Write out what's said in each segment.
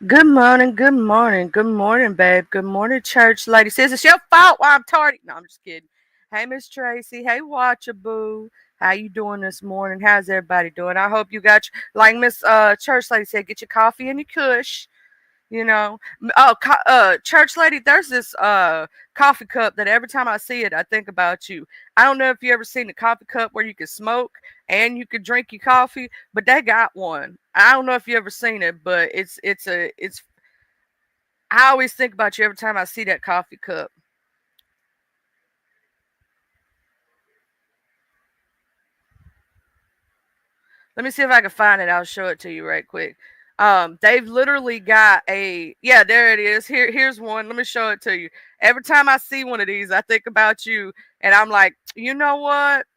Good morning, good morning, good morning, babe. Good morning, church lady. Says it's your fault why I'm tardy. No, I'm just kidding. Hey, Miss Tracy. Hey, Watchaboo. How you doing this morning? How's everybody doing? I hope you got your, like Miss Church Lady said, get your coffee and your kush. Church lady, there's this coffee cup that every time I see it, I think about you. I don't know if you ever seen a coffee cup where you can smoke and you can drink your coffee, but they got one. I don't know if you ever seen it, but it's. I always think about you every time I see that coffee cup. Let me see if I can find it. I'll show it to you right quick. They've literally got a yeah, there it is. Here's one. Let me show it to you. Every time I see one of these, I think about you, and I'm like, you know what?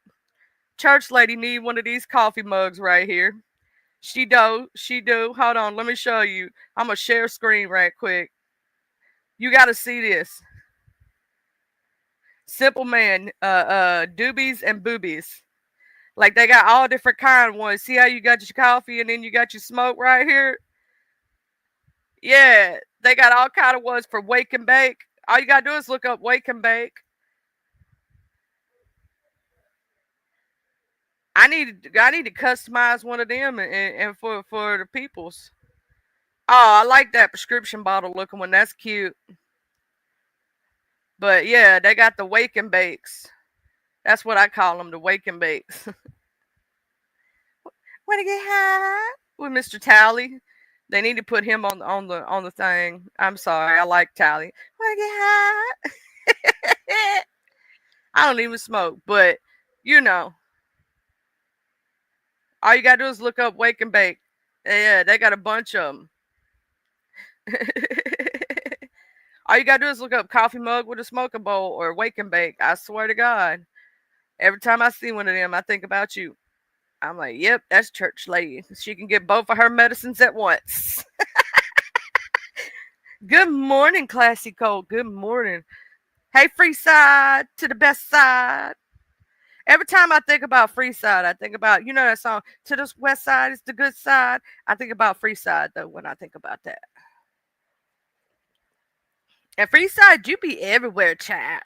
Church lady need one of these coffee mugs right here. She do. Hold on, let me show you. I'm gonna share screen right quick. You got to see this. Simple man, doobies and boobies. Like they got all different kind ones. See how you got your coffee and then you got your smoke right here? Yeah, they got all kind of ones for wake and bake. All you gotta do is look up wake and bake. I need to customize one of them and for the peoples. Oh, I like that prescription bottle looking one. That's cute. But yeah, they got the wake and bakes. That's what I call them, the wake and bakes. Want to get high with Mr. Tally? They need to put him on the thing. I'm sorry, I like Tally. Want to get high? I don't even smoke, but you know, all you gotta do is look up Wake and Bake. Yeah, they got a bunch of them. All you gotta do is look up coffee mug with a smoking bowl or Wake and Bake. I swear to God, every time I see one of them, I think about you. I'm like, yep, that's church lady. She can get both of her medicines at once. Good morning, Classy Cold. Good morning. Hey, free side to the best side. Every time I think about Freeside, I think about that song. To the west side is the good side. I think about Freeside though when I think about that. And Freeside, you be everywhere, child.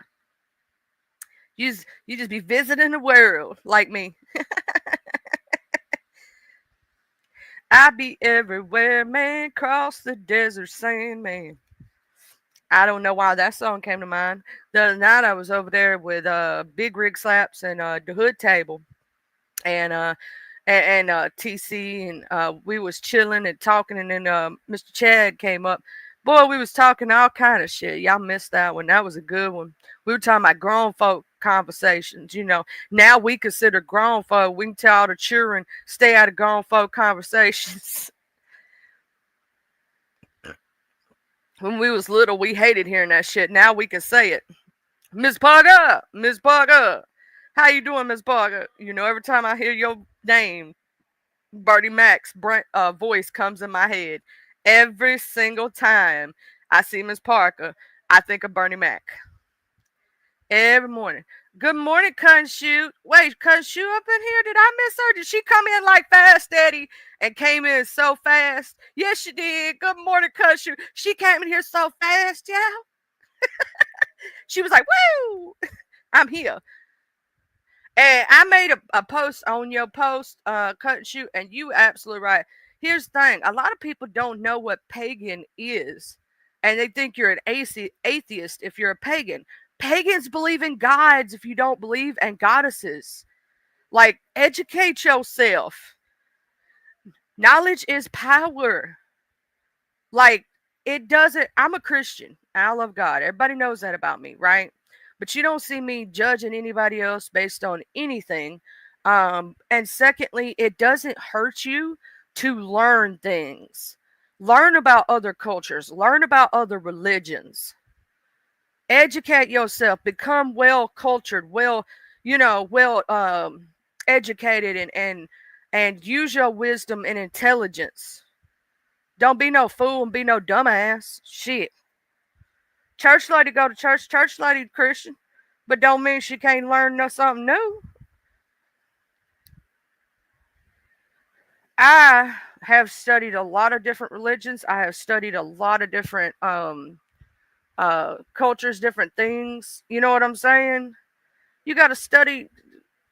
You just be visiting the world like me. I be everywhere, man. Cross the desert sand, man. I don't know why that song came to mind. The other night I was over there with Big Rig Slaps and the Hood Table, and TC, and we was chilling and talking, and then Mr. Chad came up. Boy, we was talking all kind of shit. Y'all missed that one. That was a good one. We were talking about grown folk conversations. Now we consider grown folk. We can tell all the children stay out of grown folk conversations. When we was little, we hated hearing that shit. Now we can say it. Miss Parker, Miss Parker, how you doing, Miss Parker? Every time I hear your name, Bertie Mac's voice comes in my head. Every single time I see Miss Parker, I think of Bernie Mac. Every morning. Good morning, Kunshoot. Wait, Kunshoot up in here? Did I miss her? Did she come in like fast, Daddy? And came in so fast? Yes, she did. Good morning, Kunshoot. She came in here so fast, yeah. She was like, woo! I'm here. And I made a post on your post, cut and shoot, and you absolutely right. Here's the thing: a lot of people don't know what pagan is, and they think you're an atheist if you're a pagan. Pagans believe in gods if you don't believe in goddesses. Like, educate yourself. Knowledge is power. Like, it doesn't. I'm a Christian. I love God. Everybody knows that about me, right? But you don't see me judging anybody else based on anything. And secondly, it doesn't hurt you to learn things. Learn about other cultures, learn about other religions. Educate yourself, become well cultured, well educated, and use your wisdom and intelligence. Don't be no fool and be no dumbass. Shit. Church lady go to church. Church lady Christian, but don't mean she can't learn something new. I have studied a lot of different religions. I have studied a lot of different cultures, different things. You know what I'm saying? You got to study,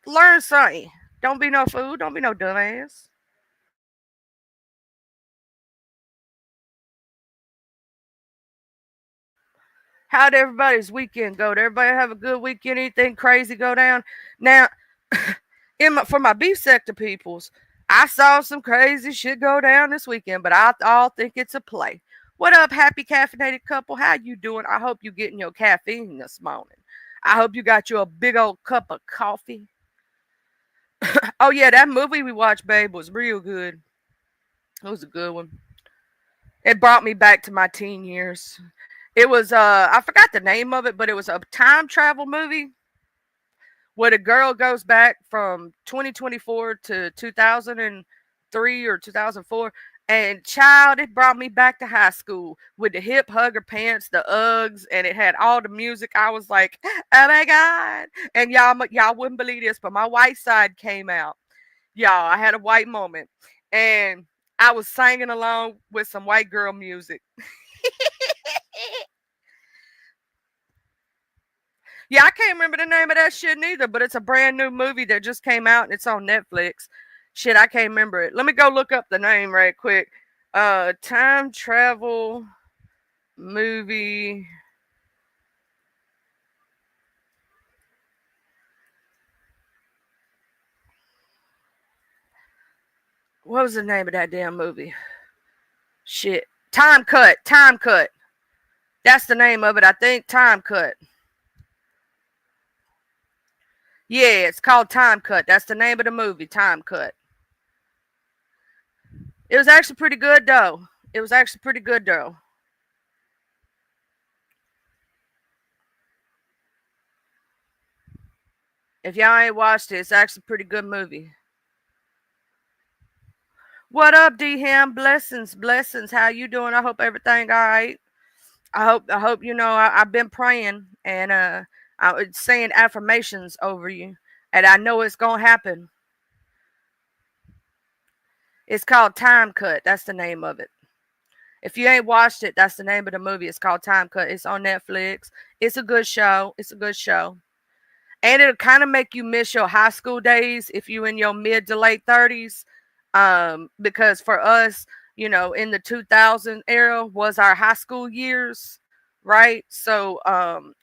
learn something. Don't be no fool. Don't be no dumbass. How'd everybody's weekend go? Did everybody have a good weekend? Anything crazy go down? Now, for my beef sector peoples, I saw some crazy shit go down this weekend, but I all think it's a play. What up, happy caffeinated couple? How you doing? I hope you getting your caffeine this morning. I hope you got you a big old cup of coffee. Oh yeah, that movie we watched, babe, was real good. It was a good one. It brought me back to my teen years. It was I forgot the name of it, but it was a time travel movie where the girl goes back from 2024 to 2003 or 2004. And child, it brought me back to high school with the hip hugger pants, the Uggs, and it had all the music. I was like, "Oh my god!" And y'all wouldn't believe this, but my white side came out. Y'all, I had a white moment, and I was singing along with some white girl music. Yeah, I can't remember the name of that shit neither, but it's a brand new movie that just came out and it's on Netflix. Shit, I can't remember it. Let me go look up the name right quick. Time travel movie. What was the name of that damn movie? Shit. Time Cut. Time Cut. That's the name of it, I think. Time Cut. Yeah, it's called Time Cut. That's the name of the movie. Time Cut. It was actually pretty good though. It was actually pretty good though. If y'all ain't watched it, it's actually a pretty good movie. What up, D Ham? Blessings, blessings. How you doing? I hope everything all right. I hope you know I've been praying and I was saying affirmations over you, and I know it's gonna happen. It's called Time Cut. That's the name of it. If you ain't watched it, that's the name of the movie. It's called Time Cut. It's on Netflix. It's a good show. It's a good show. And it'll kind of make you miss your high school days if you in your mid to late 30s. Because for us, you know, in the 2000 era was our high school years, right? So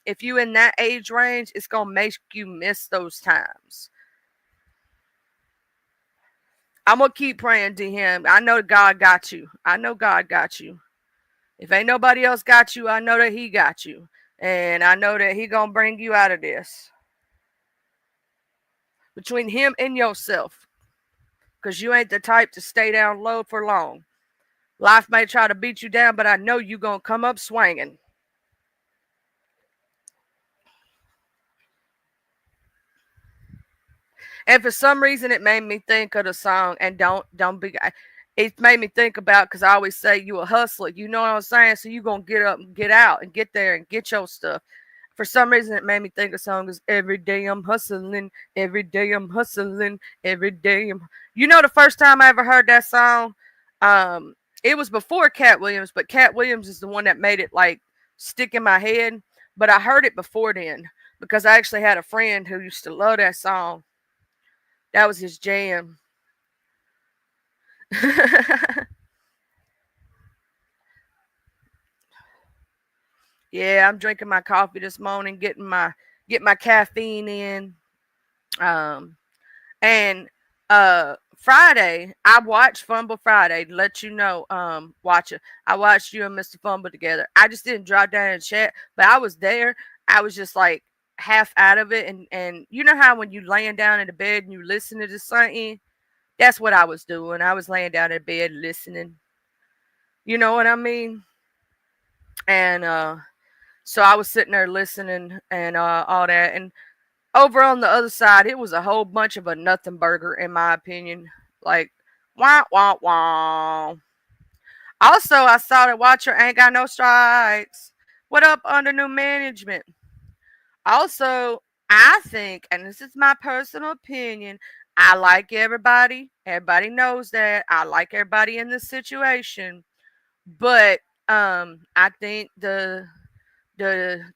if you in that age range, it's gonna make you miss those times. I'm gonna keep praying to him. I know God got you. I know God got you. If ain't nobody else got you, I know that he got you. And I know that he gonna bring you out of this. Between him and yourself. Because you ain't the type to stay down low for long. Life may try to beat you down, but I know you gonna come up swinging. And for some reason, it made me think of the song. And don't be. It made me think about because I always say you a hustler. You know what I'm saying? So you gonna get up and get out and get there and get your stuff. For some reason, it made me think of songs. Every day I'm hustling. Every day I'm hustling. Every day I'm. You know, the first time I ever heard that song, um, it was before Cat Williams, but Cat Williams is the one that made it like stick in my head. But I heard it before then because I actually had a friend who used to love that song. That was his jam. Yeah, I'm drinking my coffee this morning, get my caffeine in. Um, and Friday, I watched Fumble Friday to let you know. Watch it. I watched you and Mr. Fumble together. I just didn't drop down and chat, but I was there. I was just like half out of it, and you know how when you laying down in the bed and you listen to something, that's what I was doing. I was laying down in bed listening. You know what I mean? And so I was sitting there listening and all that. And over on the other side, it was a whole bunch of a nothing burger, in my opinion. Like, wah, wah, wah. Also, I saw that Watcher ain't got no strikes. What up under new management? Also, I think, and this is my personal opinion, I like everybody. Everybody knows that. I like everybody in this situation. But I think the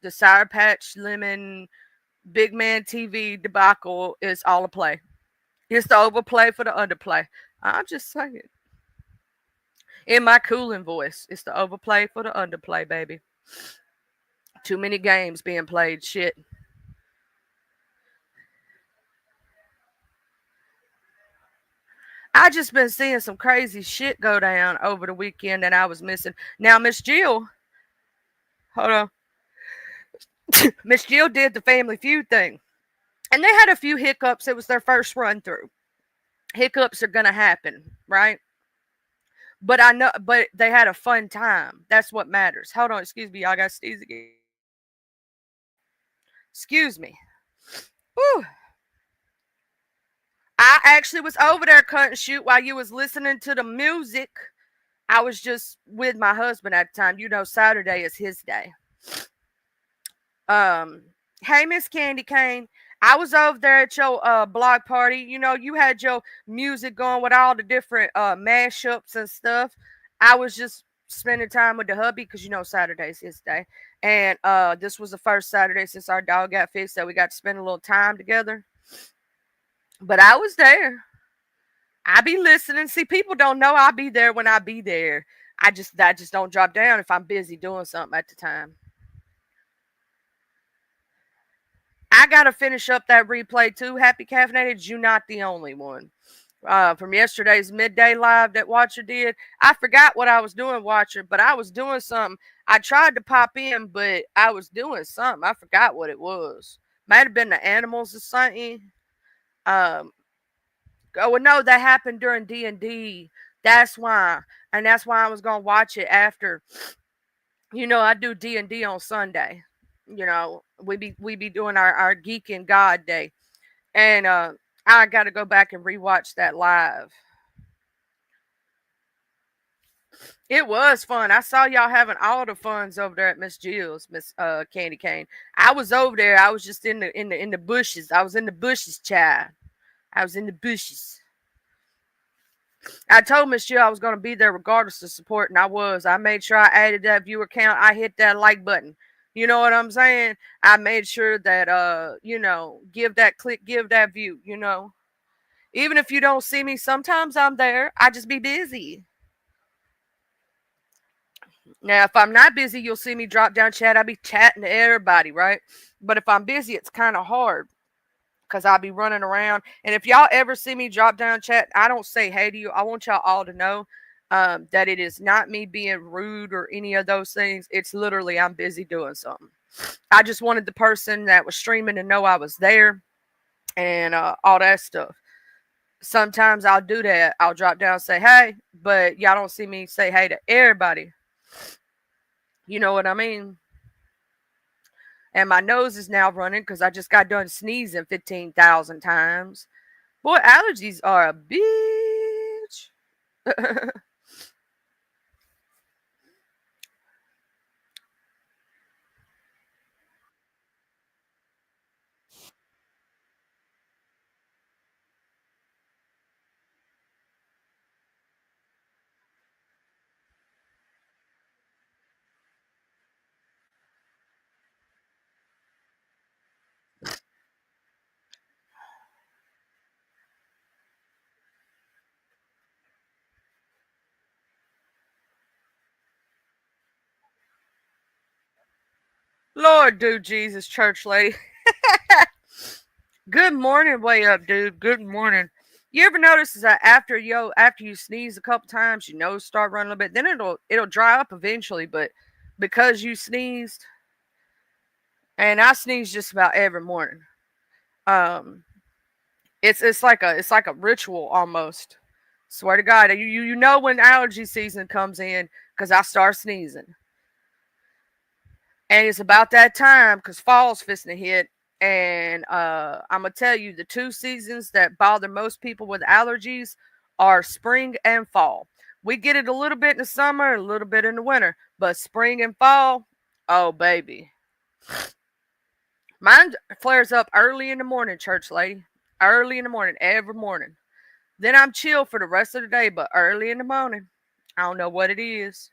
Sour Patch Lemon Big Man TV debacle is all a play. It's the overplay for the underplay. I'm just saying. In my cooling voice, it's the overplay for the underplay, baby. Too many games being played. Shit. I just been seeing some crazy shit go down over the weekend that I was missing. Now, Miss Jill, hold on. Miss Jill did the Family Feud thing, and they had a few hiccups. It was their first run through. Hiccups are gonna happen, right? But I know, but they had a fun time. That's what matters. Hold on, excuse me, y'all got to sneeze again. Excuse me. Whew. I actually was over there cutting shoot while you was listening to the music. I was just with my husband at the time. You know, Saturday is his day. Um, hey, Miss Candy Cane. I was over there at your block party. You know, you had your music going with all the different mashups and stuff. I was just spending time with the hubby because you know Saturday's his day. And this was the first Saturday since our dog got fixed that we got to spend a little time together. But I was there. I be listening. See, people don't know I be there when I be there. I just don't drop down if I'm busy doing something at the time. I gotta finish up that replay too. Happy Caffeinated, you not the only one. From yesterday's midday live that Watcher did. I forgot what I was doing, Watcher, but I was doing something. I tried to pop in, but I was doing something. I forgot what it was. Might have been the animals or something. Um, oh well, no, that happened during D&D. That's why, and that's why I was gonna watch it after. You know, I do D&D on Sunday. You know, we be doing our Geek and God Day, and I got to go back and rewatch that live. It was fun. I saw y'all having all the funs over there at Miss Jill's, Miss Candy Cane. I was over there. I was just in the bushes. I was in the bushes, child. I was in the bushes. I told Miss Jill I was going to be there regardless of support, and I was. I made sure I added that viewer count. I hit that like button. You know what I'm saying? I made sure that give that click, give that view. You know, even if you don't see me, sometimes I'm there. I just be busy. Now, if I'm not busy, you'll see me drop down chat. I'll be chatting to everybody, right? But if I'm busy, it's kind of hard because I'll be running around. And if y'all ever see me drop down chat, I don't say hey to you. I want y'all all to know that it is not me being rude or any of those things. It's literally I'm busy doing something. I just wanted the person that was streaming to know I was there and all that stuff. Sometimes I'll do that. I'll drop down and say hey, but y'all don't see me say hey to everybody. You know what I mean? And my nose is now running because I just got done sneezing 15,000 times. Boy, allergies are a bitch. Lord, dude, Jesus, church lady. Good morning, way up, dude. Good morning. You ever notice that after you sneeze a couple times, your nose start running a little bit, then it'll dry up eventually, but because you sneezed, and I sneeze just about every morning. Um, it's like a ritual almost. Swear to God, you know when allergy season comes in because I start sneezing, and it's about that time because fall's fixing to hit. And I'm gonna tell you, the two seasons that bother most people with allergies are spring and fall. We get it a little bit in the summer, a little bit in the winter, but spring and fall, oh baby, mine flares up early in the morning, church lady. early in the morning, every morning. Then I'm chill for the rest of the day, but early in the morning, I don't know what it is.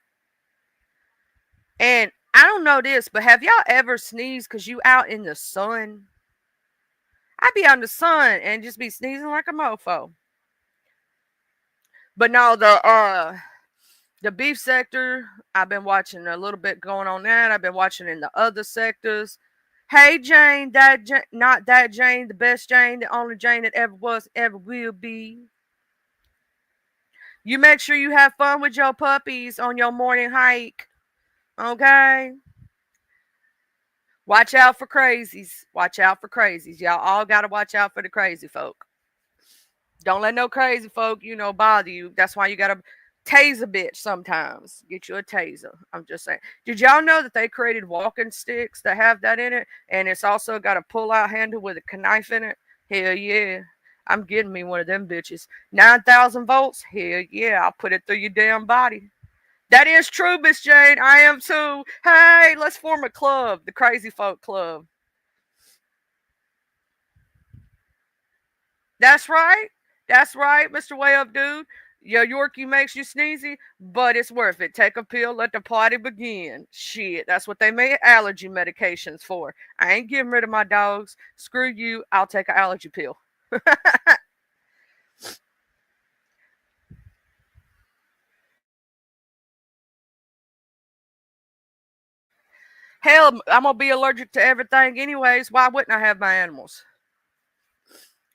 And I don't know this, but have y'all ever sneezed because you out in the sun? I be out in the sun and just be sneezing like a mofo. But no, the beef sector, I've been watching a little bit going on that. I've been watching in the other sectors. Hey Jane, not that Jane, the best Jane, the only Jane that ever was, ever will be. You make sure you have fun with your puppies on your morning hike. Okay? Watch out for crazies. Watch out for crazies. Y'all all gotta watch out for the crazy folk. Don't let no crazy folk, bother you. That's why you gotta tase a bitch sometimes. Get you a taser. I'm just saying. Did y'all know that they created walking sticks that have that in it? And it's also got a pull-out handle with a knife in it? Hell yeah. I'm getting me one of them bitches. 9,000 volts? Hell yeah. I'll put it through your damn body. That is true, Miss Jane. I am too. Hey, let's form a club. The Crazy Folk Club. That's right. That's right, Mr. Way Up Dude. Your Yorkie makes you sneezy, but it's worth it. Take a pill, let the party begin. Shit, that's what they made allergy medications for. I ain't getting rid of my dogs. Screw you. I'll take an allergy pill. Hell, I'm gonna be allergic to everything anyways. Why wouldn't I have my animals?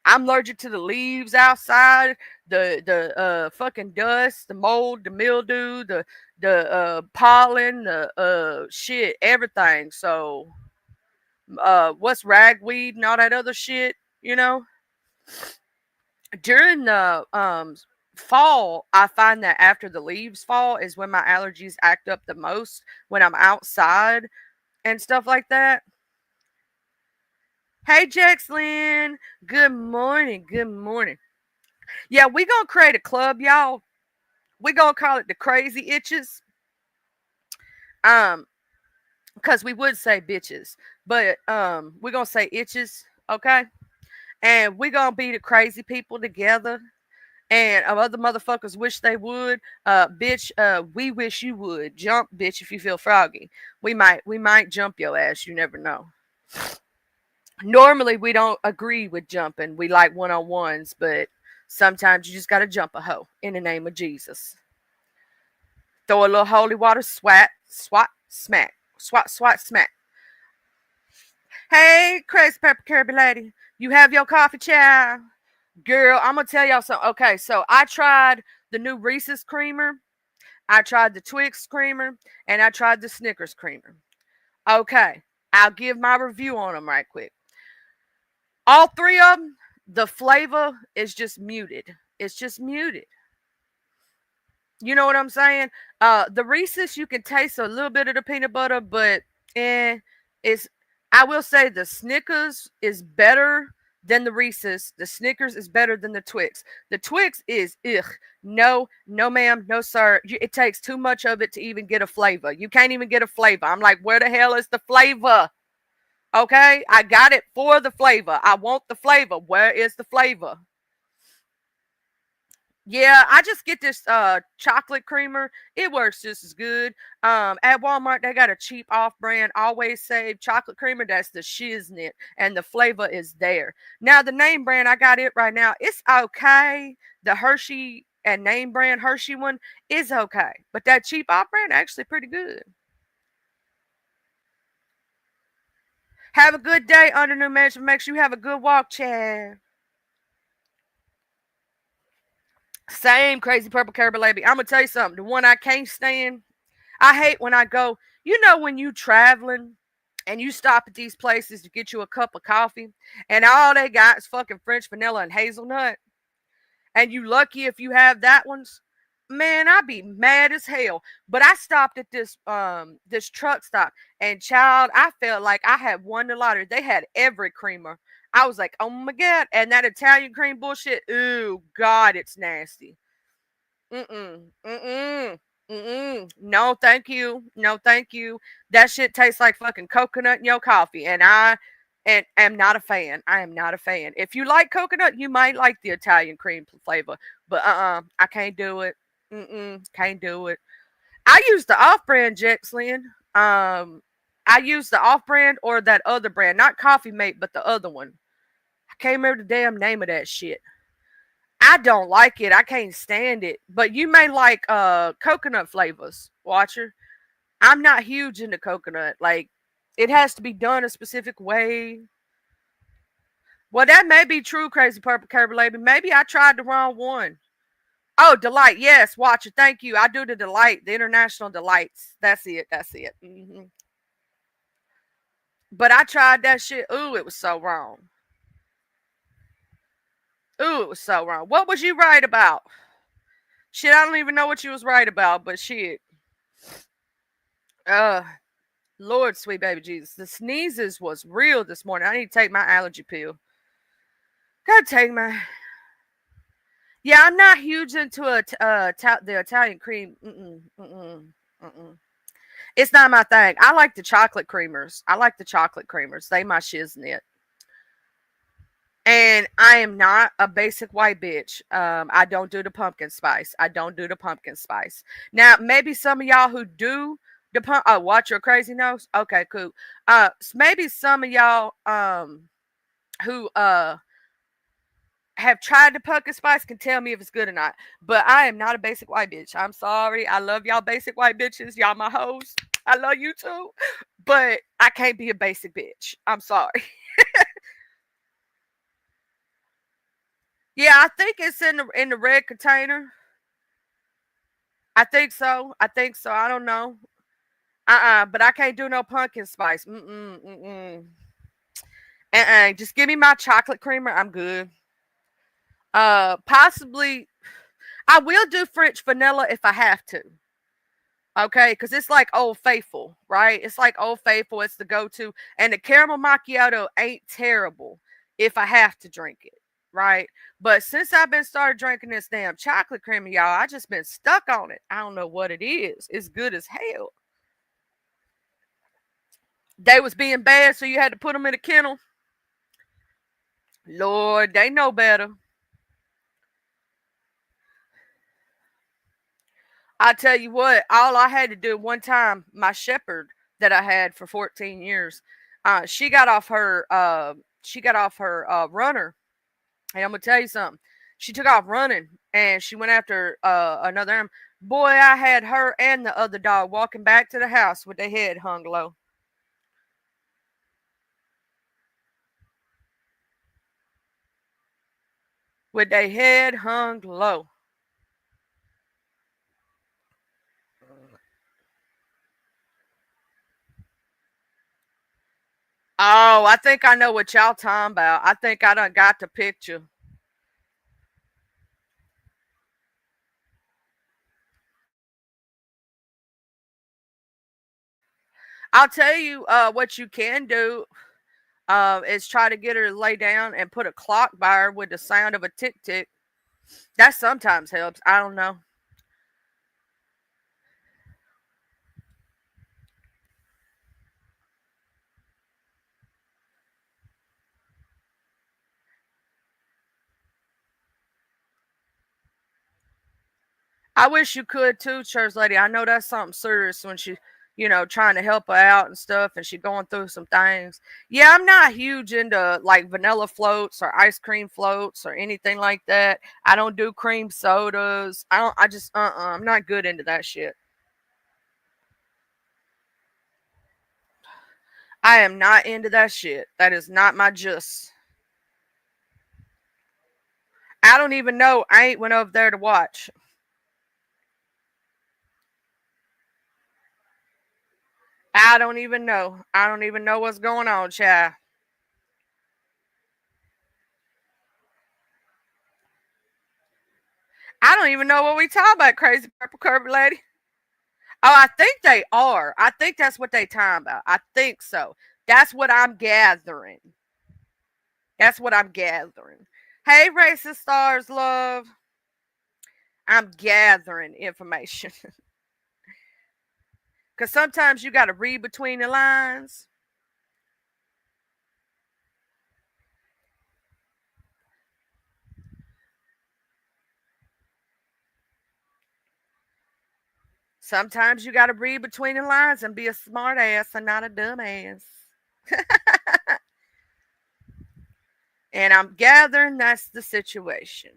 I'm allergic to the leaves outside, the fucking dust, the mold, the mildew, the pollen, the shit, everything. So what's ragweed and all that other shit, you know? During the fall, I find that after the leaves fall is when my allergies act up the most when I'm outside and stuff like that. Hey Jaxlyn, good morning, good morning. Yeah, we gonna create a club, y'all. We gonna call it the Crazy Itches. Um, because we would say bitches, but we're gonna say itches, okay? And we gonna be the crazy people together. And other motherfuckers wish they would. Bitch, we wish you would. Jump, bitch, if you feel froggy. We might jump your ass, you never know. Normally we don't agree with jumping. We like one-on-ones, but sometimes you just gotta jump a hoe in the name of Jesus. Throw a little holy water, swat, smack. Swat, swat, smack. Hey, Crazy Pepper Kirby lady, you have your coffee, child? Girl, I'm gonna tell y'all something. Okay, so I tried the new Reese's creamer, I tried the Twix creamer, and I tried the Snickers creamer. Okay, I'll give my review on them right quick. All three of them, the flavor is just muted. It's just muted. You know what I'm saying? The Reese's, you can taste a little bit of the peanut butter, but it's. I will say the Snickers is better than the Reese's. The Snickers is better than the Twix. The Twix is ugh. No, no, ma'am, no, sir. It takes too much of it to even get a flavor. You can't even get a flavor. I'm like, where the hell is the flavor? Okay, I got it for the flavor. I want the flavor. Where is the flavor? Yeah, I just get this chocolate creamer. It works just as good. At Walmart they got a cheap off-brand Always Save chocolate creamer that's the shiznit and the flavor is there. Now the name brand I got it right now. It's okay. The Hershey and name brand Hershey one is okay. But that cheap off-brand actually pretty good. Have a good day under new management. Make sure you have a good walk, Chad. Same Crazy Purple Caribou Lady. I'm gonna tell you something. The one I can't stand, I hate when I go, when you traveling and you stop at these places to get you a cup of coffee and all they got is fucking French vanilla and hazelnut. And you lucky if you have that ones. Man, I'd be mad as hell. But I stopped at this truck stop and child, I felt like I had won the lottery. They had every creamer. I was like, oh my god. And that Italian cream bullshit, ooh, God, it's nasty. Mm-mm. Mm-mm. Mm-mm. No, thank you. No, thank you. That shit tastes like fucking coconut in your coffee. And and am not a fan. I am not a fan. If you like coconut, you might like the Italian cream flavor, but I can't do it. Can't do it. I use the off-brand Jexlin. I use the off-brand or that other brand, not Coffee Mate, but the other one. I can't remember the damn name of that shit. I don't like it. I can't stand it. But you may like coconut flavors, Watcher. I'm not huge into coconut. Like, it has to be done a specific way. Well, that may be true, Crazy Purple Curb Lady. Maybe I tried the wrong one. Oh, Delight. Yes, Watcher. Thank you. I do the Delight, the International Delights. That's it. That's it. But I tried that shit. Ooh, it was so wrong. Ooh, it was so wrong. What was you right about? Shit, I don't even know what you was right about, but shit. Uh, Lord, sweet baby Jesus. The sneezes was real this morning. I need to take my allergy pill. Gotta take my. Yeah, I'm not huge into the Italian cream. It's not my thing. I like the chocolate creamers. They my shiznit. And I am not a basic white bitch. I don't do the pumpkin spice. Now, maybe some of y'all who do the watch your crazy nose. Okay, cool. Maybe some of y'all who have tried the pumpkin spice can tell me if it's good or not. But I am not a basic white bitch. I'm sorry. I love y'all basic white bitches. Y'all my hoes. I love you too. But I can't be a basic bitch. I'm sorry. Yeah, I think it's in the red container. I think so. I don't know. But I can't do no pumpkin spice. Just give me my chocolate creamer. I'm good. Possibly I will do French vanilla if I have to. Okay, because it's like Old Faithful, right? It's like Old Faithful. It's the go-to, and the caramel macchiato ain't terrible if I have to drink it, right? But since I've been started drinking this damn chocolate cream, y'all, I just been stuck on it. I don't know what it is. It's good as hell. They was being bad, so you had to put them in a kennel. Lord, they know better. I tell you what, all I had to do one time, my shepherd that I had for 14 years, she got off her runner, and I'm gonna tell you something. She took off running and she went after another animal. Boy, I had her and the other dog walking back to the house with their head hung low. With their head hung low. Oh, I think I know what y'all talking about. I think I done got the picture. I'll tell you what you can do is try to get her to lay down and put a clock by her with the sound of a tick tick. That sometimes helps. I don't know. I wish you could too, church lady. I know that's something serious when she, trying to help her out and stuff, and she going through some things. Yeah, I'm not huge into like vanilla floats or ice cream floats or anything like that. I don't do cream sodas. I don't. I just I'm not good into that shit. I am not into that shit. That is not my juice. I don't even know. I ain't went over there to watch. I don't even know. I don't even know what's going on, child. I don't even know what we talking about, crazy purple curvy lady. Oh, I think they are. I think that's what they talking about. I think so. That's what I'm gathering. That's what I'm gathering. Hey, racist stars, love. I'm gathering information. Because sometimes you got to read between the lines. Sometimes you got to read between the lines and be a smart ass and not a dumb ass. And I'm gathering that's the situation.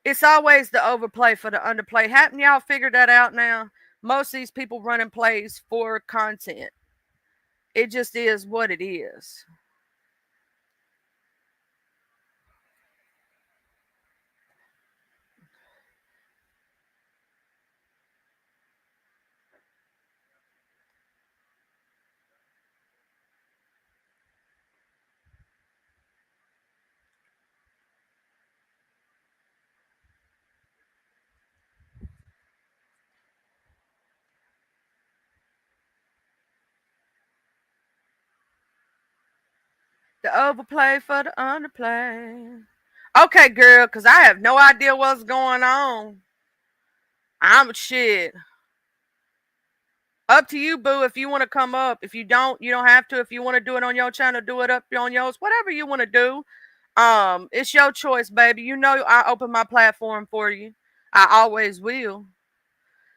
It's always the overplay for the underplay. Haven't y'all figured that out now? Most of these people running plays for content. It just is what it is. The overplay for the underplay. Okay, girl, because I have no idea what's going on. I'm shit. Up to you, boo, if you want to come up. If you don't, you don't have to. If you want to do it on your channel, do it up on yours. Whatever you want to do. It's your choice, baby. You know I open my platform for you. I always will.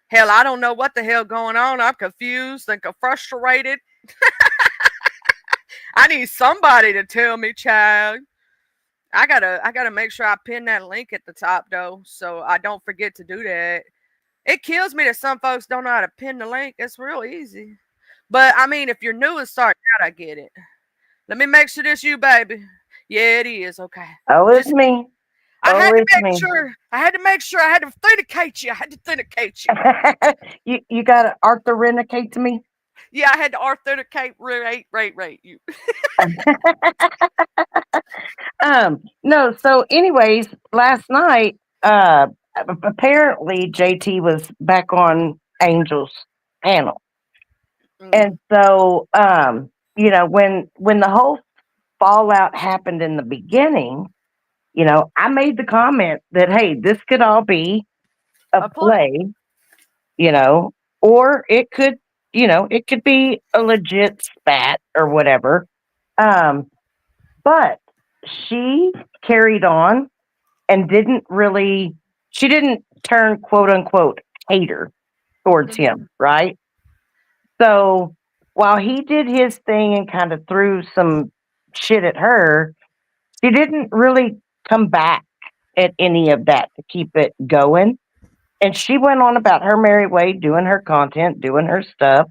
Hell, I don't know what the hell going on. I'm confused and frustrated. I need somebody to tell me, child. I gotta make sure I pin that link at the top though, so I don't forget to do that. It kills me that some folks don't know how to pin the link. It's real easy. But I mean, if you're new and starting out, I get it. Let me make sure this you, baby. Yeah, it is. Okay. Oh, it's Just me. I Oh, had to it's make me. sure. I had to make sure. I had to authenticate you. I had to authenticate you. You got to authenticate to me. Yeah, I had to authenticate. Right. You. No. So, anyways, last night, uh, apparently JT was back on Angel's panel, and Mm, so, when the whole fallout happened in the beginning, I made the comment that hey, this could all be a a play. play, you know, or it could be a legit spat or whatever. Um, but she carried on and she didn't turn quote unquote hater towards Hmm. him, right? So while he did his thing and kind of threw some shit at her, she didn't really come back at any of that to keep it going. And she went on about her merry way, doing her content, doing her stuff.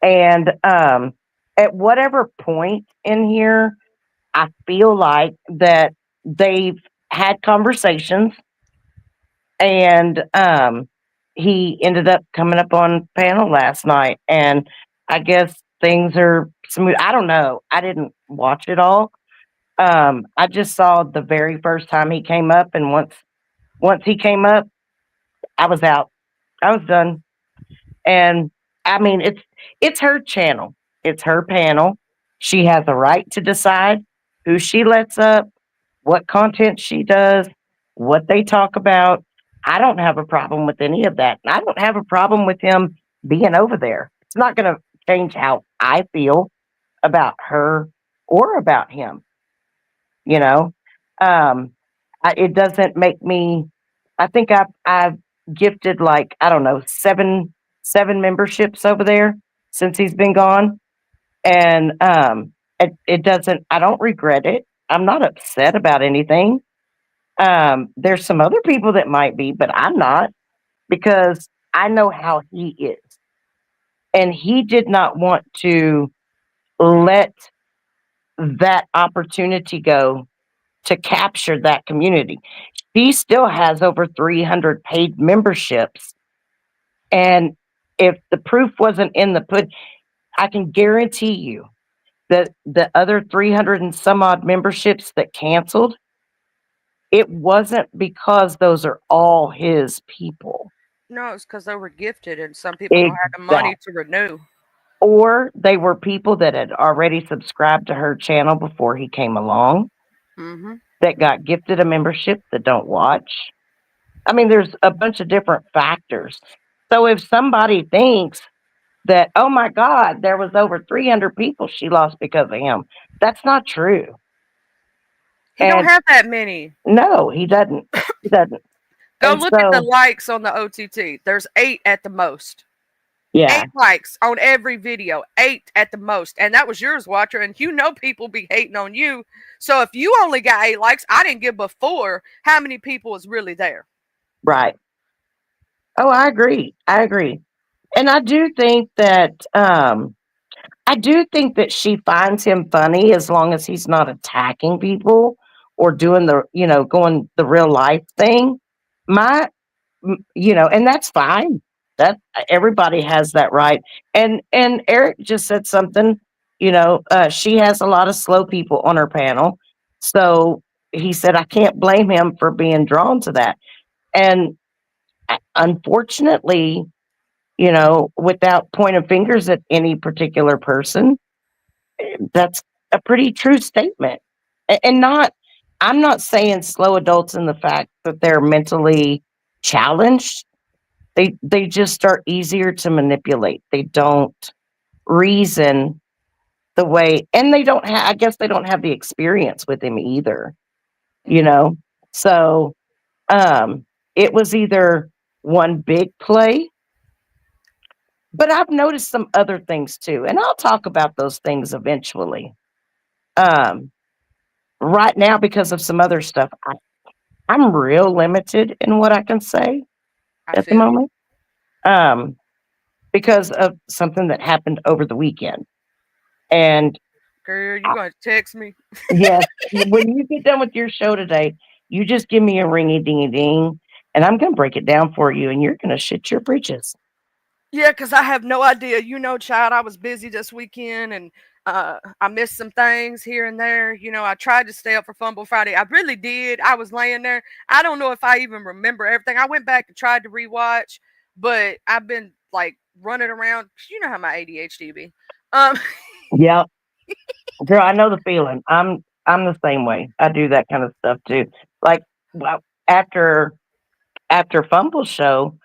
And at whatever point in here, I feel like that they've had conversations, and he ended up coming up on panel last night, and I guess things are smooth. I don't know. I didn't watch it all. I just saw the very first time he came up, and once he came up, I was out. I was done. And I mean, it's her channel. It's her panel. She has a right to decide who she lets up, what content she does, what they talk about. I don't have a problem with any of that. I don't have a problem with him being over there. It's not going to change how I feel about her or about him, you know. Um, it doesn't make me. I think I've gifted like I don't know seven memberships over there since he's been gone, and it doesn't. I don't regret it. I'm not upset about anything. There's some other people that might be, but I'm not because I know how he is, and he did not want to let that opportunity go to capture that community. She still has over 300 paid memberships. And if the proof wasn't in the put, I can guarantee you that the other 300 and some odd memberships that canceled, it wasn't because those are all his people. No, it's because they were gifted, and some people don't have the money Exact. to renew. Or they were people that had already subscribed to her channel before he came along Hmm. that got gifted a membership that don't watch. I mean, there's a bunch of different factors. So if somebody thinks that, oh my God, there was over 300 people she lost because of him, that's not true. He don't And have that many. no, he doesn't. He doesn't. Go And look at the so, likes on the OTT. There's 8 at the most. yeah, 8 likes on every video. 8 at the most. And that was yours, Watcher. And you know people be hating on you. So if you only got 8 likes, I didn't give before how many people was really there. right. Oh, I agree. I agree. And I do think that she finds him funny as long as he's not attacking people or doing going the real life thing. My and that's fine. That everybody has that right. And Eric just said something, she has a lot of slow people on her panel. So he said I can't blame him for being drawn to that. And unfortunately, without pointing fingers at any particular person, that's a pretty true statement. And not, I'm not saying slow adults in the fact that they're mentally challenged. They just are easier to manipulate. They don't reason the way, and they don't have, I guess they don't have the experience with him either, you know? So, it was either one big play. But I've noticed some other things too, and I'll talk about those things eventually. Um, right now, because of some other stuff, I'm real limited in what I can say I at the feel you. moment, um, because of something that happened over the weekend. And Girl, you I, gonna text me? yes, when you get done with your show today, you just give me a ringy dingy ding, and I'm going to break it down for you, and you're going to shit your britches. Yeah, because I have no idea. Child, I was busy this weekend and I missed some things here and there. I tried to stay up for Fumble Friday. I really did. I was laying there. I don't know if I even remember everything. I went back and tried to rewatch, but I've been like running around. You know how my ADHD be. Um, Yep, girl, I know the feeling. I'm the same way. I do that kind of stuff too. Like, well, after Fumble show,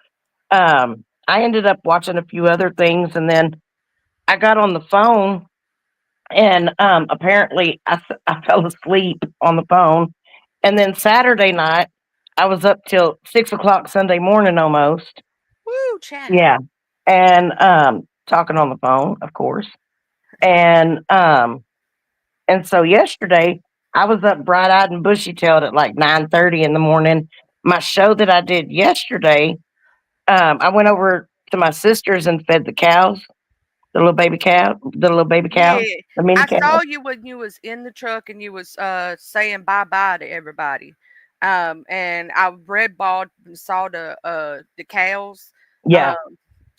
I ended up watching a few other things, and then I got on the phone, and apparently I fell asleep on the phone, and then Saturday night I was up till 6 o'clock Sunday morning almost. woo, child. Yeah, and talking on the phone, of course, and so yesterday I was up bright eyed and bushy tailed at like 9:30 in the morning. My show that I did yesterday, I went over to my sister's and fed the cows, the little baby cows, Yeah, the mini I saw cows. you when you was in the truck and you was saying bye bye to everybody. And I red balled and saw the cows. Yeah, Um,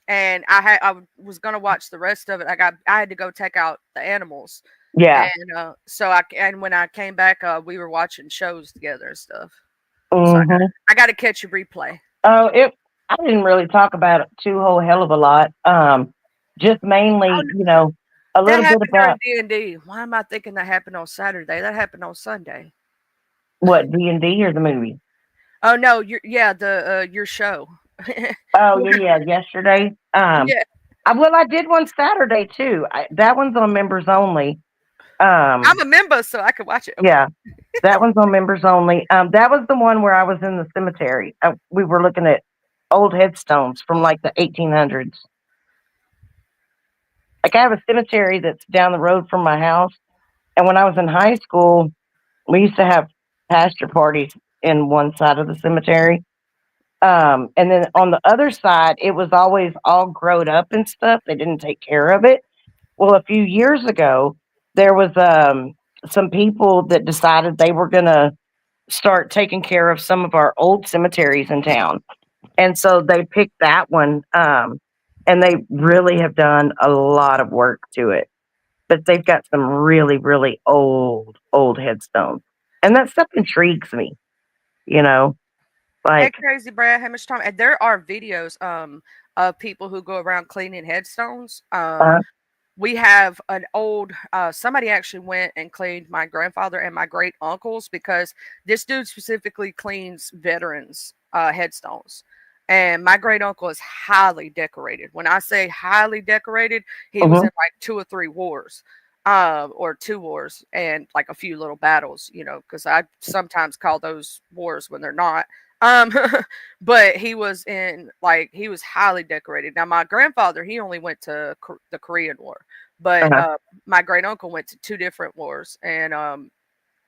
and I was gonna watch the rest of it. I had to go take out the animals, yeah. and and when I came back, we were watching shows together and stuff. So Hmm. I got to catch a replay. Oh, I didn't really talk about it too whole hell of a lot. Just Oh, mainly, a that little bit happened during about D&D. Why am I thinking that happened on Saturday? That happened on Sunday. what D&D or the movie. Oh no, your show. Oh yeah, yesterday. Yeah, I did one Saturday too. That one's on members only. I'm Um, a member, so I can watch it. Okay. yeah, that one's on members only. That was the one where I was in the cemetery. We were looking at old headstones from like the 1800s. Like I have a cemetery that's down the road from my house, and when I was in high school, we used to have pasture parties in one side of the cemetery. And then on the other side, it was always all growed up and stuff. They didn't take care of it. Well, a few years ago, there was some people that decided they were going to start taking care of some of our old cemeteries in town. And so they picked that one, and they really have done a lot of work to it. But they've got some really, really old headstones. And that stuff intrigues me, you know, Hey, like, Crazy Brad, how much time? And there are videos of people who go around cleaning headstones. uh, We have an old somebody actually went and cleaned my grandfather and my great uncles because this dude specifically cleans veterans headstones, and my great uncle is highly decorated. When I say highly decorated, he was mhm, in like 2 or 3 wars. or 2 wars, and like a few little battles, you know, because I sometimes call those wars when they're not. Um, but he was in like he was highly decorated. Now my grandfather he only went to the Korean War, but Uh-huh. my great uncle went to 2 different wars, and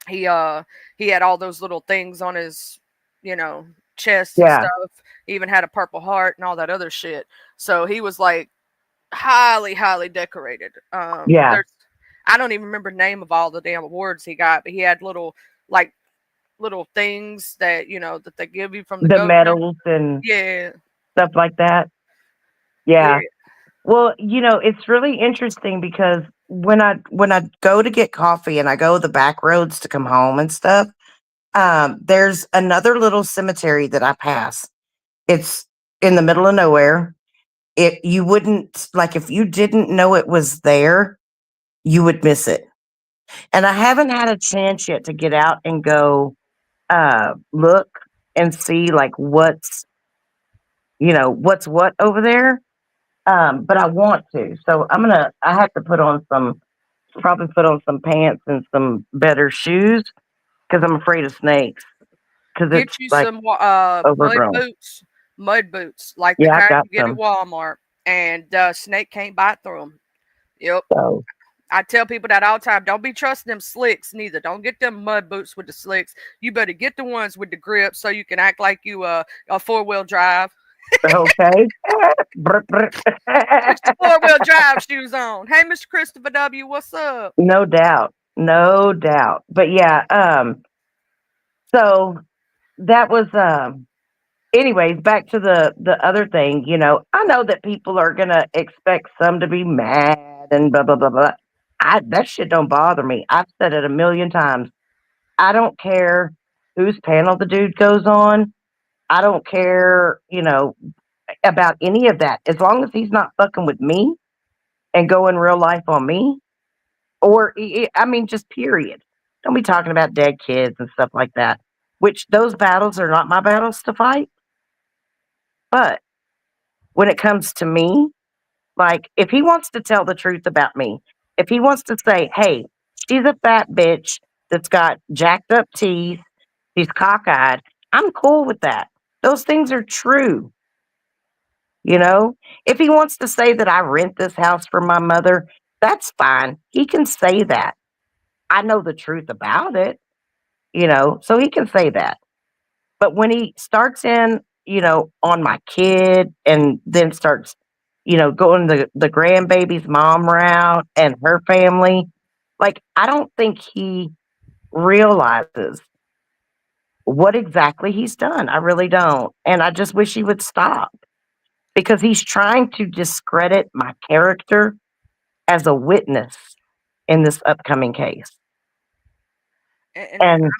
he uh he had all those little things on his, you know, chest and Yeah. stuff. He even had a Purple Heart and all that other shit. So he was like highly decorated. Yeah. There's I don't even remember the name of all the damn awards he got, but he had like little things that you know that they give you from the The government. medals and Yeah, stuff like that. yeah. Yeah. Well, it's really interesting because when I go to get coffee and I go the back roads to come home and stuff, there's another little cemetery that I pass. It's in the middle of nowhere. It you wouldn't like if you didn't know it was there, you would miss it. And I haven't had a chance yet to get out and go look and see like what's what over there. But I want to. So I have to probably put on some pants and some better shoes because I'm afraid of snakes because Get it's you like some overgrown. mud boots like the Yeah, I kind got you get at some. Walmart, and snake can't bite through them. Yep. So, I tell people that all the time. Don't be trusting them slicks neither. Don't get them mud boots with the slicks. You better get the ones with the grip so you can act like you a 4 wheel drive. okay. Brr, brr. Put your 4 wheel drive shoes on. Hey, Mr. Christopher W, what's up? No doubt. No doubt. But yeah, so that was anyways, back to the other thing, I know that people are gonna expect some to be mad and blah blah blah blah. That shit don't bother me. I've said it a million times. I don't care whose panel the dude goes on. I don't care, about any of that. As long as he's not fucking with me and going real life on me, or I mean, just period. Don't be talking about dead kids and stuff like that. Which those battles are not my battles to fight. But when it comes to me, like if he wants to tell the truth about me, if he wants to say, "Hey, she's a fat bitch that's got jacked up teeth, she's cockeyed," I'm cool with that. Those things are true. You know, if he wants to say that I rent this house from my mother, that's fine. He can say that. I know the truth about it, so he can say that. But when he starts in, on my kid and then starts, going the grandbaby's mom route and her family, like, I don't think he realizes what exactly he's done. I really don't. And I just wish he would stop because he's trying to discredit my character as a witness in this upcoming case. And And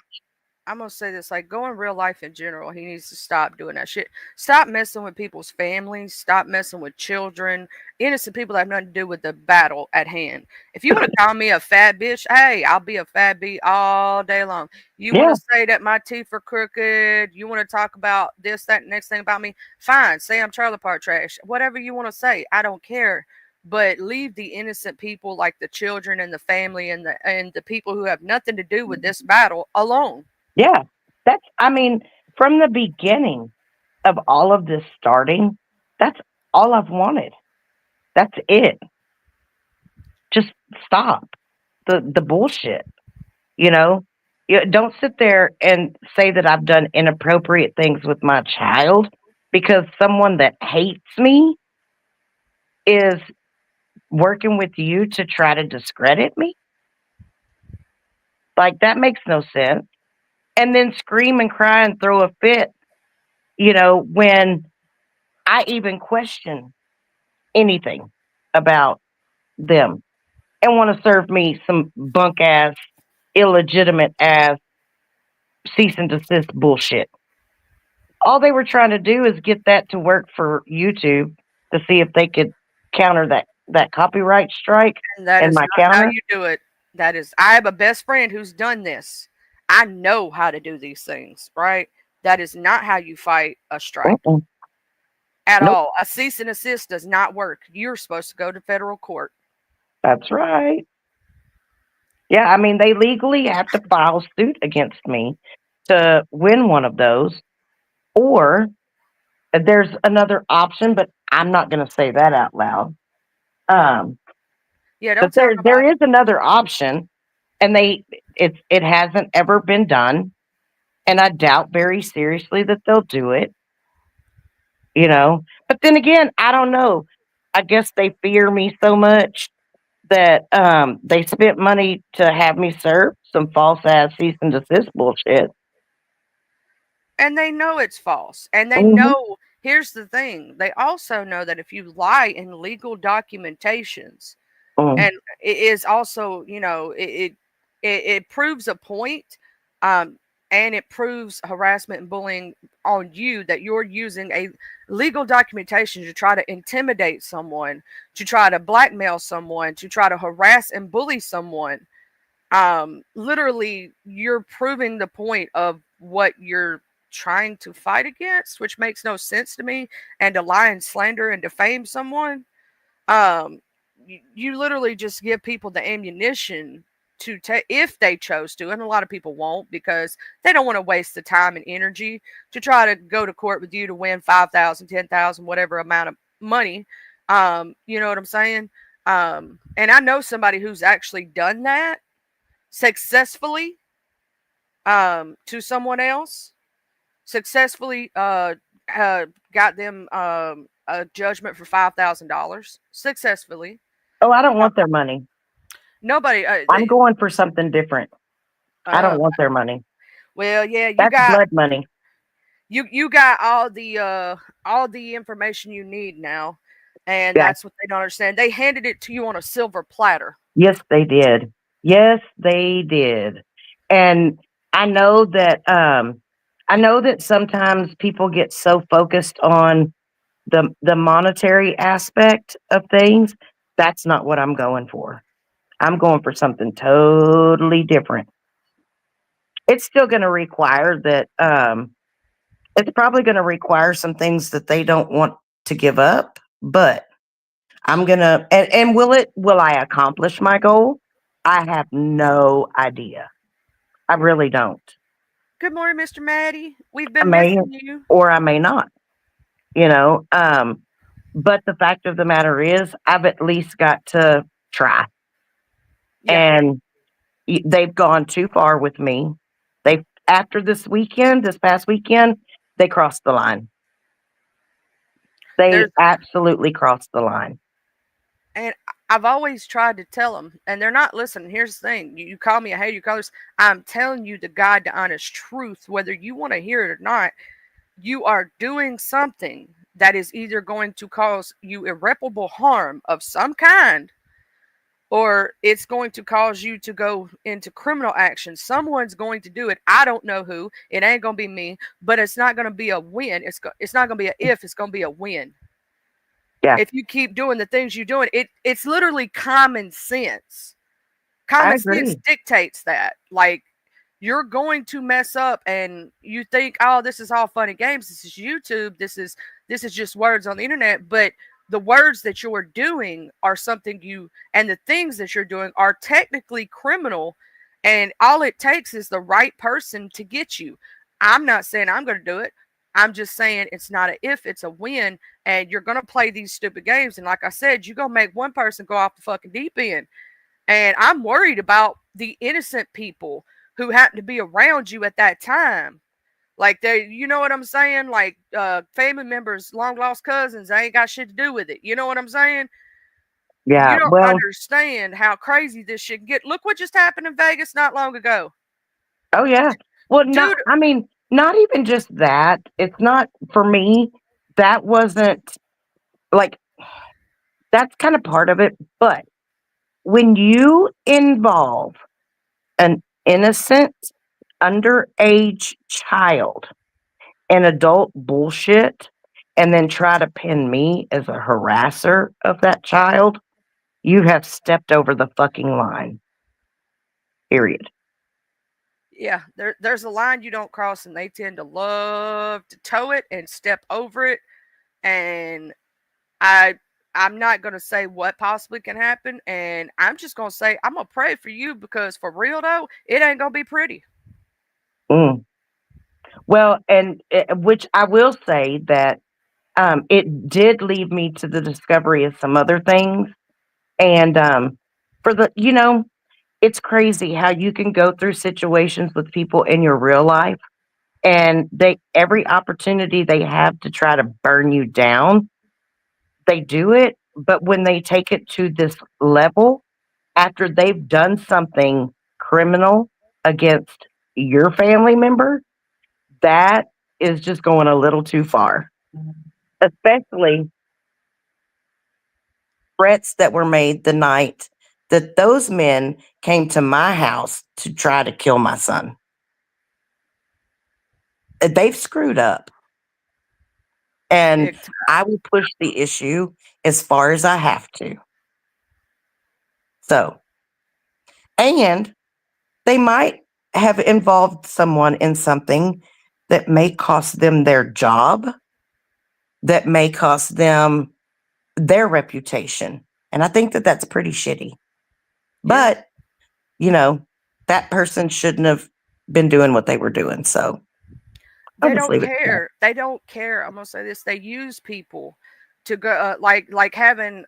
I'm gonna say this, like, go in real life in general. He needs to stop doing that shit. Stop messing with people's families. Stop messing with children, innocent people that have nothing to do with the battle at hand. If you want to call me a fat bitch, hey, I'll be a fat bitch all day long. You want yeah, to say that my teeth are crooked? You want to talk about this, that, next thing about me? Fine. Say I'm trailer park trash. Whatever you want to say, I don't care. But leave the innocent people, like the children and the family and the people who have nothing to do with this battle, alone. yeah. I mean, from the beginning of all of this starting, that's all I've wanted. That's it. Just stop the bullshit. You know, don't sit there and say that I've done inappropriate things with my child because someone that hates me is working with you to try to discredit me. Like that makes no sense. And then scream and cry and throw a fit, when I even question anything about them and want to serve me some bunk ass, illegitimate ass cease and desist bullshit. All they were trying to do is get that to work for YouTube to see if they could counter that copyright strike And that and is my not how counter. you do it. That is, I have a best friend who's done this. I know how to do these things, right? That is not how you fight a strike Mm-mm. at Nope, all. A cease and assist does not work. You're supposed to go to federal court. that's right. Yeah, I mean, they legally have to file suit against me to win one of those. Or there's another option, but I'm not going to say that out loud. Um, Yeah, but don't tell there nobody. is another option, and it hasn't ever been done, and I doubt very seriously that they'll do it. But then again, I don't know. I guess they fear me so much that they spent money to have me serve some false ass cease and desist bullshit. And they know it's false. And they Hmm. know, here's the thing, they also know that if you lie in legal documentations, Mm. and it is also, it proves a point, um, and it proves harassment and bullying on you, that you're using a legal documentation to try to intimidate someone, to try to blackmail someone, to try to harass and bully someone. Literally, you're proving the point of what you're trying to fight against, which makes no sense to me. And to lie and slander and defame someone, um you literally just give people the ammunition to take, if they chose to, and a lot of people won't, because they don't want to waste the time and energy to try to go to court with you to win 5,000, 10,000, whatever amount of money. You know what I'm saying? And I know somebody who's actually done that successfully, to someone else, successfully, got them a judgment for $5,000 successfully. Oh, I don't want their money. Nobody, I'm going for something different. I don't uh, want their money. well, yeah, That's blood money. you got all the information you need now, and Yeah. that's what they don't understand. They handed it to you on a silver platter. Yes, they did. Yes, they did. And I know that sometimes people get so focused on the monetary aspect of things. That's not what I'm going for. I'm going for something totally different. It's still going to require that it's probably going to require some things that they don't want to give up, but I'm going to and will I accomplish my goal? I have no idea. I really don't. Good morning, Mr. Maddie. We've I been may missing you. or I may not, you know. But the fact of the matter is I've at least got to try. Yeah, And they've gone too far with me. They After this past weekend, they crossed the line. They there's absolutely crossed the line. and I've always tried to tell them, and they're not listening. Here's the thing: you call me a hater, you call this. I'm telling you the God, the honest truth, whether you want to hear it or not. You are doing something that is either going to cause you irreparable harm of some kind, or it's going to cause you to go into criminal action. Someone's going to do it. I don't know who. It ain't going to be me, but it's not going to be a win. It's not going to be a if, it's going to be a win. Yeah, If you keep doing the things you're doing, it's literally common sense. I Common sense agree. dictates that. Like, you're going to mess up, and you think, oh, this is all fun and games, this is YouTube, this is just words on the internet, but the words that you're doing are something you, and the things that you're doing are technically criminal, and all it takes is the right person to get you. I'm not saying I'm going to do it. I'm just saying it's not a if, it's a win, and you're going to play these stupid games, and like I said, you're going to make one person go off the fucking deep end. And I'm worried about the innocent people who happen to be around you at that time. Like, they, you know what I'm saying? Like, family members, long lost cousins, they ain't got shit to do with it. You know what I'm saying? You Yeah, don't well, understand how crazy this shit can get. Look what just happened in Vegas not long ago. oh yeah. Well, not Dude, I mean, not even just that. It's not for me. That wasn't like that's kind of part of it, but when you involve an innocent underage child in adult bullshit and then try to pin me as a harasser of that child, you have stepped over the fucking line. Period. yeah, there's a line you don't cross, and they tend to love to toe it and step over it. And I I'm not going to say what possibly can happen. And I'm just going to say, I'm going to pray for you because for real though, it ain't going to be pretty. Mm. Well, and which I will say that it did lead me to the discovery of some other things. And for the, it's crazy how you can go through situations with people in your real life and every opportunity they have to try to burn you down, they do it. But when they take it to this level, after they've done something criminal against your family member, that is just going a little too far. Especially threats that were made the night that those men came to my house to try to kill my son. They've screwed up. And Big time. I will push the issue as far as I have to. So, and they might have involved someone in something that may cost them their job, that may cost them their reputation. And I think that that's pretty shitty. Yeah. But, you know, that person shouldn't have been doing what they were doing. So I'll They just don't leave it at that. care. They don't care. I'm gonna say this. They use people to go like having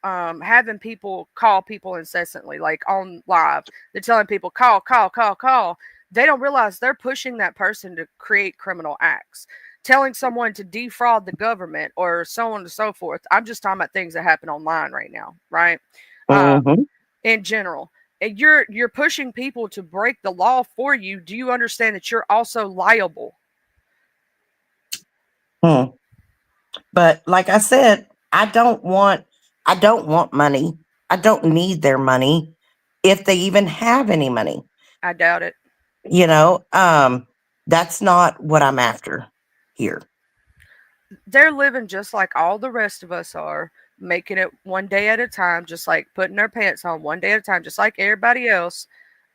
people call people incessantly, like on live. They're telling people call, call, call, call. They don't realize they're pushing that person to create criminal acts. Telling someone to defraud the government or so on and so forth. I'm just talking about things that happen online right now, right? Mm-hmm. In general. And you're pushing people to break the law for you. Do you understand that you're also liable? Hmm. But like I said, I don't want money. I don't need their money if they even have any money. I doubt it. You know, that's not what I'm after here. They're living just like all the rest of us are, making it one day at a time, just like putting their pants on one day at a time, just like everybody else.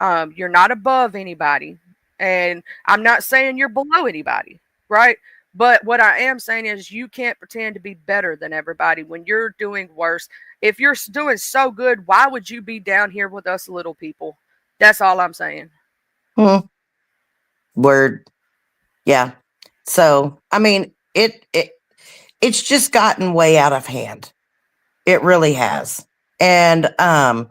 You're not above anybody. And I'm not saying you're below anybody, right? But what I am saying is you can't pretend to be better than everybody when you're doing worse. If you're doing so good, why would you be down here with us little people? That's all I'm saying. Hmm. Word. Yeah. So I mean, it's just gotten way out of hand. It really has. And I'm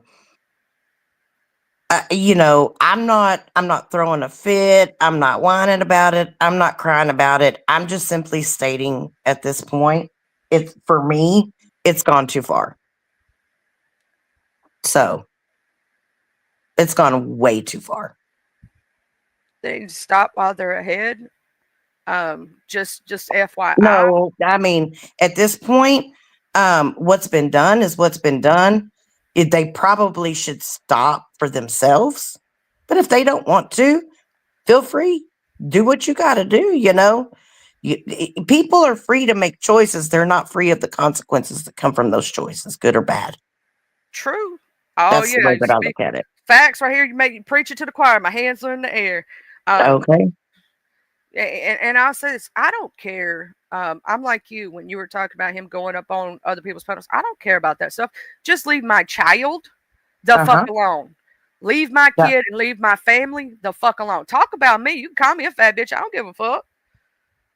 not throwing a fit. I'm not whining about it. I'm not crying about it. I'm just simply stating at this point, it's for me, it's gone too far. So it's gone way too far. They need to stop while they're ahead. Just FYI. No, I mean, at this point, what's been done is what's been done. They probably should stop for themselves. But if they don't want to, feel free. Do what you got to do, people are free to make choices. They're not free of the consequences that come from those choices, good or bad. True. Oh That's the yeah, way that I look at it. facts right here. You make you preach it to the choir. My hands are in the air. Um, Okay. and I'll say this: I don't care. I'm like you when you were talking about him going up on other people's pedals. I don't care about that stuff. Just leave my child the fuck Uh-huh. alone. Leave my Yeah. kid and leave my family the fuck alone. Talk about me. You can call me a fat bitch. I don't give a fuck.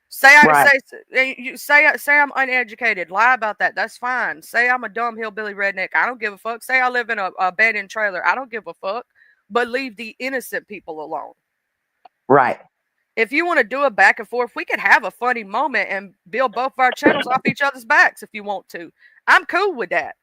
Say I Right. say I'm uneducated. Lie about that. That's fine. Say I'm a dumb hillbilly redneck. I don't give a fuck. Say I live in a abandoned trailer. I don't give a fuck. But leave the innocent people alone. Right. If you want to do a back and forth, we could have a funny moment and build both of our channels off each other's backs if you want to. I'm cool with that.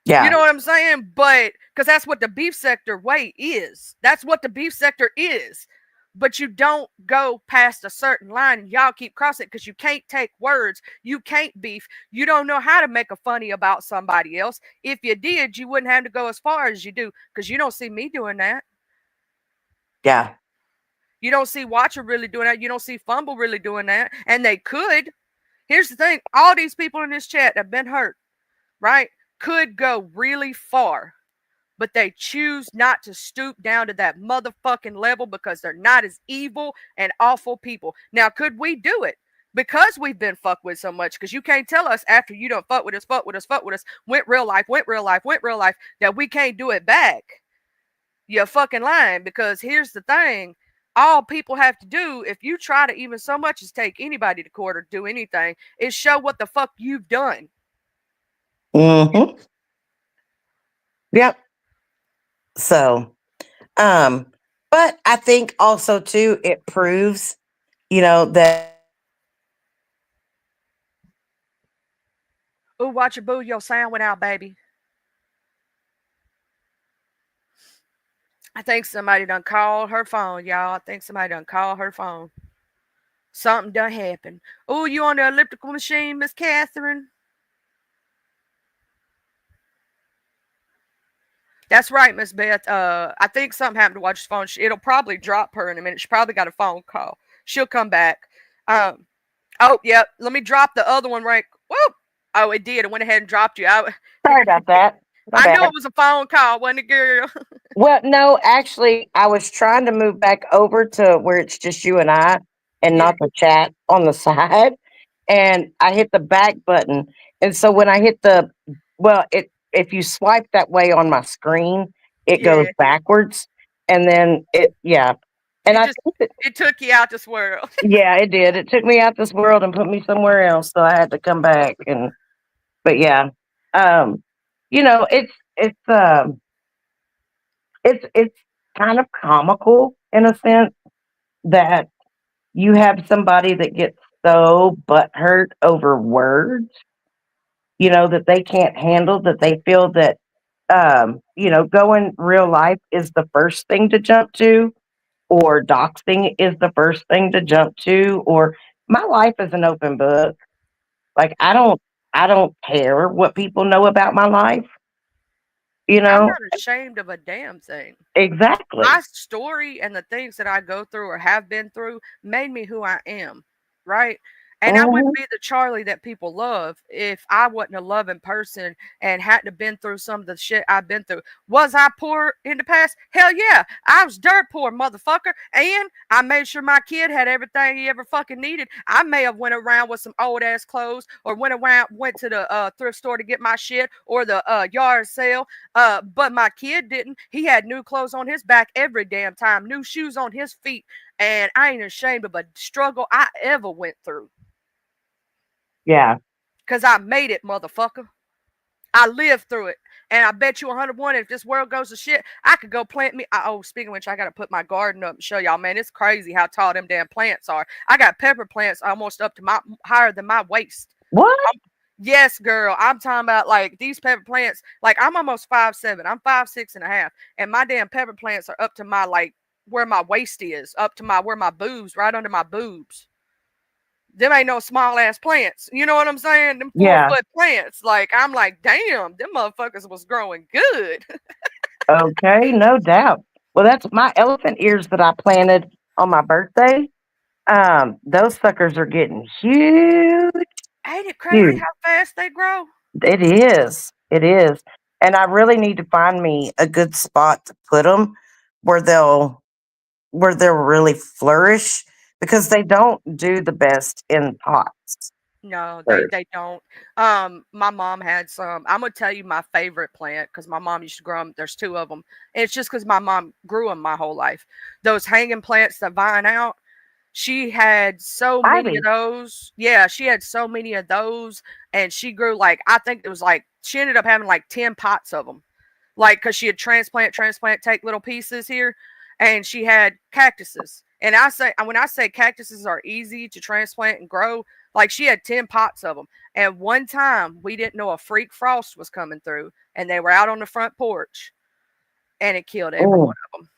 You know Yeah. what I'm saying? But because that's what the beef sector way is. That's what the beef sector is. But you don't go past a certain line and y'all keep crossing it because you can't take words. You can't beef. You don't know how to make a funny about somebody else. If you did, you wouldn't have to go as far as you do because you don't see me doing that. Yeah. You don't see Watcher really doing that. You don't see Fumble really doing that. And they could. Here's the thing all these people in this chat have been hurt, right? Could go really far, but they choose not to stoop down to that motherfucking level because they're not as evil and awful people. Now, could we do it? because we've been fucked with so much. Because you can't tell us after you don't fuck with us, went real life, that we can't do it back. You're fucking lying. Because here's the thing. All people have to do, if you try to even so much as take anybody to court or do anything, is show what the fuck you've done. Mm-hmm. Yep. So, but I think also too, it proves, that Ooh, watch your boo, your sound went out, baby. I think somebody done called her phone, y'all. I think somebody done called her phone. Something done happened. Ooh, you on the elliptical machine, Miss Catherine? That's right, Miss Beth. I think something happened to Watch's phone. It'll probably drop her in a minute. She probably got a phone call. She'll come back. Oh, yeah. Let me drop the other one right. Whoop. Oh, it did. It went ahead and dropped you. Sorry about that. My I knew bad. it was a phone call, wasn't it, girl? Well, no, actually, I was trying to move back over to where it's just you and I and Yeah. not the chat on the side. And I hit the back button. And so when I hit if you swipe that way on my screen, it Yeah. goes backwards. And then yeah. And I think that, It took you out this world. yeah, it did. It took me out this world and put me somewhere else. So I had to come back. But yeah, um, it's kind of comical in a sense that you have somebody that gets so butthurt over words, that they can't handle, that they feel that, going real life is the first thing to jump to, or doxing is the first thing to jump to, or my life is an open book. Like I don't care what people know about my life, I'm not ashamed of a damn thing. Exactly. My story and the things that I go through or have been through made me who I am, right? And I wouldn't be the Charlie that people love if I wasn't a loving person and hadn't have been through some of the shit I've been through. Was I poor in the past? Hell yeah. I was dirt poor, motherfucker. And I made sure my kid had everything he ever fucking needed. I may have went around with some old ass clothes or went to the thrift store to get my shit or the yard sale. But my kid didn't. He had new clothes on his back every damn time, new shoes on his feet. And I ain't ashamed of a struggle I ever went through. Yeah. Because I made it, motherfucker. I lived through it. And I bet you 101 if this world goes to shit, I could go plant me. Speaking of which, I got to put my garden up and show y'all, man. It's crazy how tall them damn plants are. I got pepper plants almost up to higher than my waist. What? Yes, girl. I'm talking about like these pepper plants. Like I'm almost 5'7". I'm 5'6.5", and my damn pepper plants are up to my where my waist is, up to where my boobs, right under my boobs. Them ain't no small ass plants. You know what I'm saying? Them 4-foot plants. Like I'm like, damn, them motherfuckers was growing good. Okay, no doubt. Well, that's my elephant ears that I planted on my birthday. Those suckers are getting huge. Ain't it crazy how fast they grow? It is. It is. And I really need to find me a good spot to put them where they'll really flourish, because they don't do the best in pots. No, they don't. My mom had some. I'm gonna tell you my favorite plant because my mom used to grow them. There's two of them. And it's just because my mom grew them my whole life. Those hanging plants that vine out. She had so many of those. Yeah, she had so many of those, and she grew I think it was she ended up having 10 pots of them, because she had transplant, take little pieces here, and she had cactuses. And when I say cactuses are easy to transplant and grow, she had 10 pots of them. And one time we didn't know a freak frost was coming through, and they were out on the front porch, and it killed every one of them.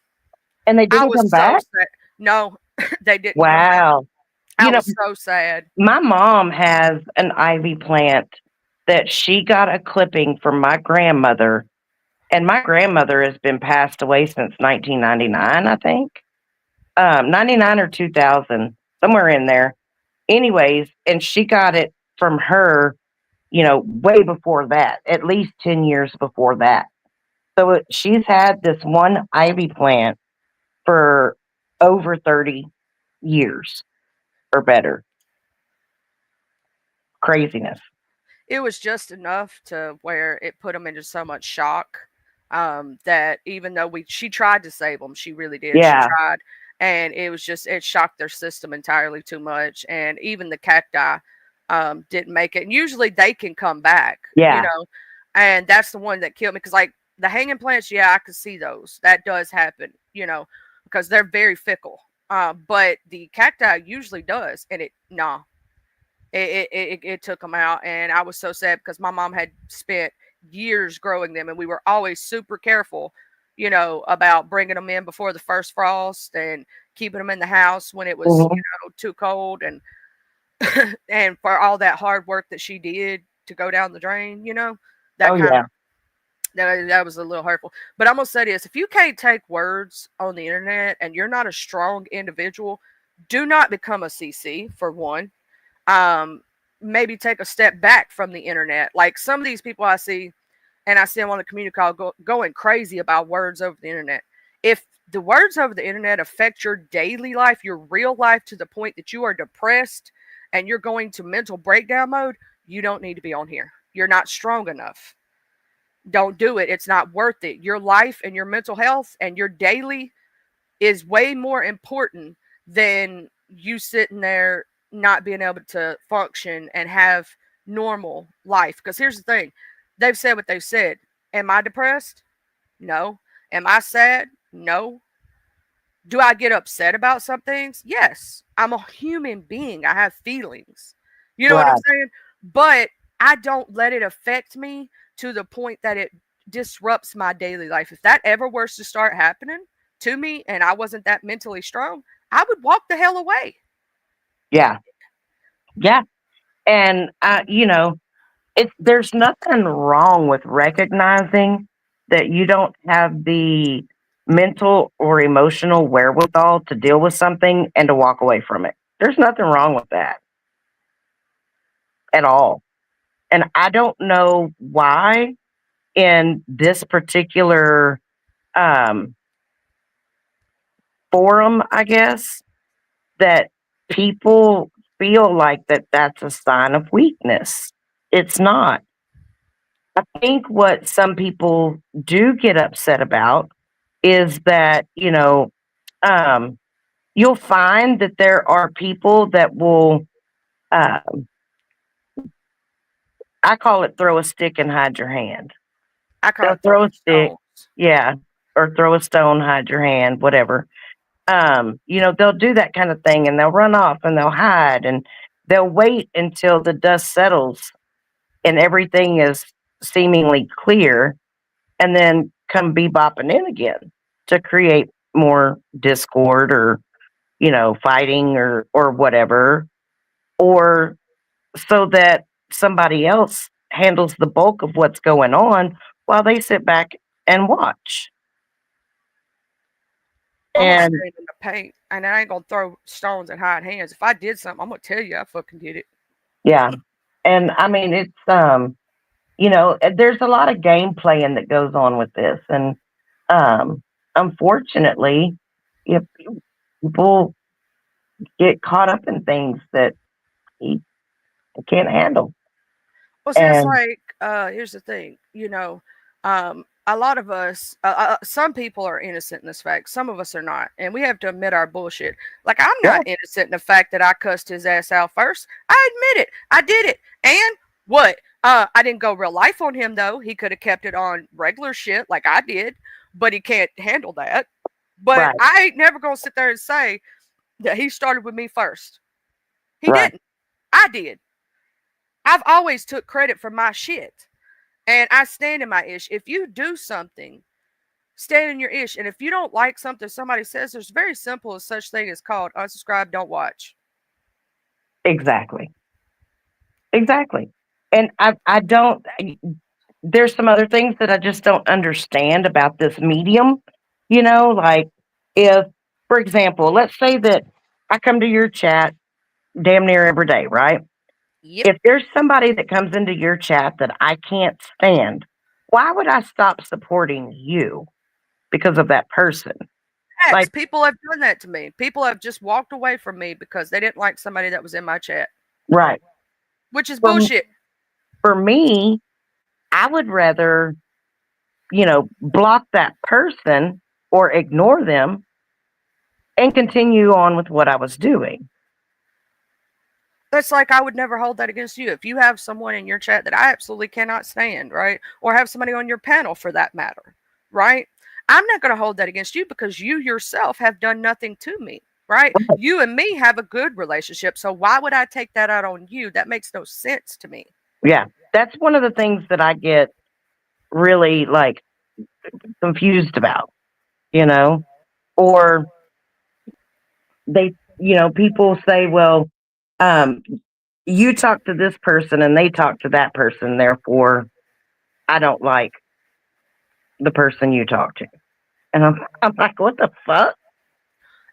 And they didn't come back? Sad. No, they didn't. Wow. I was so sad. My mom has an ivy plant that she got a clipping from my grandmother, and my grandmother has been passed away since 1999, I think. 99 or 2000, somewhere in there. Anyways, and she got it from her, way before that, at least 10 years before that. So she's had this one ivy plant for over 30 years or better. craziness. It was just enough to where it put them into so much shock that even though she tried to save them, she really did. She Yeah. tried, and it shocked their system entirely too much. And even the cacti didn't make it. And usually they can come back, Yeah. and that's the one that killed me because like the hanging plants, yeah, I could see those. That does happen, because they're very fickle. But the cacti usually does, and it took them out, and I was so sad because my mom had spent years growing them, and we were always super careful, about bringing them in before the first frost and keeping them in the house when it was, Mhm. too cold, and and for all that hard work that she did to go down the drain, that Oh, kind yeah. of that was a little hurtful. But I'm gonna say this: if you can't take words on the internet and you're not a strong individual, do not become a CC for one. Maybe take a step back from the internet. Like some of these people I see, and I see them on the community call going crazy about words over the internet. If the words over the internet affect your daily life, your real life, to the point that you are depressed and you're going to mental breakdown mode, you don't need to be on here. You're not strong enough. Don't do it. It's not worth it. Your life and your mental health and your daily is way more important than you sitting there not being able to function and have normal life. Because here's the thing, they've said what they've said. Am I depressed? No. Am I sad? No. Do I get upset about some things? Yes. I'm a human being. I have feelings. You know what I'm Right. saying? But I don't let it affect me to the point that it disrupts my daily life. If that ever was to start happening to me and I wasn't that mentally strong, I would walk the hell away. Yeah. Yeah. And, there's nothing wrong with recognizing that you don't have the mental or emotional wherewithal to deal with something and to walk away from it. There's nothing wrong with that at all. And I don't know why in this particular um, forum, I guess, that people feel like that's a sign of weakness. It's not. I think what some people do get upset about is that, um, you'll find that there are people that will, uh, I call it throw a stick and hide your hand. I call They'll it throw throwing a stick, stones. yeah, or throw a stone, hide your hand, whatever. They'll do that kind of thing and they'll run off and they'll hide and they'll wait until the dust settles and everything is seemingly clear and then come bebopping in again to create more discord or, fighting or whatever, or so that somebody else handles the bulk of what's going on while they sit back and watch. I'm gonna And stand in the paint and I ain't gonna throw stones and hide hands. If I did something, I'm gonna tell you I fucking did it. yeah, and I mean it's there's a lot of game playing that goes on with this, and unfortunately, if people get caught up in things that he can't handle, Well, see, it's and like, here's the thing, a lot of us, some people are innocent in this fact. Some of us are not, and we have to admit our bullshit. Like, I'm yeah, not innocent in the fact that I cussed his ass out first. I admit it. I did it. And what? I didn't go real life on him though. He could have kept it on regular shit like I did, but he can't handle that. But right, I ain't never gonna sit there and say that he started with me first. He right, didn't. I did. I've always took credit for my shit. And I stand in my ish. If you do something, stand in your ish. And if you don't like something somebody says, there's very simple as such thing as called unsubscribe, don't watch. exactly, exactly. And I don't. There's some other things that I just don't understand about this medium. Like if, for example, let's say that I come to your chat damn near every day, right? Yep. If there's somebody that comes into your chat that I can't stand, why would I stop supporting you because of that person? Facts. Like, People have done that to me. People have just walked away from me because they didn't like somebody that was in my chat. right. which is For, bullshit. for me, I would rather, block that person or ignore them and continue on with what I was doing. That's like I would never hold that against you. If you have someone in your chat that I absolutely cannot stand, right? Or have somebody on your panel for that matter, right? I'm not going to hold that against you because you yourself have done nothing to me, right? You and me have a good relationship. So why would I take that out on you? That makes no sense to me. Yeah, that's one of the things that I get really like confused about, or they, people say, well, um, you talk to this person and they talk to that person, therefore I don't like the person you talk to. And I'm like, what the fuck?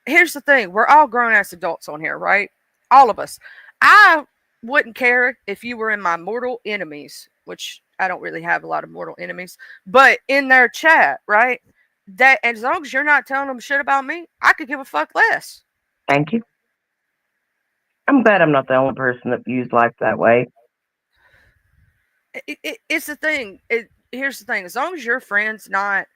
Here's the thing, we're all grown ass adults on here, right? All of us. I wouldn't care if you were in my mortal enemies, which I don't really have a lot of mortal enemies, but in their chat, right? That as long as you're not telling them shit about me, I could give a fuck less. Thank you. I'm glad I'm not the only person that views life that way. It's the thing. Here's the thing. As long as your friend's not.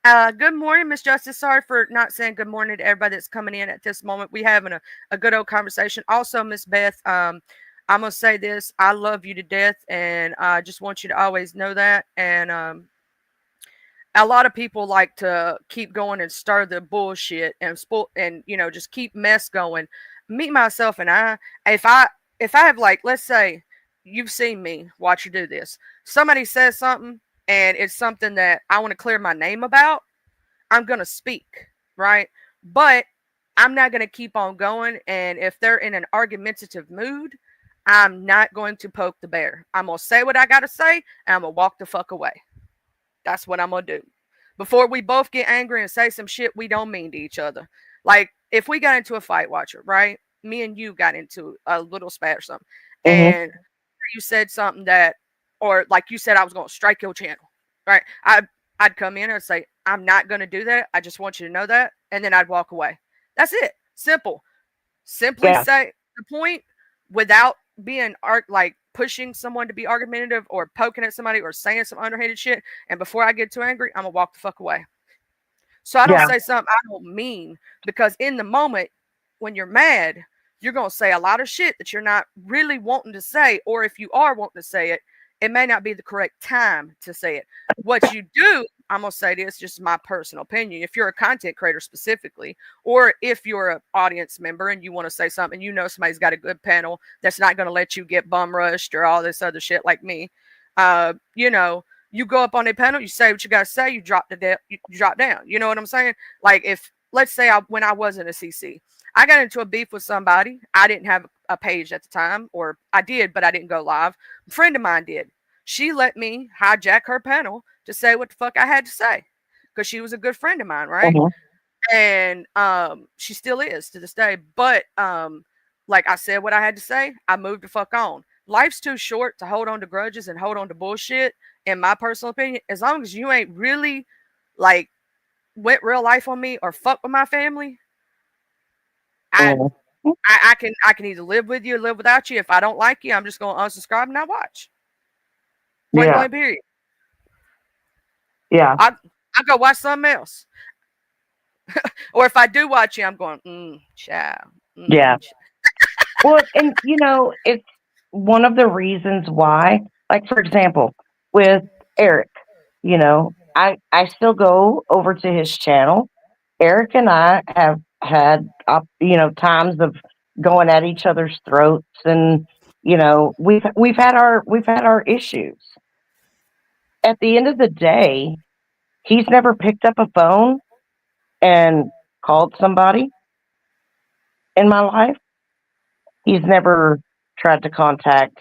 Good morning, Miss Justice. Sorry for not saying good morning to everybody that's coming in at this moment. We having a good old conversation. Also, Miss Beth, I'm gonna say this. I love you to death, and I just want you to always know that. And a lot of people like to keep going and stir the bullshit and just keep mess going. Me, myself, and I. If I have, like, let's say you've seen me watch you do this. Somebody says something and it's something that I want to clear my name about, I'm gonna speak, right? But I'm not gonna keep on going. And if they're in an argumentative mood, I'm not going to poke the bear. I'm gonna say what I gotta say and I'm gonna walk the fuck away. That's what I'm gonna do. Before we both get angry and say some shit we don't mean to each other. Like if we got into a fight, Watcher, right? Me and you got into a little spat or something, and you said something that, or like you said, I was gonna strike your channel, right? I'd come in and say, I'm not gonna do that. I just want you to know that, and then I'd walk away. That's it. Simple. Simply say the point without being like pushing someone to be argumentative or poking at somebody or saying some underhanded shit. And before I get too angry, I'm gonna walk the fuck away. So I don't say something I don't mean, because in the moment when you're mad, you're gonna say a lot of shit that you're not really wanting to say, or if you are wanting to say it, it may not be the correct time to say it. What you do, I'm gonna say this, just my personal opinion. If you're a content creator specifically, or if you're an audience member and you want to say something, somebody's got a good panel that's not gonna let you get bum rushed or all this other shit like me. You go up on a panel, you say what you gotta say, you drop you drop down. You know what I'm saying? Like if let's say when I wasn't a CC, I got into a beef with somebody. I didn't have a page at the time, or I did, but I didn't go live. A friend of mine did. She let me hijack her panel to say what the fuck I had to say because she was a good friend of mine, right? And she still is to this day. But like I said what I had to say, I moved the fuck on. Life's too short to hold on to grudges and hold on to bullshit, in my personal opinion. As long as you ain't really like went real life on me or fuck with my family, I can either live with you or live without you. If I don't like you, I'm just gonna unsubscribe and not watch. Point blank period. Yeah. I go watch something else. Or if I do watch you, I'm going, child. Yeah. Well, and it's one of the reasons why, like for example, with Eric, I still go over to his channel. Eric and I have had times of going at each other's throats, and we've had our issues. At the end of the day, he's never picked up a phone and called somebody in my life. He's never tried to contact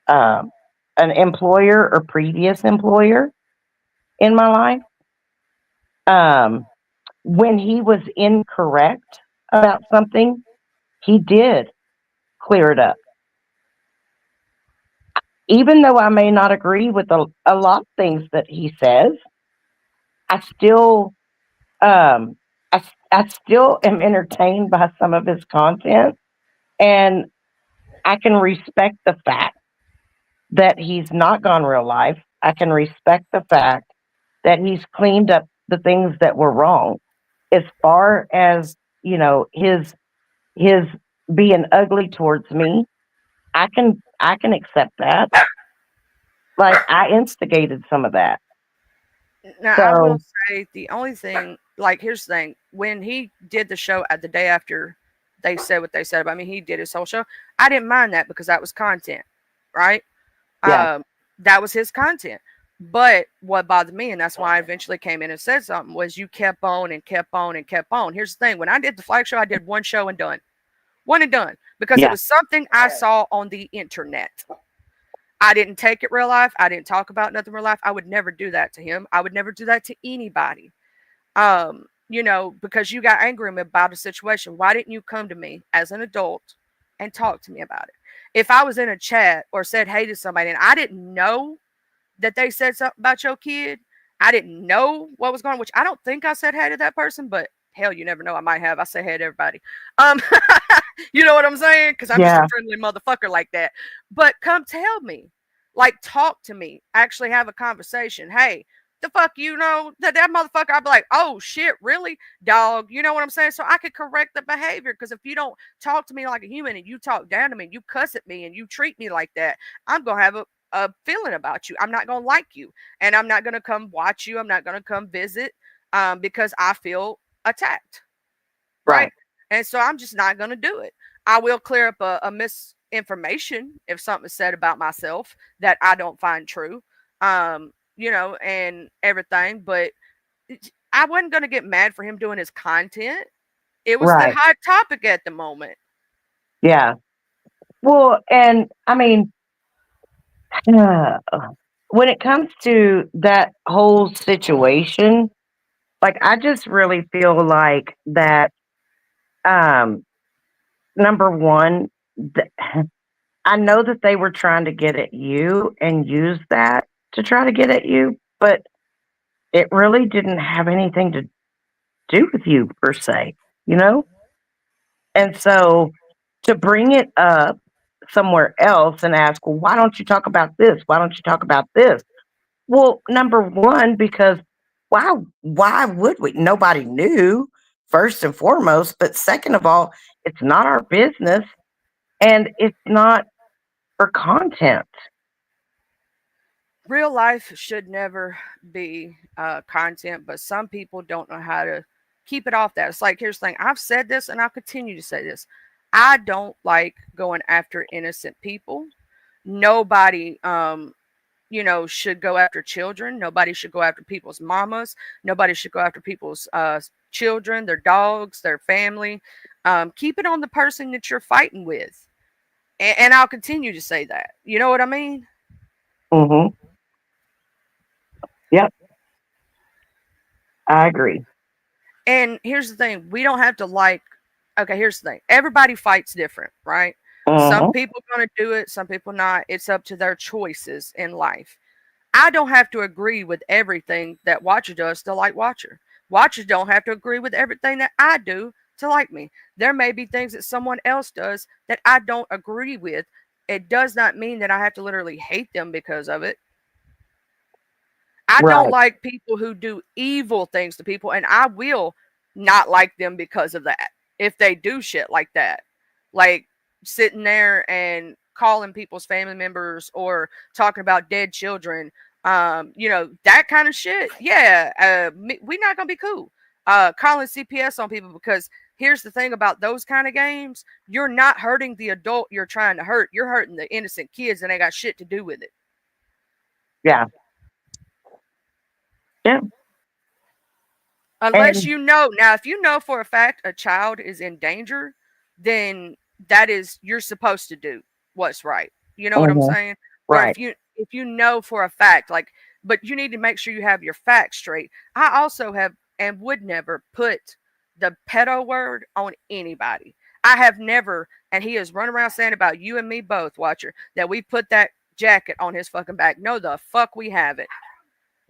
an employer or previous employer in my life. When he was incorrect about something, he did clear it up. Even though I may not agree with a lot of things that he says, I still I still am entertained by some of his content, and I can respect the fact that he's not gone real life. I can respect the fact that he's cleaned up the things that were wrong. As far as, his being ugly towards me, I can accept that. Like, I instigated some of that. Now, I will So say the only thing, like, here's the thing: when he did the show at the day after they said what they said about me, he did his whole show. I didn't mind that because that was content, right? yeah, That was his content. But what bothered me, and that's why I eventually came in and said something, was you kept on and kept on and kept on. Here's the thing: when I did the flag show, I did one show and done, one and done, because it yeah, was something I saw on the internet. I didn't take it real life. I didn't talk about nothing real life. I would never do that to him. I would never do that to anybody. Because you got angry at me about a situation. Why didn't you come to me as an adult and talk to me about it? If I was in a chat or said hey to somebody and I didn't know that they said something about your kid, I didn't know what was going on, which I don't think I said hey to that person, but hell, you never know. I might have. I say hey to everybody. Um, you know what I'm saying? Because I'm just yeah, a friendly motherfucker like that. But come tell me, like, talk to me, actually have a conversation. Hey, the fuck, that motherfucker. I'd be like, oh shit, really, dog? You know what I'm saying? So I could correct the behavior. Because if you don't talk to me like a human and you talk down to me, and you cuss at me and you treat me like that, I'm gonna have a feeling about you. I'm not gonna like you, and I'm not gonna come watch you. I'm not gonna come visit, because I feel attacked, right? right, And so I'm just not going to do it. I will clear up a misinformation if something is said about myself that I don't find true, and everything. But I wasn't going to get mad for him doing his content. It was the right, hot topic at the moment. yeah. Well, and I mean, when it comes to that whole situation, like, I just really feel like that. Um, Number one, I know that they were trying to get at you and use that to try to get at you, but it really didn't have anything to do with you per se, you know? And so to bring it up somewhere else and ask, well, why don't you talk about this? Why don't you talk about this? Well, number one, because why would we? Nobody knew, first and foremost, but second of all, it's not our business and it's not for content. Real life should never be content, but some people don't know how to keep it off that. It's like, here's the thing: I've said this and I'll continue to say this. I don't like going after innocent people. Nobody, should go after children. Nobody should go after people's mamas. Nobody should go after people's children, their dogs, their family. Keep it on the person that you're fighting with. And I'll continue to say that. You know what I mean? Mm-hmm. Yep, I agree. And here's the thing: we don't have to like. Okay, here's the thing: everybody fights different, right? Some Mm-hmm. people are going to do it, some people not. It's up to their choices in life. I don't have to agree with everything that Watcher does to like Watcher. Watchers don't have to agree with everything that I do to like me. There may be things that someone else does that I don't agree with. It does not mean that I have to literally hate them because of it. I don't Right. like people who do evil things to people, and I will not like them because of that. If they do shit like that, like sitting there and calling people's family members or talking about dead children, that kind of shit. Yeah, we're not gonna be cool. Calling CPS on people, because here's the thing about those kind of games: you're not hurting the adult you're trying to hurt. You're hurting the innocent kids, and they got shit to do with it. Yeah. Yeah. Unless And you know. Now, if you know for a fact a child is in danger, then that is, you're supposed to do what's right. You know what I'm mhm, saying? Or right. if you know for a fact, like, but you need to make sure you have your facts straight. I also have and would never put the pedo word on anybody. I have never, and he has run around saying about you and me both, Watcher, that we put that jacket on his fucking back. No, the fuck we have it.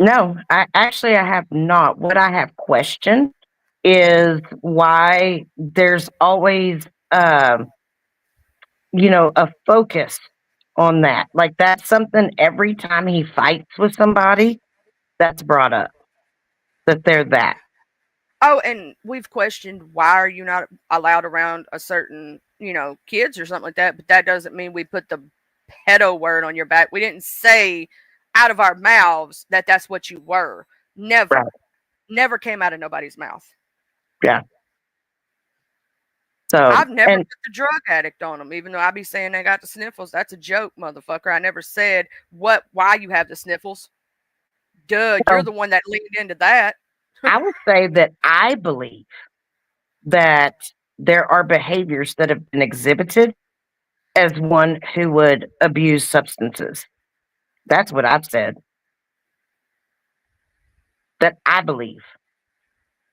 No, I have not. What I have questioned is why there's always a focus on that. Like that's something every time he fights with somebody, that's brought up that they're that. Oh, and we've questioned why are you not allowed around a certain, kids or something like that, but that doesn't mean we put the pedo word on your back. We didn't say out of our mouths that that's what you were. Never. Right. Never came out of nobody's mouth. Yeah. So I've never and put the drug addict on them, even though I be saying they got the sniffles. That's a joke, motherfucker. I never said why you have the sniffles. Duh, you're so the one that leaned into that. I would say that I believe that there are behaviors that have been exhibited as one who would abuse substances. That's what I've said. That I believe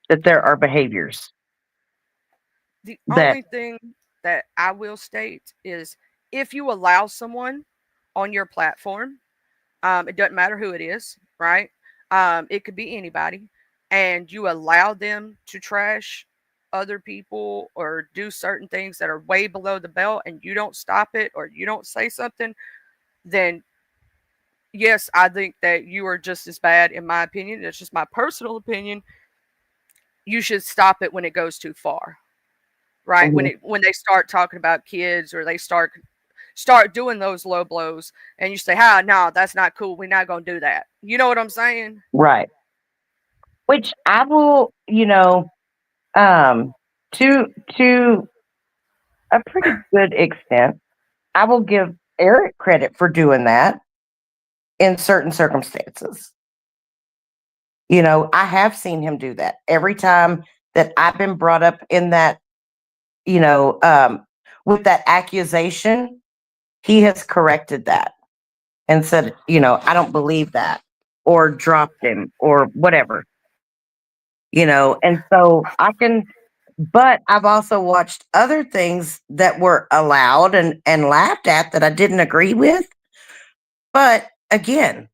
that there are behaviors The that only thing that I will state is if you allow someone on your platform, it doesn't matter who it is, right? It could be anybody, and you allow them to trash other people or do certain things that are way below the belt, and you don't stop it or you don't say something, then yes, I think that you are just as bad, in my opinion. It's just my personal opinion. You should stop it when it goes too far, right? Mhm. When they start talking about kids or they start doing those low blows, and you say, "Ha, no, that's not cool. We're not gonna do that." You know what I'm saying? Right. Which I will, um, to a pretty good extent, I will give Eric credit for doing that in certain circumstances. I have seen him do that every time that I've been brought up in that, you know, um, with that accusation. He has corrected that and said, I don't believe that, or dropped him, or whatever. And so but I've also watched other things that were allowed and laughed at that I didn't agree with. But again,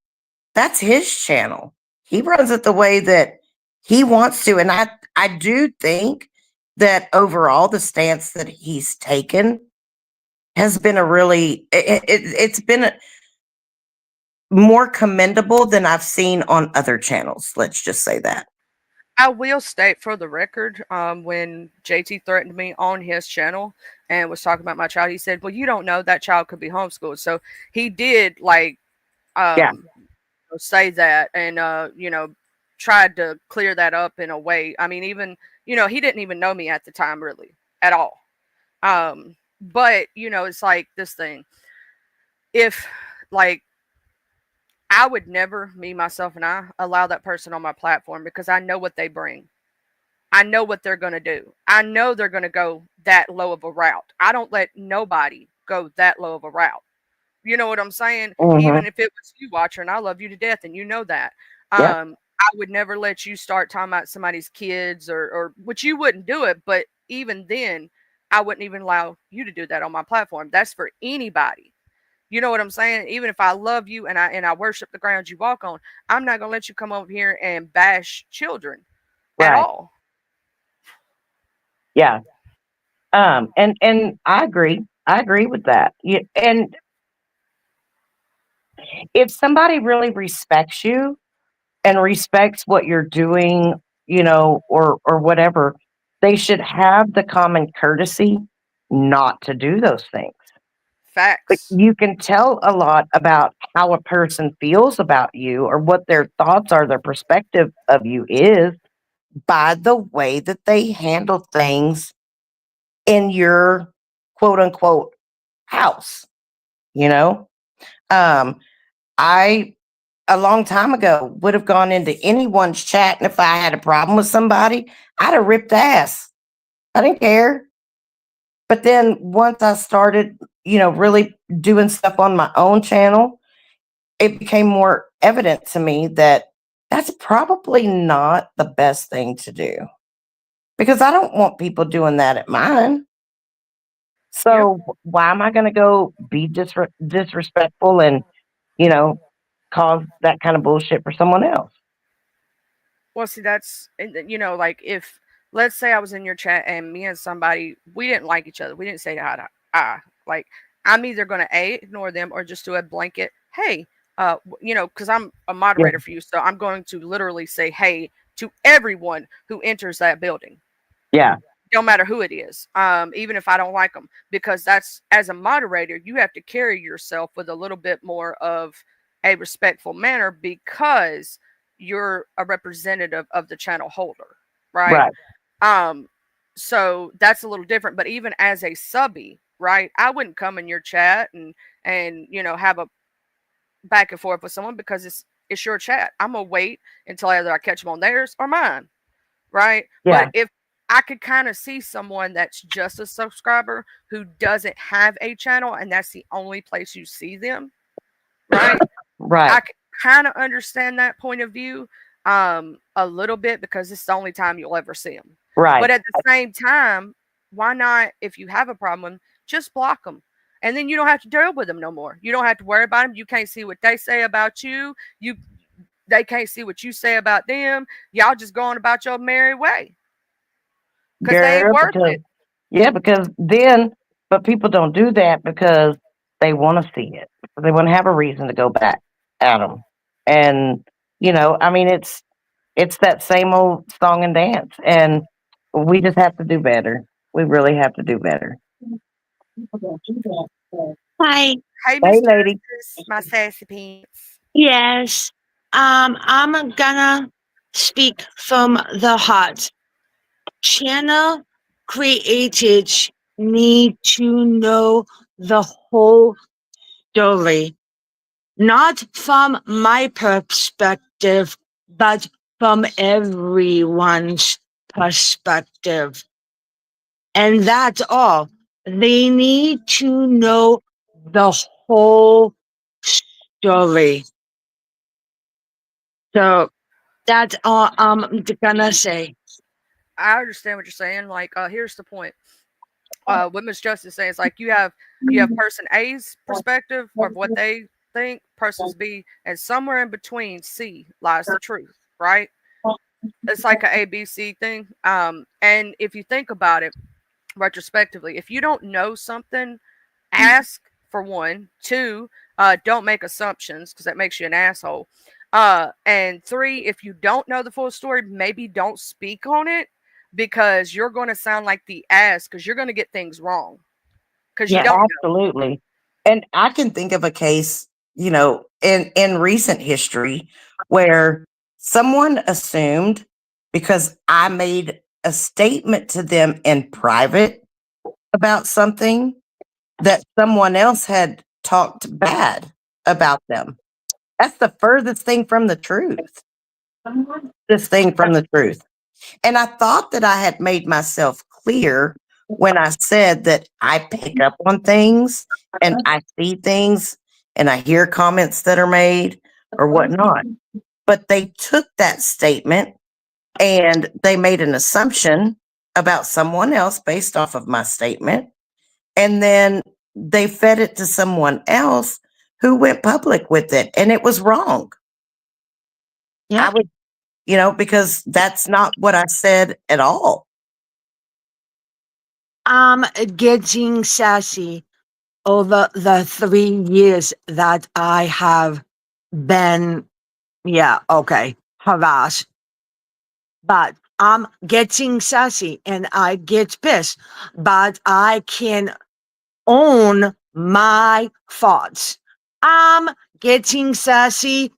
that's his channel. He runs it the way that he wants to. And I do think that overall the stance that he's taken has been it's been more commendable than I've seen on other channels. Let's just say that. I will state for the record, when JT threatened me on his channel and was talking about my child, he said, "Well, you don't know that child could be homeschooled." So he did Yeah. um, say that, and tried to clear that up in a way. I mean, even he didn't even know me at the time, really, at all. But it's like this thing. If like I would never, me, myself, and I, allow that person on my platform because I know what they bring. I know what they're going to do. I know they're going to go that low of a route. I don't let nobody go that low of a route. You know what I'm saying? Hmm. Even if it was you, Watcher, and I love you to death, and you know that. Yep. I would never let you start talking about somebody's kids, or which you wouldn't do it, but even then, I wouldn't even allow you to do that on my platform. That's for anybody. You know what I'm saying? Even if I love you and I worship the ground you walk on, I'm not gonna let you come over here and bash children at Right. all. Yeah. And I agree. I agree with that. And if somebody really respects you and respects what you're doing, or whatever, they should have the common courtesy not to do those things. But Facts. you can tell a lot about how a person feels about you or what their thoughts are, their perspective of you is by the way that they handle things in your quote unquote house, you know? Um, I a long time ago would have gone into anyone's chat, and if I had a problem with somebody, I'd have ripped ass. I didn't care. But then once I started, really doing stuff on my own channel, it became more evident to me that that's probably not the best thing to do because I don't want people doing that at mine. Yep. So why am I going to go be disrespectful and, you know, cause that kind of bullshit for someone else? Well, see, that's like if let's say I was in your chat and me and somebody we didn't like each other, we didn't say eye to eye. Like I'm either going to ignore them or just do a blanket, hey, because I'm a moderator for you, so I'm going to literally say hey to everyone who enters that building. Yeah. No matter who it is, even if I don't like them, because that's, as a moderator, you have to carry yourself with a little bit more of a respectful manner because you're a representative of the channel holder, right? Right. So that's a little different. But even as a subby, right, I wouldn't come in your chat and have a back and forth with someone because it's your chat. I'm gonna wait until either I catch them on theirs or mine, right? Yeah. But if I could kind of see someone that's just a subscriber who doesn't have a channel and that's the only place you see them, right? Right. I can kind of understand that point of view a little bit because it's the only time you'll ever see them. Right. But at the same time, why not, if you have a problem, just block them. And then you don't have to deal with them no more. You don't have to worry about them. You can't see what they say about you. They can't see what you say about them. Y'all just going about your merry way. Because they ain't Girl, worth because, it. yeah, because then, but people don't do that because they want to see it. They want to have a reason to go back at them. And, I mean, it's that same old song and dance. And we just have to do better. We really have to do better. Hi. Hey, Hey, Miss lady. Justice, my sassy pants. Yes. I'm gonna speak from the heart. Channel creators need to know the whole story, not from my perspective, but from everyone's perspective. And that's all. They need to know the whole story. So that's all I'm gonna say. I understand what you're saying. Like, here's the point. What Miss Justice saying is like you have person A's perspective of what they think, persons B, and somewhere in between C lies the truth, right? It's like a ABC thing. And if you think about it retrospectively, if you don't know something, ask for one. Two, don't make assumptions because that makes you an asshole. And three, if you don't know the full story, maybe don't speak on it because you're going to sound like the ass because you're going to get things wrong because you Yeah. don't know. Absolutely. And I can think of a case, in recent history where someone assumed because I made a statement to them in private about something that someone else had talked bad about them. That's the furthest thing from the truth. This thing from the truth. And I thought that I had made myself clear when I said that I pick up on things and I see things and I hear comments that are made or whatnot. But they took that statement and they made an assumption about someone else based off of my statement. And then they fed it to someone else who went public with it. And it was wrong. Yeah. I would, because that's not what I said at all. I'm getting sassy over the 3 years that I have been, harassed. But I'm getting sassy and I get pissed. But I can own my thoughts. I'm getting sassy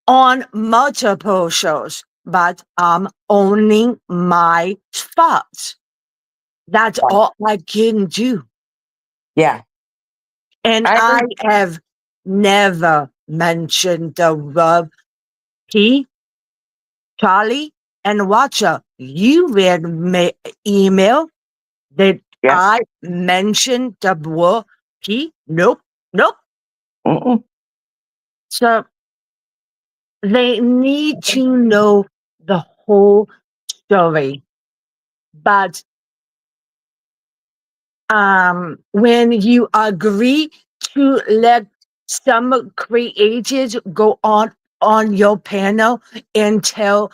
on multiple shows, but I'm owning my thoughts. That's all I can do. Yeah. And I I agree. have never mentioned the word P, Charlie, and Watcher. You read my email that Yeah. I mentioned the word P? Nope. Mm-mm. So they need to know the whole story. But when you agree to let some creators go on your panel and tell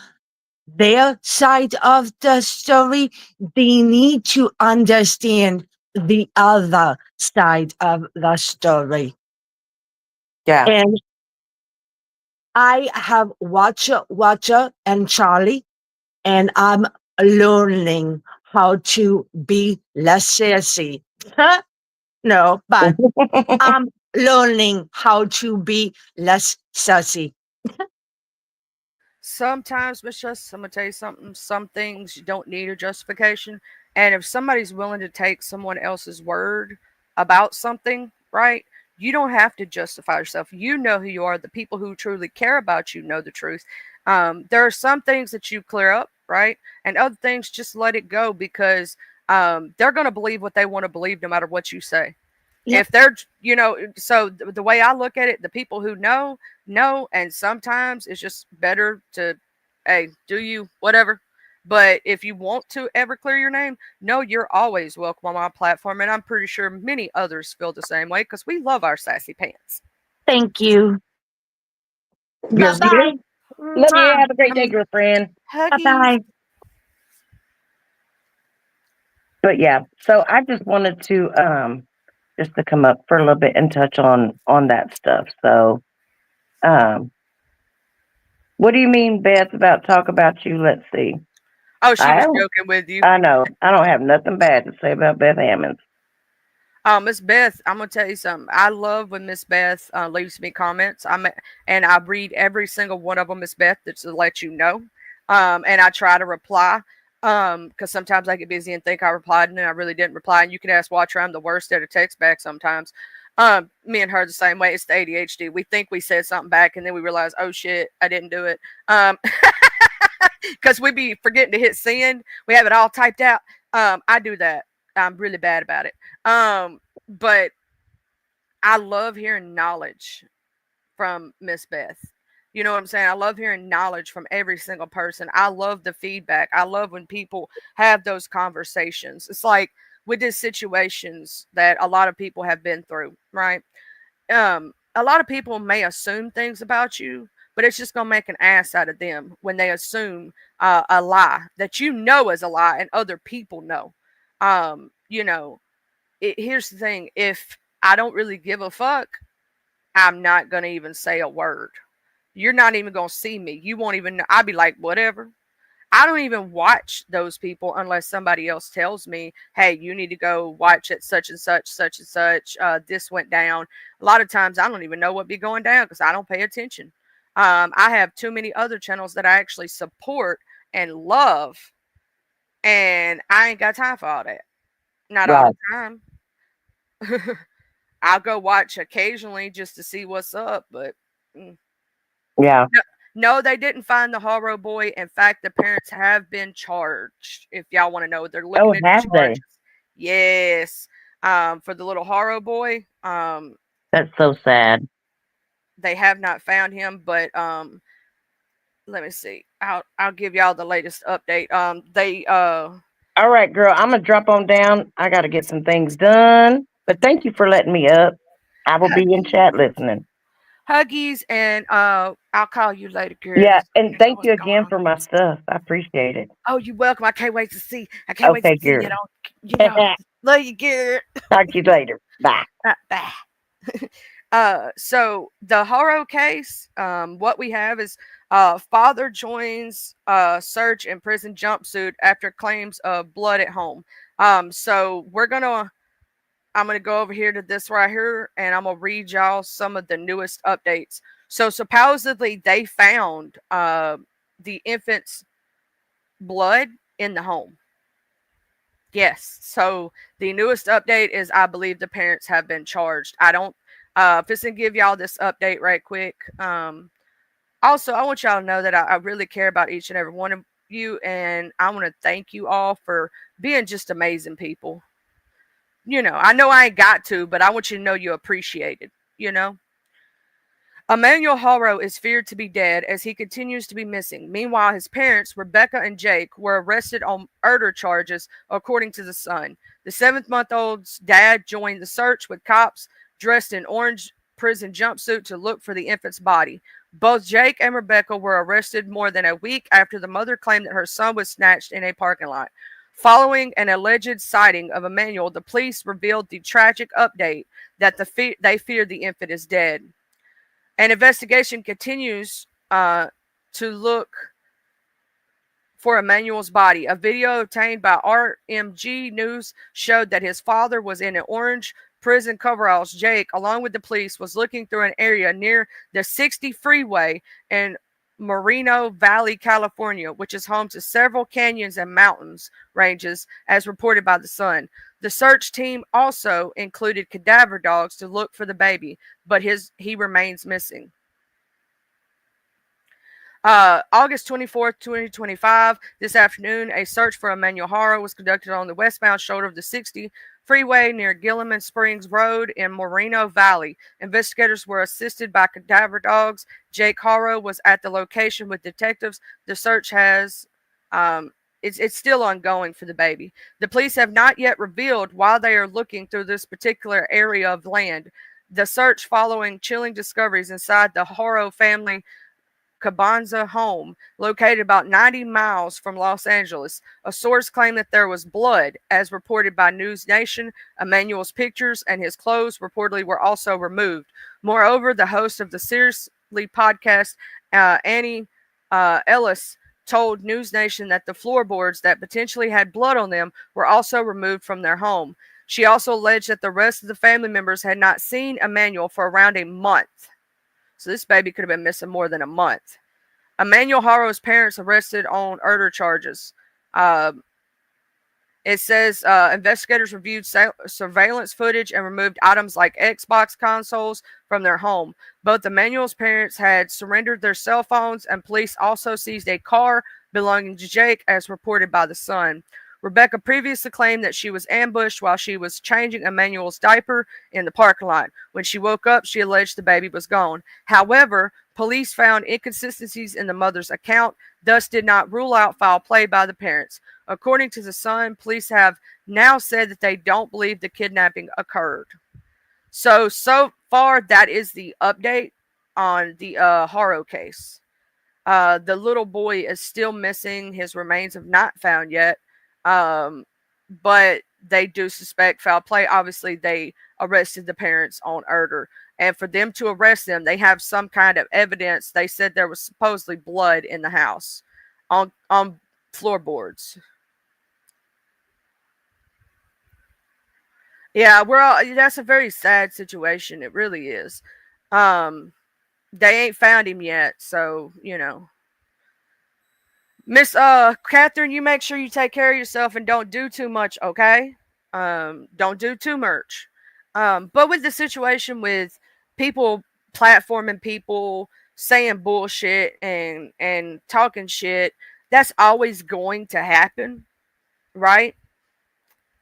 their side of the story, they need to understand the other side of the story. Yeah. And I have Watcher and Charlie, and I'm learning how to be less sassy. No, but I'm learning how to be less sassy. Sometimes, Miss Justice, I'm gonna tell you something. Some things you don't need a justification, and if somebody's willing to take someone else's word about something, right? You don't have to justify yourself. You know who you are. The people who truly care about you know the truth. There are some things that you clear up, right, and other things just let it go because they're gonna believe what they want to believe, no matter what you say. Yep. If they're, so the way I look at it, the people who know, and sometimes it's just better to, hey, do you, whatever. But if you want to ever clear your name, no, you're always welcome on my platform. And I'm pretty sure many others feel the same way because we love our sassy pants. Thank you. Yes, Bye bye. Love you. Have a great day, girlfriend. Bye Huggies. bye. But yeah, so I just wanted to just to come up for a little bit and touch on that stuff. So what do you mean, Beth, about talk about you? Let's see. Oh, she was don't- joking with you. I know. I don't have nothing bad to say about Beth Hammonds. Miss Beth, I'm gonna tell you something. I love when Miss Beth leaves me comments. And I read every single one of them, Miss Beth, just to let you know. And I try to reply. Because sometimes I get busy and think I replied and then I really didn't reply. And you can ask Watcher, I'm the worst at a text back sometimes. Me and her the same way. It's the ADHD. We think we said something back and then we realize, oh shit, I didn't do it. Because we be forgetting to hit send. We have it all typed out. I do that. I'm really bad about it. But I love hearing knowledge from Miss Beth. You know what I'm saying? I love hearing knowledge from every single person. I love the feedback. I love when people have those conversations. It's like with these situations that a lot of people have been through, right? A lot of people may assume things about you, but it's just gonna make an ass out of them when they assume a lie that you know is a lie and other people know. Here's the thing: if I don't really give a fuck, I'm not gonna even say a word. You're not even gonna see me. You won't even know. I'll be like, whatever. I don't even watch those people unless somebody else tells me, hey, you need to go watch it, such and such, such and such. This went down. A lot of times I don't even know what be going down because I don't pay attention. I have too many other channels that I actually support and love, and I ain't got time for all that. Not all the time. I'll go watch occasionally just to see what's up, but Yeah. no, they didn't find the horror boy. In fact, the parents have been charged. If y'all want to know, they're looking at have they? charges. Yes, for the little horror boy. That's so sad. They have not found him, but let me see. I'll give y'all the latest update. All right, girl, I'm gonna drop on down. I gotta get some things done. But thank you for letting me up. I will be in chat listening. Huggies, and I'll call you later, girl. Yeah, and thank you again for my stuff. I appreciate it. Oh, you're welcome. I can't wait to see. I can't wait to see girl. it on. Love you, girl. Talk to you later. Bye. Bye. So the horror case, what we have is father joins search in prison jumpsuit after claims of blood at home. So I'm gonna go over here to this right here, and I'm gonna read y'all some of the newest updates. So supposedly they found the infant's blood in the home. Yes. So the newest update is I believe the parents have been charged. I don't just to give y'all this update right quick. Also, I want y'all to know that I really care about each and every one of you, and I want to thank you all for being just amazing people. I know I ain't got to, but I want you to know you appreciate it. Emmanuel Horrow is feared to be dead as he continues to be missing. Meanwhile, his parents, Rebecca and Jake, were arrested on murder charges, according to The Sun. The 7-month-old's dad joined the search with cops dressed in orange prison jumpsuit to look for the infant's body. Both Jake and Rebecca were arrested more than a week after the mother claimed that her son was snatched in a parking lot. Following an alleged sighting of Emmanuel, the police revealed the tragic update that they fear the infant is dead. An investigation continues to look for Emmanuel's body. A video obtained by RMG News showed that his father was in an orange prison coveralls. Jake, along with the police, was looking through an area near the 60 freeway in Moreno Valley, California, which is home to several canyons and mountains ranges, as reported by The Sun. The search team also included cadaver dogs to look for the baby, but he remains missing. August 24th, 2025, this afternoon, a search for Emmanuel Haro was conducted on the westbound shoulder of the 60 freeway near Gilliman Springs Road in Moreno Valley. Investigators were assisted by cadaver dogs. Jake Haro was at the location with detectives. The search has, it's still ongoing for the baby. The police have not yet revealed why they are looking through this particular area of land. The search following chilling discoveries inside the Haro family Cabanza home, located about 90 miles from Los Angeles. A source claimed that there was blood, as reported by News Nation. Emmanuel's pictures and his clothes reportedly were also removed. Moreover, the host of the Seriously podcast, Annie Ellis, told News Nation that the floorboards that potentially had blood on them were also removed from their home. She also alleged that the rest of the family members had not seen Emmanuel for around a month. So this baby could have been missing more than a month. Emmanuel Haro's parents arrested on murder charges. It says investigators reviewed surveillance footage and removed items like Xbox consoles from their home. Both Emmanuel's parents had surrendered their cell phones, and police also seized a car belonging to Jake, as reported by The Sun. Rebecca previously claimed that she was ambushed while she was changing Emmanuel's diaper in the parking lot. When she woke up, she alleged the baby was gone. However, police found inconsistencies in the mother's account, thus did not rule out foul play by the parents. According to The Sun, police have now said that they don't believe the kidnapping occurred. So far, that is the update on the Haro case. The little boy is still missing. His remains have not found yet. But they do suspect foul play. Obviously, they arrested the parents on murder. And for them to arrest them, they have some kind of evidence. They said there was supposedly blood in the house on floorboards. Yeah, that's a very sad situation. It really is. They ain't found him yet, so, you know. Miss Catherine, you make sure you take care of yourself and don't do too much, okay? Don't do too much. But with the situation with people platforming people, saying bullshit and talking shit, that's always going to happen, right?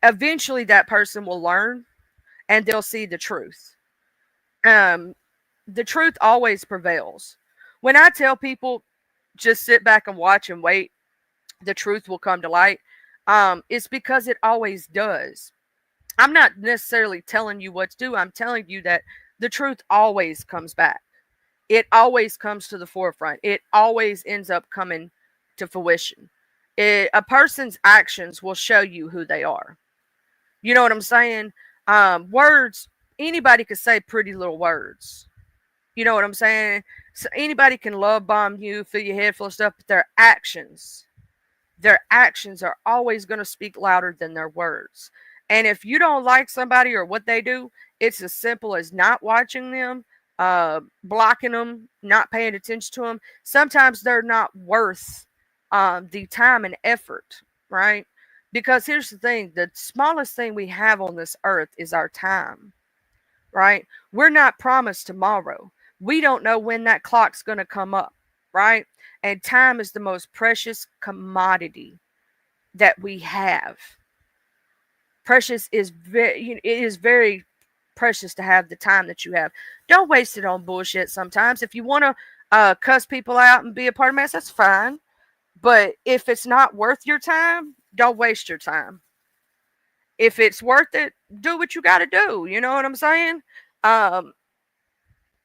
Eventually that person will learn and they'll see the truth. The truth always prevails. When I tell people just sit back and watch and wait, the truth will come to light, it's because it always does. I'm not necessarily telling you what to do. I'm telling you that the truth always comes back. It always comes to the forefront. It always ends up coming to fruition. A person's actions will show you who they are. You know what I'm saying? Words, anybody could say pretty little words. You know what I'm saying? So anybody can love bomb you, fill your head full of stuff, but their actions are always going to speak louder than their words. And if you don't like somebody or what they do, it's as simple as not watching them, blocking them, not paying attention to them. Sometimes they're not worth the time and effort, right? Because here's the thing, the smallest thing we have on this earth is our time, right? We're not promised tomorrow. We don't know when that clock's going to come up, right? And time is the most precious commodity that we have. Precious is it is very precious to have the time that you have. Don't waste it on bullshit sometimes. If you want to cuss people out and be a part of mess, that's fine. But if it's not worth your time, don't waste your time. If it's worth it, do what you got to do. You know what I'm saying?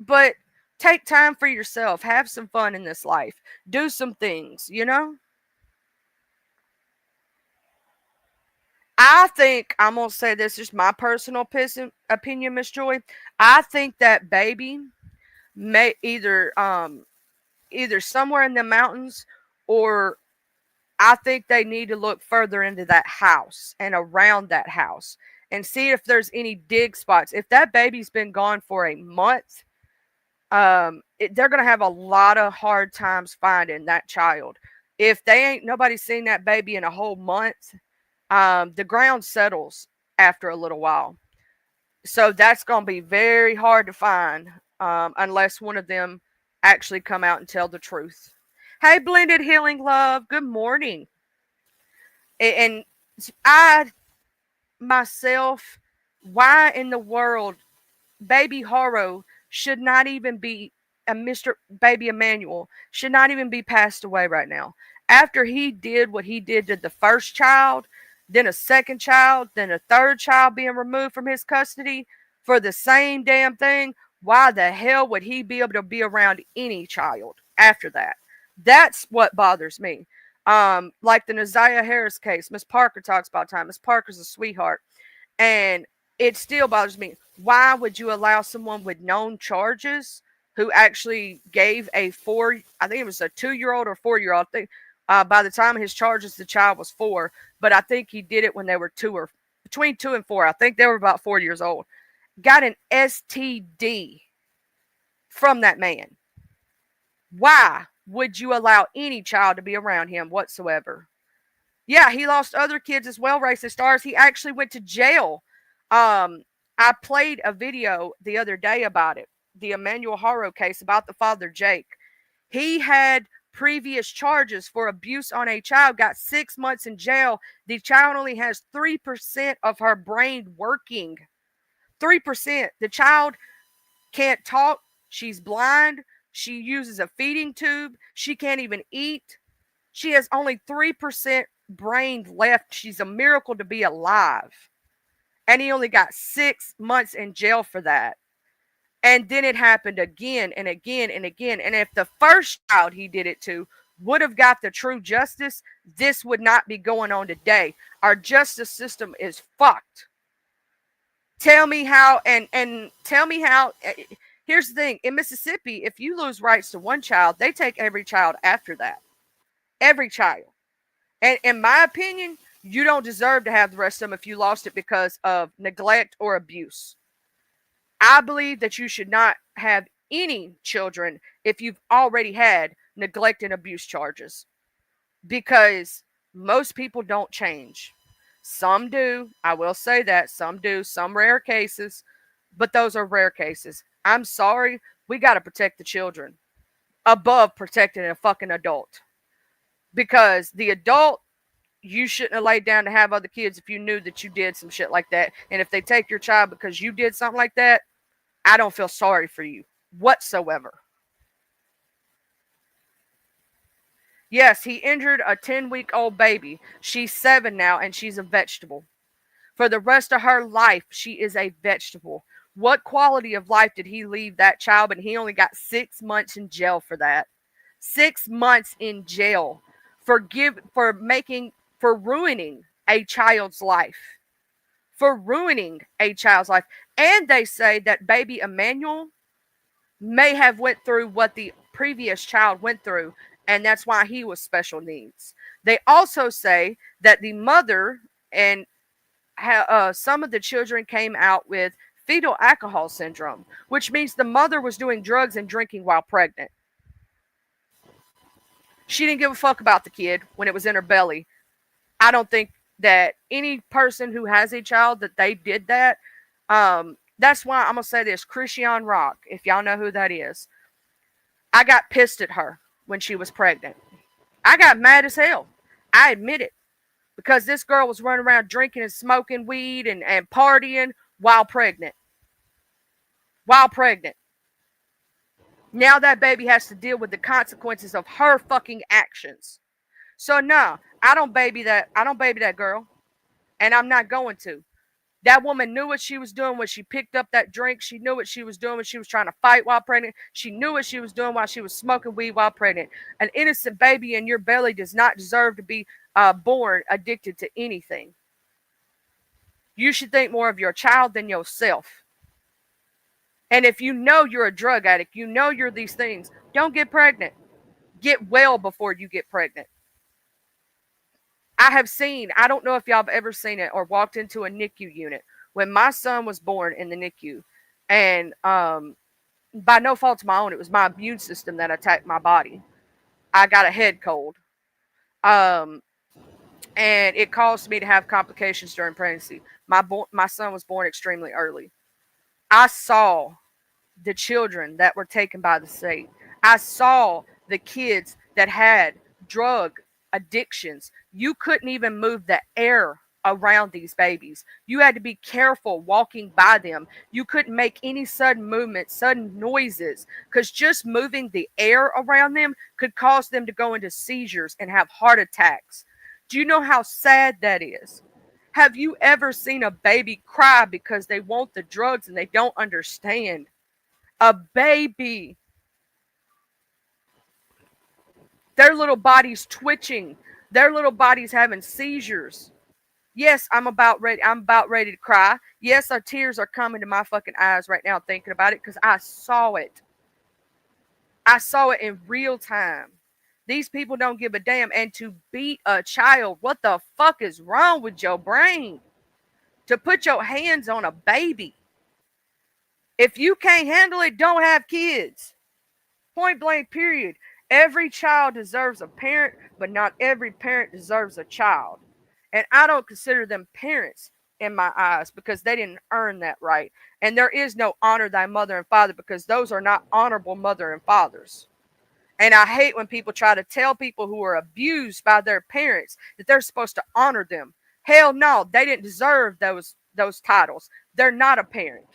But take time for yourself. Have some fun in this life. Do some things, you know? I think I'm gonna say this is my personal opinion, Miss Joy. I think that baby may either somewhere in the mountains, or I think they need to look further into that house and around that house and see if there's any dig spots. If that baby's been gone for a month, they're gonna have a lot of hard times finding that child. If they ain't nobody seen that baby in a whole month, the ground settles after a little while. So that's gonna be very hard to find, unless one of them actually come out and tell the truth. Hey, Blended Healing Love, good morning. And I myself, why in the world Baby Haro should not even be a Mr. Baby Emmanuel should not even be passed away right now. After he did what he did to the first child, then a second child, then a third child being removed from his custody for the same damn thing, why the hell would he be able to be around any child after that? That's what bothers me. Like the Naziah Harris case, Miss Parker talks about time. Miss Parker's a sweetheart. And it still bothers me. Why would you allow someone with known charges who actually gave I think it was a 2-year-old or 4-year-old thing. By the time of his charges, the child was 4, but I think he did it when they were between 2 and 4. I think they were about 4 years old. Got an STD from that man. Why would you allow any child to be around him whatsoever? Yeah, he lost other kids as well, racist stars. He actually went to jail. I played a video the other day about it, the Emmanuel Haro case about the father, Jake. He had previous charges for abuse on a child, got 6 months in jail. The child only has 3% of her brain working. 3%. The child can't talk. She's blind. She uses a feeding tube. She can't even eat. She has only 3% brain left. She's a miracle to be alive. And he only got 6 months in jail for that. And then it happened again and again and again. And if the first child he did it to would have got the true justice, this would not be going on today. Our justice system is fucked. Tell me how, and tell me how. Here's the thing. In Mississippi, if you lose rights to one child, they take every child after that. Every child. And in my opinion, you don't deserve to have the rest of them if you lost it because of neglect or abuse. I believe that you should not have any children if you've already had neglect and abuse charges, because most people don't change. Some do. I will say that. Some do. Some rare cases, but those are rare cases. I'm sorry. We got to protect the children above protecting a fucking adult, because the adult, you shouldn't have laid down to have other kids if you knew that you did some shit like that. And if they take your child because you did something like that, I don't feel sorry for you whatsoever. Yes, he injured a 10-week-old baby. She's 7 now, and she's a vegetable. For the rest of her life, she is a vegetable. What quality of life did he leave that child? And he only got 6 months in jail for that. 6 months in jail for ruining a child's life. For ruining a child's life. And they say that baby Emmanuel may have went through what the previous child went through, and that's why he was special needs. They also say that the mother and some of the children came out with fetal alcohol syndrome, which means the mother was doing drugs and drinking while pregnant. She didn't give a fuck about the kid when it was in her belly. I don't think that any person who has a child that they did that. That's why I'm going to say this. Chrisean Rock, if y'all know who that is. I got pissed at her when she was pregnant. I got mad as hell. I admit it. Because this girl was running around drinking and smoking weed and partying while pregnant. While pregnant. Now that baby has to deal with the consequences of her fucking actions. So no, I don't baby that girl. And I'm not going to. That woman knew what she was doing when she picked up that drink. She knew what she was doing when she was trying to fight while pregnant. She knew what she was doing while she was smoking weed while pregnant. An innocent baby in your belly does not deserve to be born addicted to anything. You should think more of your child than yourself. And if you know you're a drug addict, you know you're these things, don't get pregnant. Get well before you get pregnant. I have seen, I don't know if y'all have ever seen it or walked into a NICU unit. When my son was born in the NICU, and by no fault of my own, it was my immune system that attacked my body. I got a head cold. And it caused me to have complications during pregnancy. My son was born extremely early. I saw the children that were taken by the state. I saw the kids that had drug addictions. You couldn't even move the air around these babies. You had to be careful walking by them. You couldn't make any sudden movements, sudden noises, because just moving the air around them could cause them to go into seizures and have heart attacks. Do you know how sad that is? Have you ever seen a baby cry because they want the drugs and they don't understand? A baby. Their little bodies twitching. Their little bodies having seizures. Yes, I'm about ready to cry. Yes, our tears are coming to my fucking eyes right now thinking about it because I saw it. I saw it in real time. These people don't give a damn. And to beat a child, what the fuck is wrong with your brain? To put your hands on a baby. If you can't handle it, don't have kids. Point blank, period. Every child deserves a parent, but not every parent deserves a child. And I don't consider them parents in my eyes because they didn't earn that right. And there is no honor thy mother and father because those are not honorable mother and fathers. And I hate when people try to tell people who are abused by their parents that they're supposed to honor them. Hell no, they didn't deserve those titles. They're not a parent.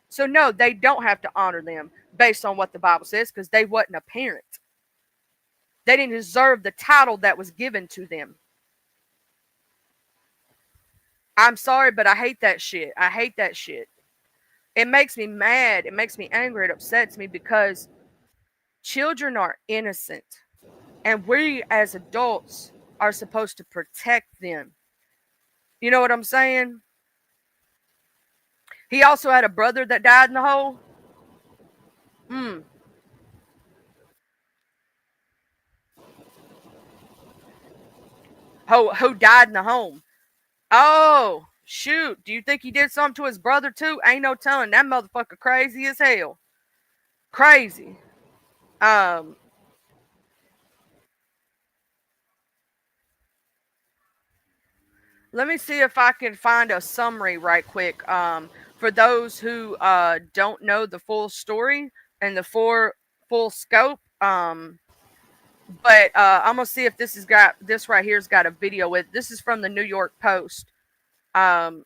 So no, they don't have to honor them based on what the Bible says because they wasn't a parent. They didn't deserve the title that was given to them. I'm sorry, but I hate that shit. I hate that shit. It makes me mad. It makes me angry. It upsets me because children are innocent. And we as adults are supposed to protect them. You know what I'm saying? He also had a brother that died in the hole. Who died in the home? Oh, shoot. Do you think he did something to his brother too? Ain't no telling. That motherfucker crazy as hell. Crazy. Let me see if I can find a summary right quick. For those who don't know the full story and the full scope. But I'm gonna see if this right here's got a video with. This is from the New York Post. Yeah,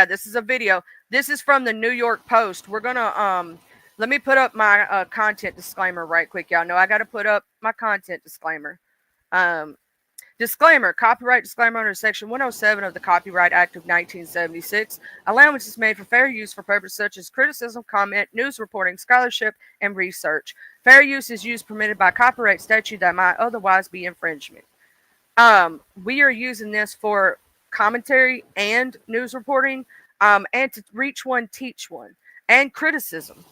this is a video. This is from the New York Post. We're gonna let me put up my content disclaimer right quick. Y'all know I gotta put up my content disclaimer. Disclaimer, copyright disclaimer under Section 107 of the Copyright Act of 1976. Allowance is made for fair use for purposes such as criticism, comment, news reporting, scholarship, and research. Fair use is used permitted by copyright statute that might otherwise be infringement. We are using this for commentary and news reporting, and to reach one, teach one, and criticism.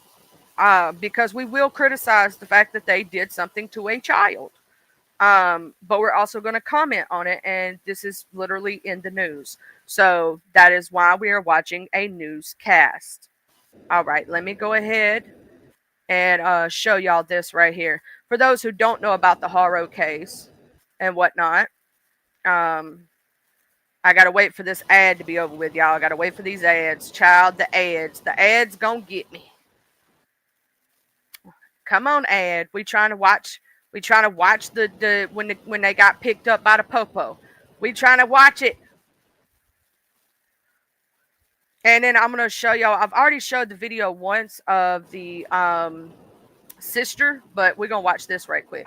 Because we will criticize the fact that they did something to a child. But we're also going to comment on it, and this is literally in the news. So that is why we are watching a newscast. All right, let me go ahead and show y'all this right here. For those who don't know about the Haro case and whatnot, I got to wait for this ad to be over with, y'all. I got to wait for these ads. Child, the ads. The ads gonna get me. Come on, ad. We trying to watch the when they got picked up by the popo. We trying to watch it. And then I'm gonna show y'all. I've already showed the video once of the sister, but we're gonna watch this right quick.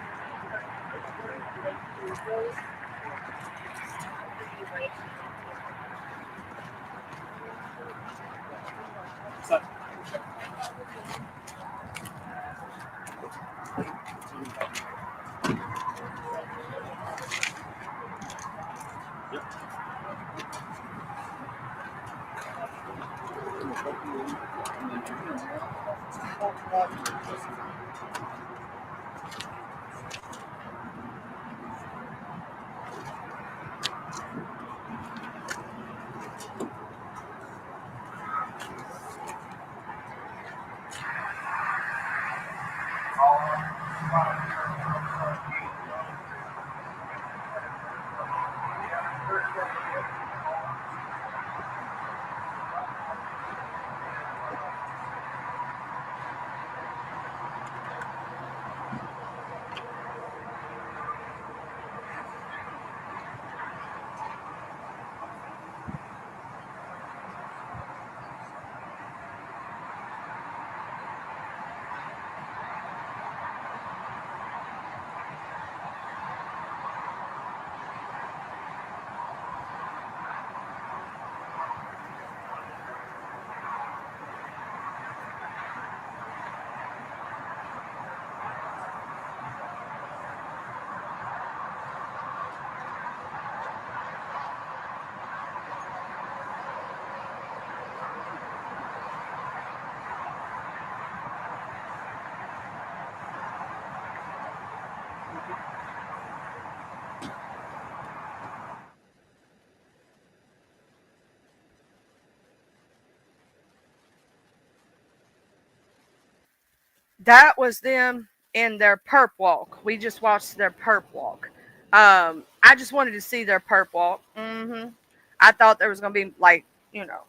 That was them in their perp walk. We just watched their perp walk. I just wanted to see their perp walk. I thought there was gonna be like,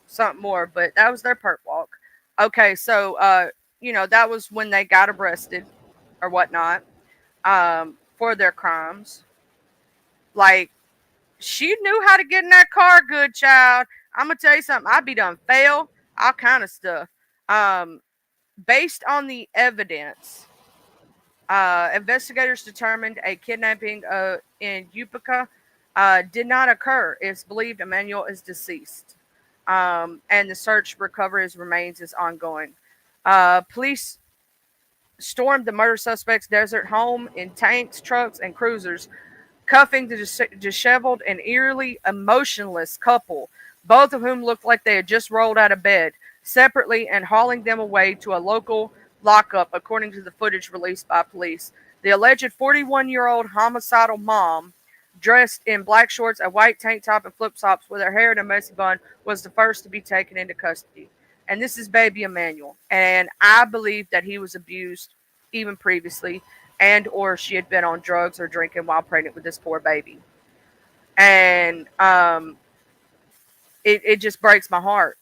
something more, but that was their perp walk. Okay, so that was when they got arrested or whatnot, for their crimes. Like, she knew how to get in that car, good child. I'm gonna tell you something. I'd be done fail, all kind of stuff. Based on the evidence, investigators determined a kidnapping in Upica did not occur. It's believed Emmanuel is deceased, and the search recovery his remains is ongoing. Police stormed the murder suspect's desert home in tanks, trucks, and cruisers, cuffing the disheveled and eerily emotionless couple, both of whom looked like they had just rolled out of bed, separately, and hauling them away to a local lockup, according to the footage released by police. The alleged 41-year-old homicidal mom, dressed in black shorts, a white tank top, and flip-flops with her hair in a messy bun, was the first to be taken into custody. And this is baby Emmanuel. And I believe that he was abused even previously, and or she had been on drugs or drinking while pregnant with this poor baby. And it just breaks my heart.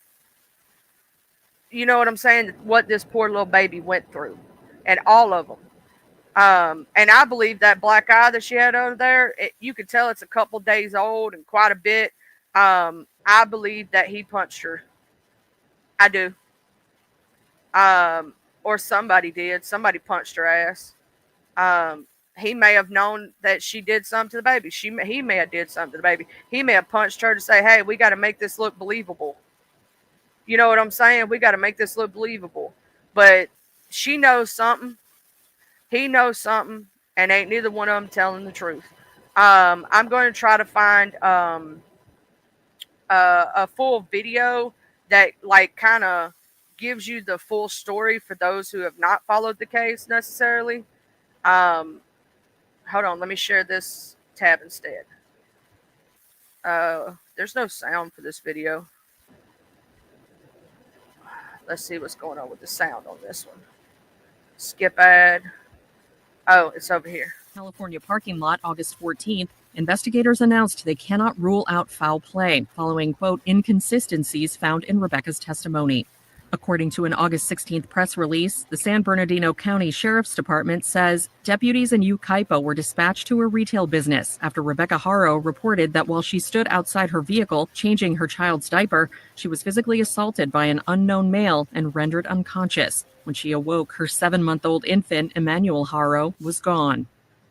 You know what I'm saying? What this poor little baby went through. And all of them. And I believe that black eye that she had over there, you could tell it's a couple days old and quite a bit. I believe that he punched her. I do. Or somebody did. Somebody punched her ass. He may have known that she did something to the baby. He may have did something to the baby. He may have punched her to say, hey, we got to make this look believable. You know what I'm saying? We got to make this look believable. But she knows something. He knows something. And ain't neither one of them telling the truth. I'm going to try to find a full video that like kind of gives you the full story for those who have not followed the case necessarily. Hold on, let me share this tab instead. There's no sound for this video. Let's see what's going on with the sound on this one. Skip ad. Oh, it's over here. California parking lot, August 14th, investigators announced they cannot rule out foul play following, quote, inconsistencies found in Rebecca's testimony. According to an August 16th press release, the San Bernardino County Sheriff's Department says deputies in Yucaipa were dispatched to a retail business after Rebecca Haro reported that while she stood outside her vehicle changing her child's diaper, she was physically assaulted by an unknown male and rendered unconscious. When she awoke, her 7-month-old infant, Emmanuel Haro, was gone.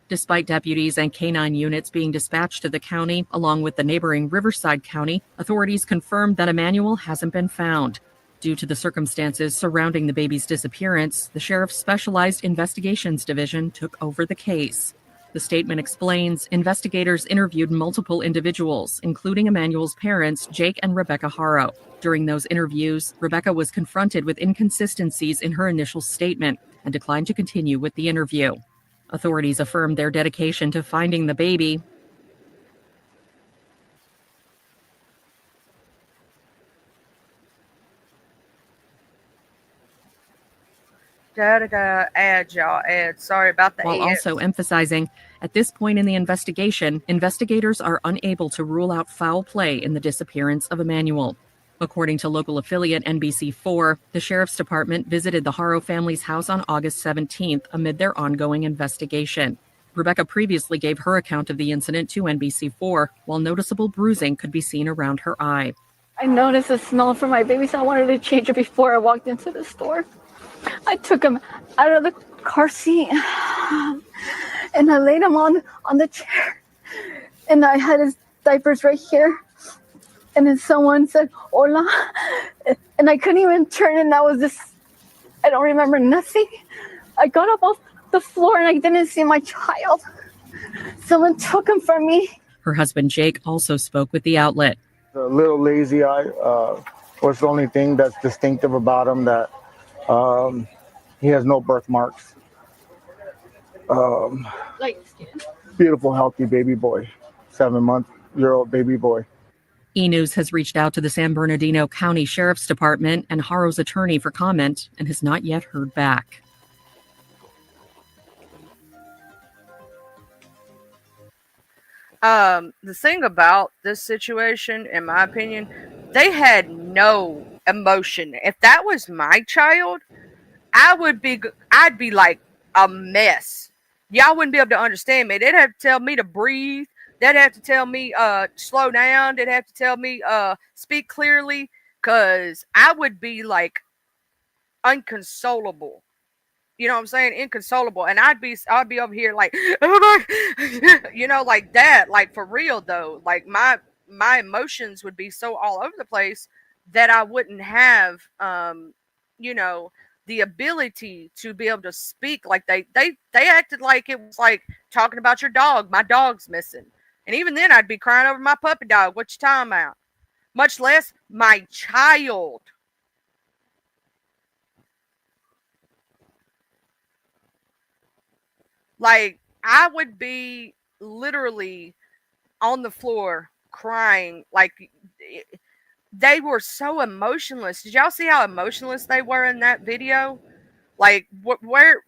Despite deputies and canine units being dispatched to the county, along with the neighboring Riverside County, authorities confirmed that Emmanuel hasn't been found. Due to the circumstances surrounding the baby's disappearance, the Sheriff's Specialized Investigations Division took over the case. The statement explains investigators interviewed multiple individuals, including Emmanuel's parents, Jake and Rebecca Haro. During those interviews, Rebecca was confronted with inconsistencies in her initial statement and declined to continue with the interview. Authorities affirmed their dedication to finding the baby. Add. Sorry about the While also emphasizing, at this point in the investigation, investigators are unable to rule out foul play in the disappearance of Emmanuel. According to local affiliate NBC4, the sheriff's department visited the Haro family's house on August 17th amid their ongoing investigation. Rebecca previously gave her account of the incident to NBC4, while noticeable bruising could be seen around her eye. I noticed a smell from my baby, so I wanted to change it before I walked into the store. I took him out of the car seat and I laid him on the chair. And I had his diapers right here. And then someone said, "Hola." And I couldn't even turn, and that was just, I don't remember nothing. I got up off the floor and I didn't see my child. Someone took him from me. Her husband, Jake, also spoke with the outlet. A little lazy eye was the only thing that's distinctive about him, that he has no birthmarks. Light skin. Beautiful, healthy baby boy, 7-month-old baby boy. E! News has reached out to the San Bernardino County Sheriff's Department and Haro's attorney for comment and has not yet heard back. The thing about this situation, in my opinion, they had no emotion. If that was my child, I'd be like a mess. Y'all wouldn't be able to understand me. They'd have to tell me to breathe. They'd have to tell me slow down. They'd have to tell me speak clearly, because I would be like inconsolable. You know what I'm saying? Inconsolable. And I'd be over here like, oh my, you know, like that. Like, for real though. Like, my emotions would be so all over the place that I wouldn't have you know, the ability to be able to speak. Like, they acted like it was like talking about your dog. My dog's missing. And even then I'd be crying over my puppy dog. What you talking about? Much less my child. Like, I would be literally on the floor crying. Like, they were so emotionless. Did y'all see how emotionless they were in that video? Like, where?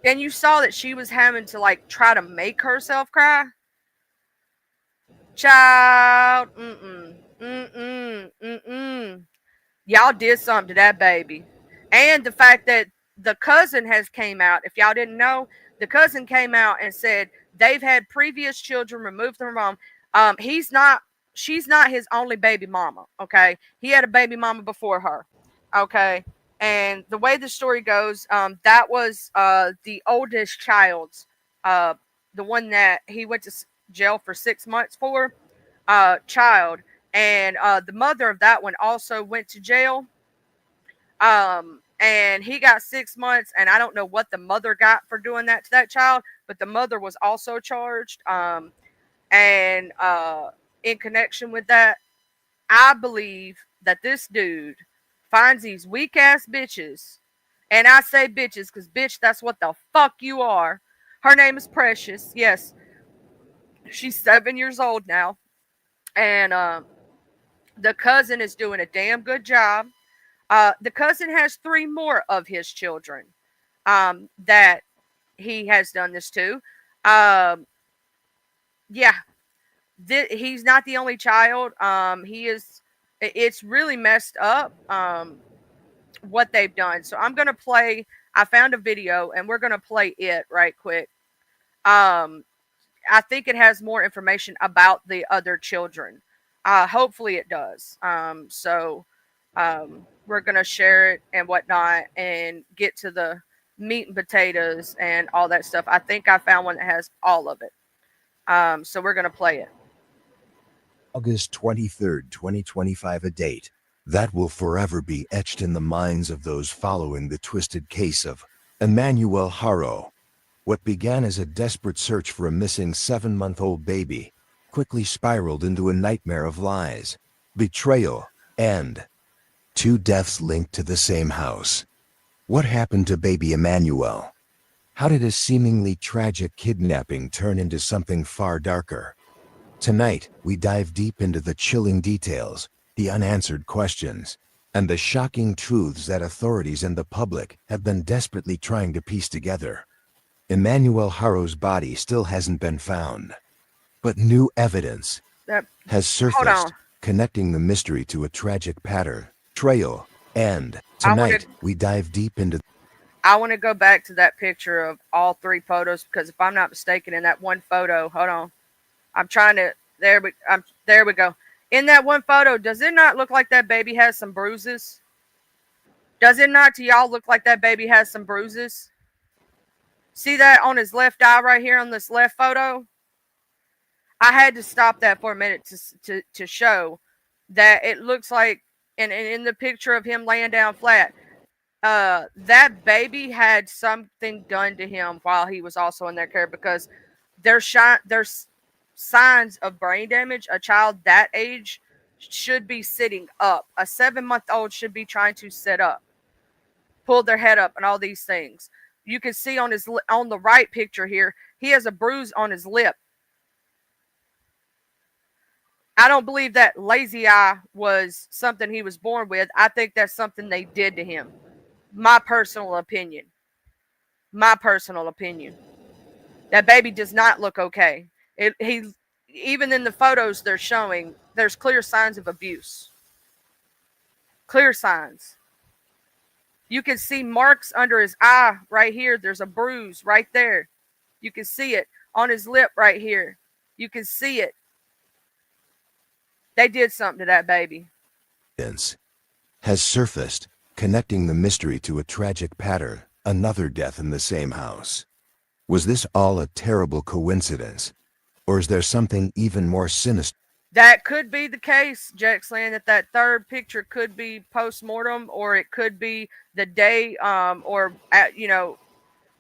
And you saw that she was having to like try to make herself cry. Child, y'all did something to that baby. And the fact that the cousin has came out, if y'all didn't know, the cousin came out and said they've had previous children removed from her mom. She's not his only baby mama. Okay. He had a baby mama before her. Okay. And the way the story goes, that was the oldest child's, the one that he went to jail for 6 months for, child. And the mother of that one also went to jail. And he got 6 months, and I don't know what the mother got for doing that to that child, but the mother was also charged. And in connection with that, I believe that this dude finds these weak ass bitches, and I say bitches because bitch, that's what the fuck you are. Her name is Precious. Yes, she's 7 years old now, and the cousin is doing a damn good job. The cousin has 3 more of his children that he has done this to. Yeah, he's not the only child. He is. It's really messed up what they've done. So I'm gonna play. I found a video, and we're gonna play it right quick. I think it has more information about the other children. Hopefully it does. We're going to share it and whatnot and get to the meat and potatoes and all that stuff. I think I found one that has all of it. So we're going to play it. August 23rd, 2025, a date that will forever be etched in the minds of those following the twisted case of Emmanuel Haro. What began as a desperate search for a missing 7-month-old baby quickly spiraled into a nightmare of lies, betrayal, and 2 deaths linked to the same house. What happened to baby Emmanuel? How did a seemingly tragic kidnapping turn into something far darker? Tonight, we dive deep into the chilling details, the unanswered questions, and the shocking truths that authorities and the public have been desperately trying to piece together. Emmanuel Haro's body still hasn't been found, but new evidence That, has hold surfaced, on. connecting the mystery to a tragic pattern, trail, and I wanna- tonight we dive deep into I want to go back to that picture of all 3 photos because if I'm not mistaken, in that one photo, hold on, I'm trying to. There we go. In that one photo, does it not look like that baby has some bruises? Does it not to y'all look like that baby has some bruises? See that on his left eye right here on this left photo? I had to stop that for a minute to show that it looks like, and in the picture of him laying down flat, that baby had something done to him while he was also in their care because there's signs of brain damage. A child that age should be sitting up. A 7-month-old should be trying to sit up, pull their head up, and all these things. You can see on the right picture here, he has a bruise on his lip. I don't believe that lazy eye was something he was born with. I think that's something they did to him. My personal opinion. That baby does not look okay. Even in the photos they're showing, there's clear signs of abuse. Clear signs. You can see marks under his eye right here. There's a bruise right there. You can see it on his lip right here. You can see it. They did something to that baby. evidence has surfaced, connecting the mystery to a tragic pattern, another death in the same house. Was this all a terrible coincidence? Or is there something even more sinister? That could be the case, Jexland, that third picture could be post-mortem, or it could be the day, or,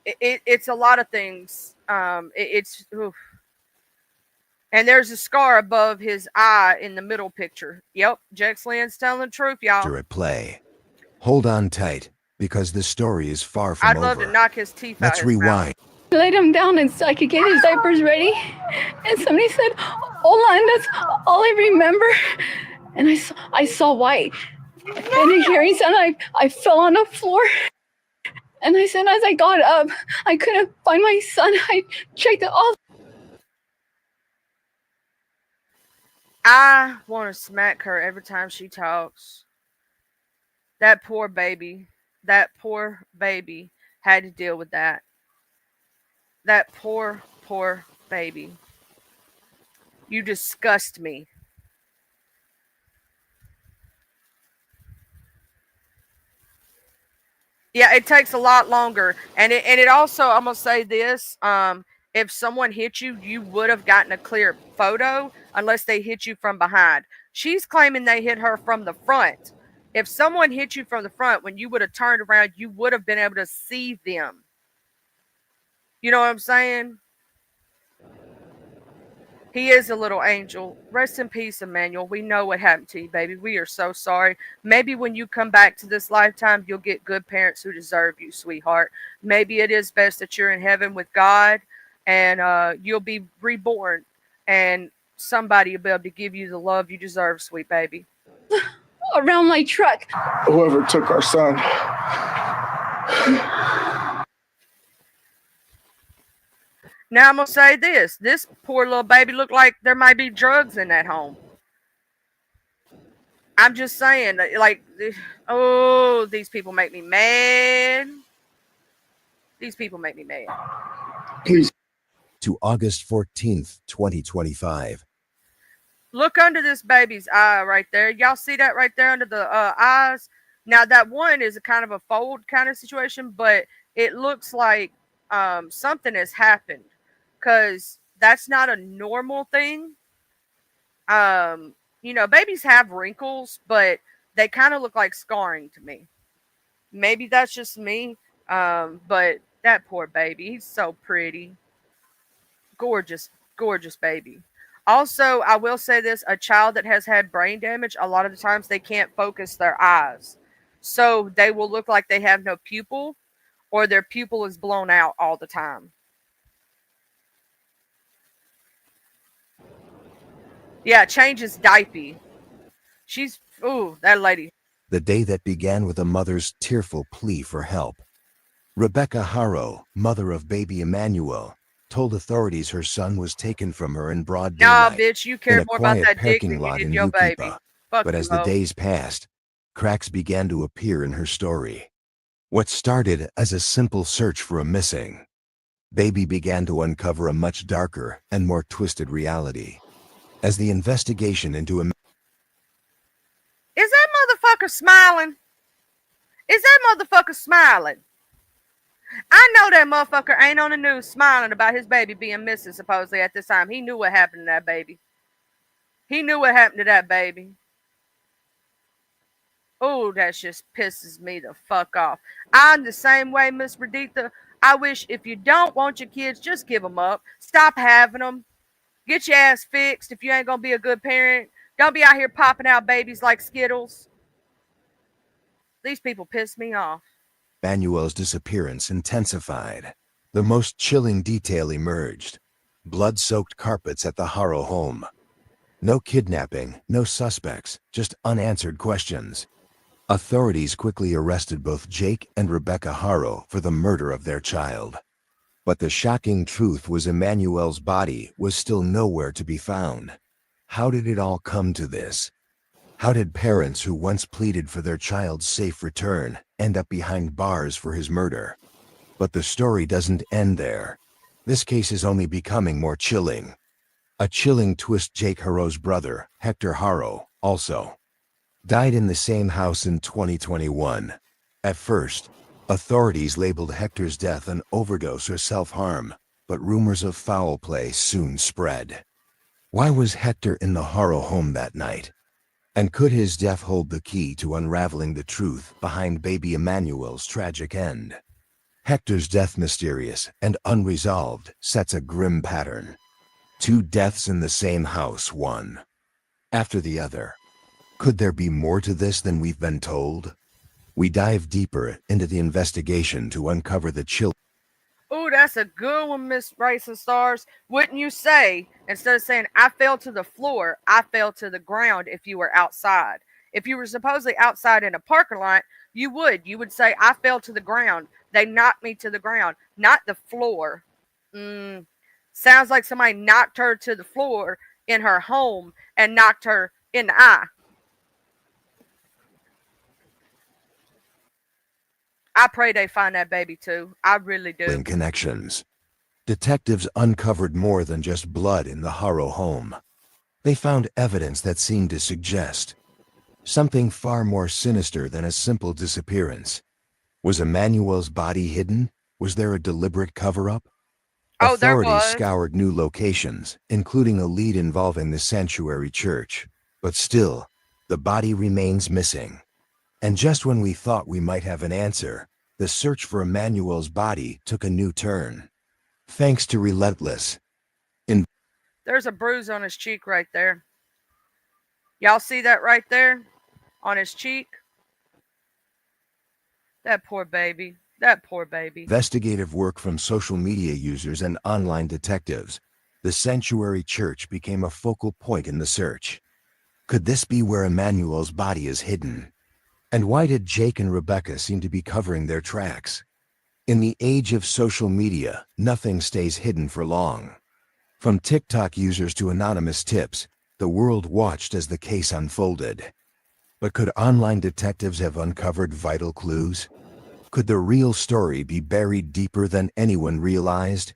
it's a lot of things. Oof. And there's a scar above his eye in the middle picture. Yep, Jexland's telling the truth, y'all. At play. Hold on tight, because the story is far from I'd over. love to knock his teeth out. Let's rewind. I laid him down and so I could get his diapers ready. And somebody said, "Hola," and that's all I remember. And I saw white. And hearing sound, I fell on the floor. And I said, as I got up, I couldn't find my son. I checked it all. I want to smack her every time she talks. That poor baby had to deal with that. That poor baby. You disgust me. Yeah, it takes a lot longer. And it also, I'm going to say this, if someone hit you, you would have gotten a clear photo unless they hit you from behind. She's claiming they hit her from the front. If someone hit you from the front, when you would have turned around, you would have been able to see them. You know what I'm saying? He is a little angel. Rest in peace, Emmanuel. We know what happened to you, baby. We are so sorry. Maybe when you come back to this lifetime, you'll get good parents who deserve you, sweetheart. Maybe it is best that you're in heaven with God, and you'll be reborn, and somebody will be able to give you the love you deserve, sweet baby. Around my truck. Whoever took our son. Now I'm going to say this. This poor little baby looked like there might be drugs in that home. I'm just saying, like, oh, these people make me mad. These people make me mad. Please. To August 14th, 2025. Look under this baby's eye right there. Y'all see that right there under the eyes? Now, that one is a kind of a fold kind of situation, but it looks like something has happened because that's not a normal thing. Babies have wrinkles, but they kind of look like scarring to me. Maybe that's just me, but That poor baby. He's so pretty. Gorgeous, gorgeous baby. Also, I will say this, a child that has had brain damage, a lot of the times they can't focus their eyes. So they will look like they have no pupil or their pupil is blown out all the time. Yeah, changes diaper. She's, ooh, that lady. The day that began with a mother's tearful plea for help. Rebecca Haro, mother of baby Emmanuel, told authorities her son was taken from her in broad Nah, daylight bitch, you in care a more about quiet that dick parking than you lot did in your baby. Yukipa. Fuck But you, as the hoe. days passed, cracks began to appear in her story. What started as a simple search for a missing baby began to uncover a much darker and more twisted reality. As the investigation into Is that motherfucker smiling? Is that motherfucker smiling? I know that motherfucker ain't on the news smiling about his baby being missing supposedly at this time. He knew what happened to that baby. He knew what happened to that baby. Oh, that just pisses me the fuck off. I'm the same way, Miss Raditha. I wish if you don't want your kids, just give them up. Stop having them. Get your ass fixed if you ain't gonna be a good parent. Don't be out here popping out babies like Skittles. These people piss me off. Emmanuel's disappearance intensified. The most chilling detail emerged: blood-soaked carpets at the Haro home. No kidnapping, no suspects, just unanswered questions. Authorities quickly arrested both Jake and Rebecca Haro for the murder of their child. But the shocking truth was Emmanuel's body was still nowhere to be found. How did it all come to this? How did parents who once pleaded for their child's safe return end up behind bars for his murder? But the story doesn't end there. This case is only becoming more chilling. A chilling twist: Jake Haro's brother, Hector Haro, also died in the same house in 2021. At first, authorities labeled Hector's death an overdose or self-harm, but rumors of foul play soon spread. Why was Hector in the Haro home that night? And could his death hold the key to unraveling the truth behind baby Emmanuel's tragic end? Hector's death, mysterious and unresolved, sets a grim pattern. 2 deaths in the same house, one after the other. Could there be more to this than we've been told? We dive deeper into the investigation to uncover the chill. Ooh, that's a good one, Miss Racing Stars. Wouldn't you say, instead of saying, I fell to the floor, I fell to the ground if you were outside? If you were supposedly outside in a parking lot, you would say, I fell to the ground. They knocked me to the ground, not the floor. Sounds like somebody knocked her to the floor in her home and knocked her in the eye. I pray they find that baby too. I really do. Connections. Detectives uncovered more than just blood in the Haro home. They found evidence that seemed to suggest something far more sinister than a simple disappearance. Was Emmanuel's body hidden? Was there a deliberate cover-up? Oh, there Authorities was. scoured new locations, including a lead involving the Sanctuary Church. But still, the body remains missing. And just when we thought we might have an answer, the search for Emmanuel's body took a new turn. Thanks to relentless. There's a bruise on his cheek right there. Y'all see that right there? On his cheek? That poor baby. That poor baby. Investigative work from social media users and online detectives, the Sanctuary Church became a focal point in the search. Could this be where Emmanuel's body is hidden? And why did Jake and Rebecca seem to be covering their tracks? In the age of social media, nothing stays hidden for long. From TikTok users to anonymous tips, the world watched as the case unfolded. But could online detectives have uncovered vital clues? Could the real story be buried deeper than anyone realized?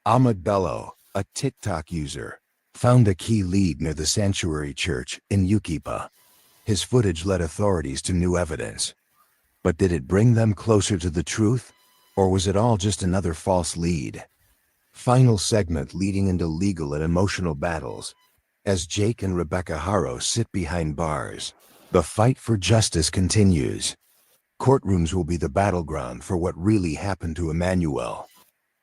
Ahmed Bello, a TikTok user, found a key lead near the Sanctuary Church in Yukipa. His footage led authorities to new evidence. But did it bring them closer to the truth? Or was it all just another false lead? Final segment leading into legal and emotional battles. As Jake and Rebecca Haro sit behind bars, the fight for justice continues. Courtrooms will be the battleground for what really happened to Emmanuel.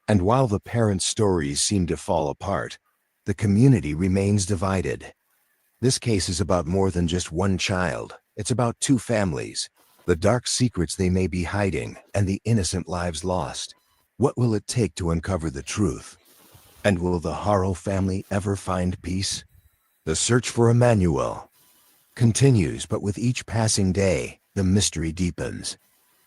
And while the parents' stories seem to fall apart, the community remains divided. This case is about more than just one child. It's about two families, the dark secrets they may be hiding, and the innocent lives lost. What will it take to uncover the truth? And will the Haro family ever find peace? The search for Emmanuel continues, but with each passing day, the mystery deepens.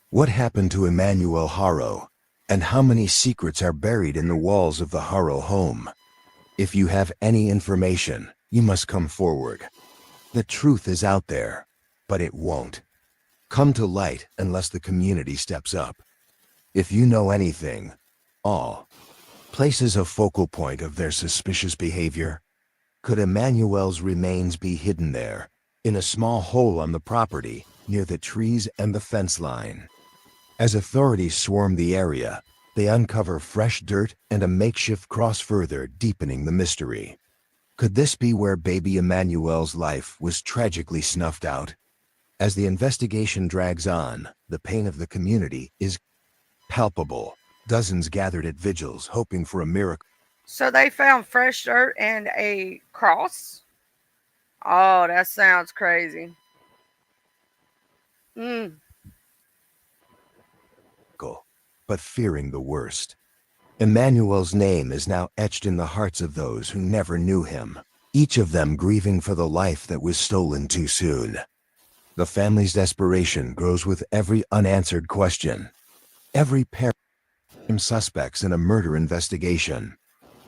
What happened to Emmanuel Haro? And how many secrets are buried in the walls of the Haro home? If you have any information, you must come forward. The truth is out there, but it won't come to light unless the community steps up. If you know anything, all places a focal point of their suspicious behavior, could Emmanuel's remains be hidden there, in a small hole on the property, near the trees and the fence line? As authorities swarm the area, they uncover fresh dirt and a makeshift cross, further deepening the mystery. Could this be where baby Emmanuel's life was tragically snuffed out? As the investigation drags on, the pain of the community is palpable. Dozens gathered at vigils hoping for a miracle. So they found fresh dirt and a cross? Oh, that sounds crazy. But fearing the worst. Emmanuel's name is now etched in the hearts of those who never knew him, each of them grieving for the life that was stolen too soon. The family's desperation grows with every unanswered question. Every parent suspects in a murder investigation.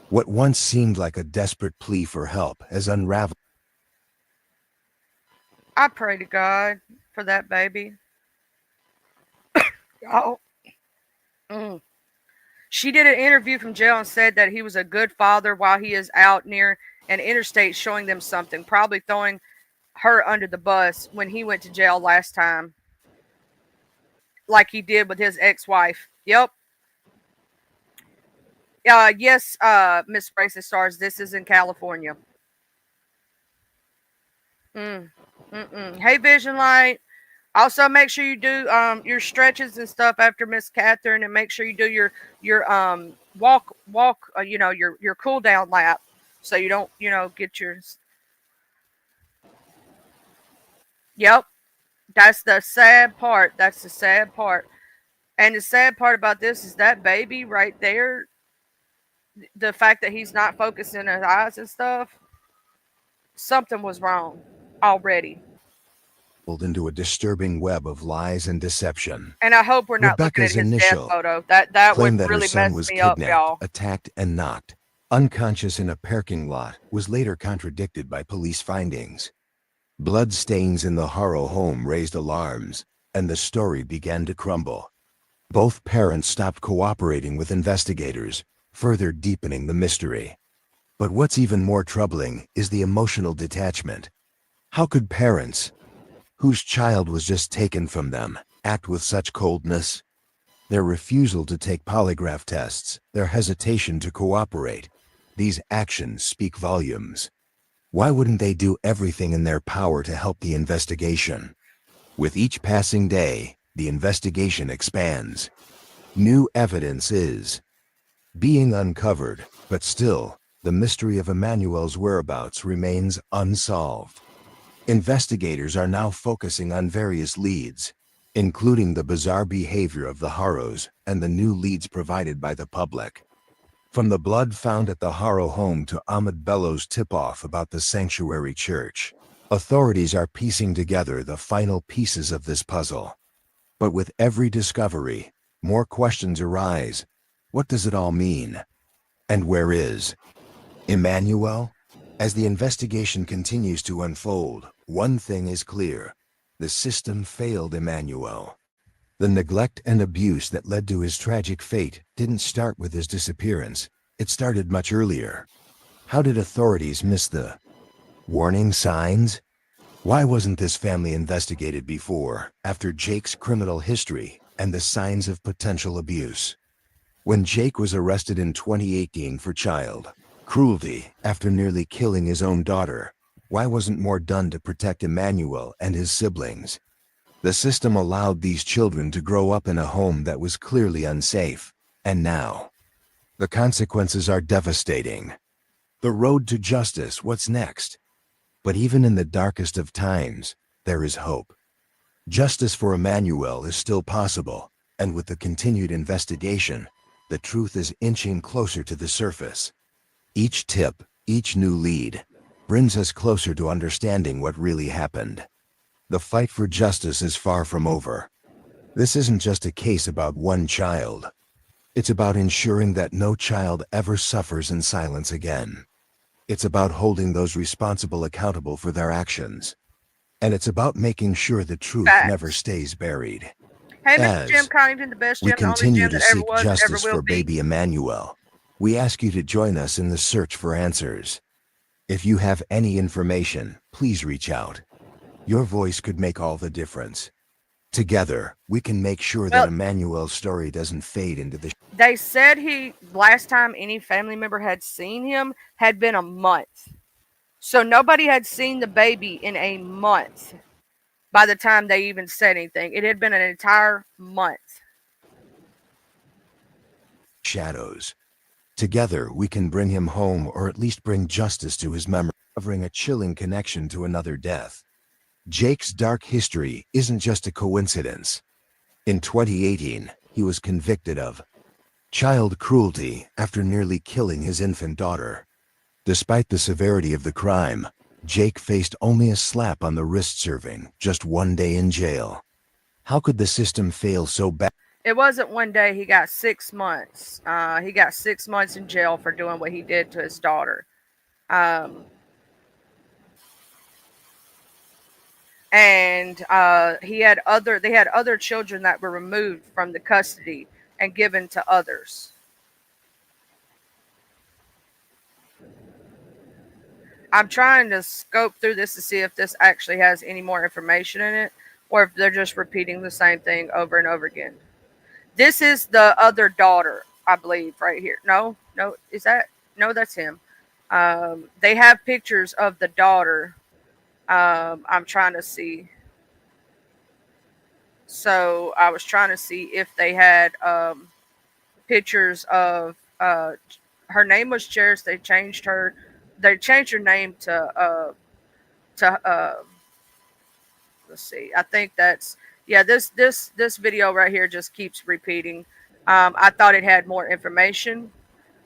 What once seemed like a desperate plea for help has unraveled. I pray to God for that baby. Oh. She did an interview from jail and said that he was a good father while he is out near an interstate showing them something, probably throwing her under the bus when he went to jail last time, like he did with his ex-wife. Yep. Yes, Miss Racist Stars, this is in California. Hey, Vision Light. Also, make sure you do your stretches and stuff after Miss Catherine, and make sure you do your walk. Your cool down lap, so you don't get your. Yep, that's the sad part. That's the sad part, and the sad part about this is that baby right there. The fact that he's not focusing his eyes and stuff. Something was wrong already. Into a disturbing web of lies and deception. And I hope we're not Rebecca's looking at his death initial photo. That claim would that her really son mess was me up, kidnapped, y'all. attacked, and knocked unconscious in a parking lot was later contradicted by police findings. Blood stains in the Haro home raised alarms, and the story began to crumble. Both parents stopped cooperating with investigators, further deepening the mystery. But what's even more troubling is the emotional detachment. How could parents, whose child was just taken from them, act with such coldness? Their refusal to take polygraph tests, their hesitation to cooperate, these actions speak volumes. Why wouldn't they do everything in their power to help the investigation? With each passing day, the investigation expands. New evidence is being uncovered, but still, the mystery of Emmanuel's whereabouts remains unsolved. Investigators are now focusing on various leads, including the bizarre behavior of the Haros and the new leads provided by the public. From the blood found at the Haro home to Ahmed Bello's tip-off about the sanctuary church, authorities are piecing together the final pieces of this puzzle. But with every discovery, more questions arise. What does it all mean? And where is Emmanuel? As the investigation continues to unfold, one thing is clear. The system failed Emmanuel. The neglect and abuse that led to his tragic fate didn't start with his disappearance. It started much earlier. How did authorities miss the warning signs? Why wasn't this family investigated before, after Jake's criminal history and the signs of potential abuse? When Jake was arrested in 2018 for child cruelty after nearly killing his own daughter, why wasn't more done to protect Emmanuel and his siblings? The system allowed these children to grow up in a home that was clearly unsafe, and now the consequences are devastating. The road to justice, what's next? But even in the darkest of times, there is hope. Justice for Emmanuel is still possible, and with the continued investigation, the truth is inching closer to the surface. Each tip, each new lead, brings us closer to understanding what really happened. The fight for justice is far from over. This isn't just a case about one child. It's about ensuring that no child ever suffers in silence again. It's about holding those responsible accountable for their actions. And it's about making sure the truth Facts. never stays buried. Hey, As Mr. Jim Connington, the best we Jim, the only continue Jim to that ever seek was, ever justice will for be. baby Emmanuel, we ask you to join us in the search for answers. If you have any information, please reach out. Your voice could make all the difference. Together, we can make sure that Well- Emmanuel's story doesn't fade into the They said last time any family member had seen him had been a month. So nobody had seen the baby in a month by the time they even said anything. It had been an entire month. shadows. Together, we can bring him home, or at least bring justice to his memory, covering a chilling connection to another death. Jake's dark history isn't just a coincidence. In 2018, he was convicted of child cruelty after nearly killing his infant daughter. Despite the severity of the crime, Jake faced only a slap on the wrist, serving just 1 day in jail. How could the system fail so bad? It wasn't 1 day. He got 6 months. He got 6 months in jail for doing what he did to his daughter. And they had other children that were removed from the custody and given to others. I'm trying to scope through this to see if this actually has any more information in it, or if they're just repeating the same thing over and over again. This is the other daughter, I believe, right here. No, that's him. They have pictures of the daughter. I'm trying to see. So I was trying to see if they had pictures of her name was Cheris. They changed her name to let's see. I think that's this video right here just keeps repeating. I thought it had more information.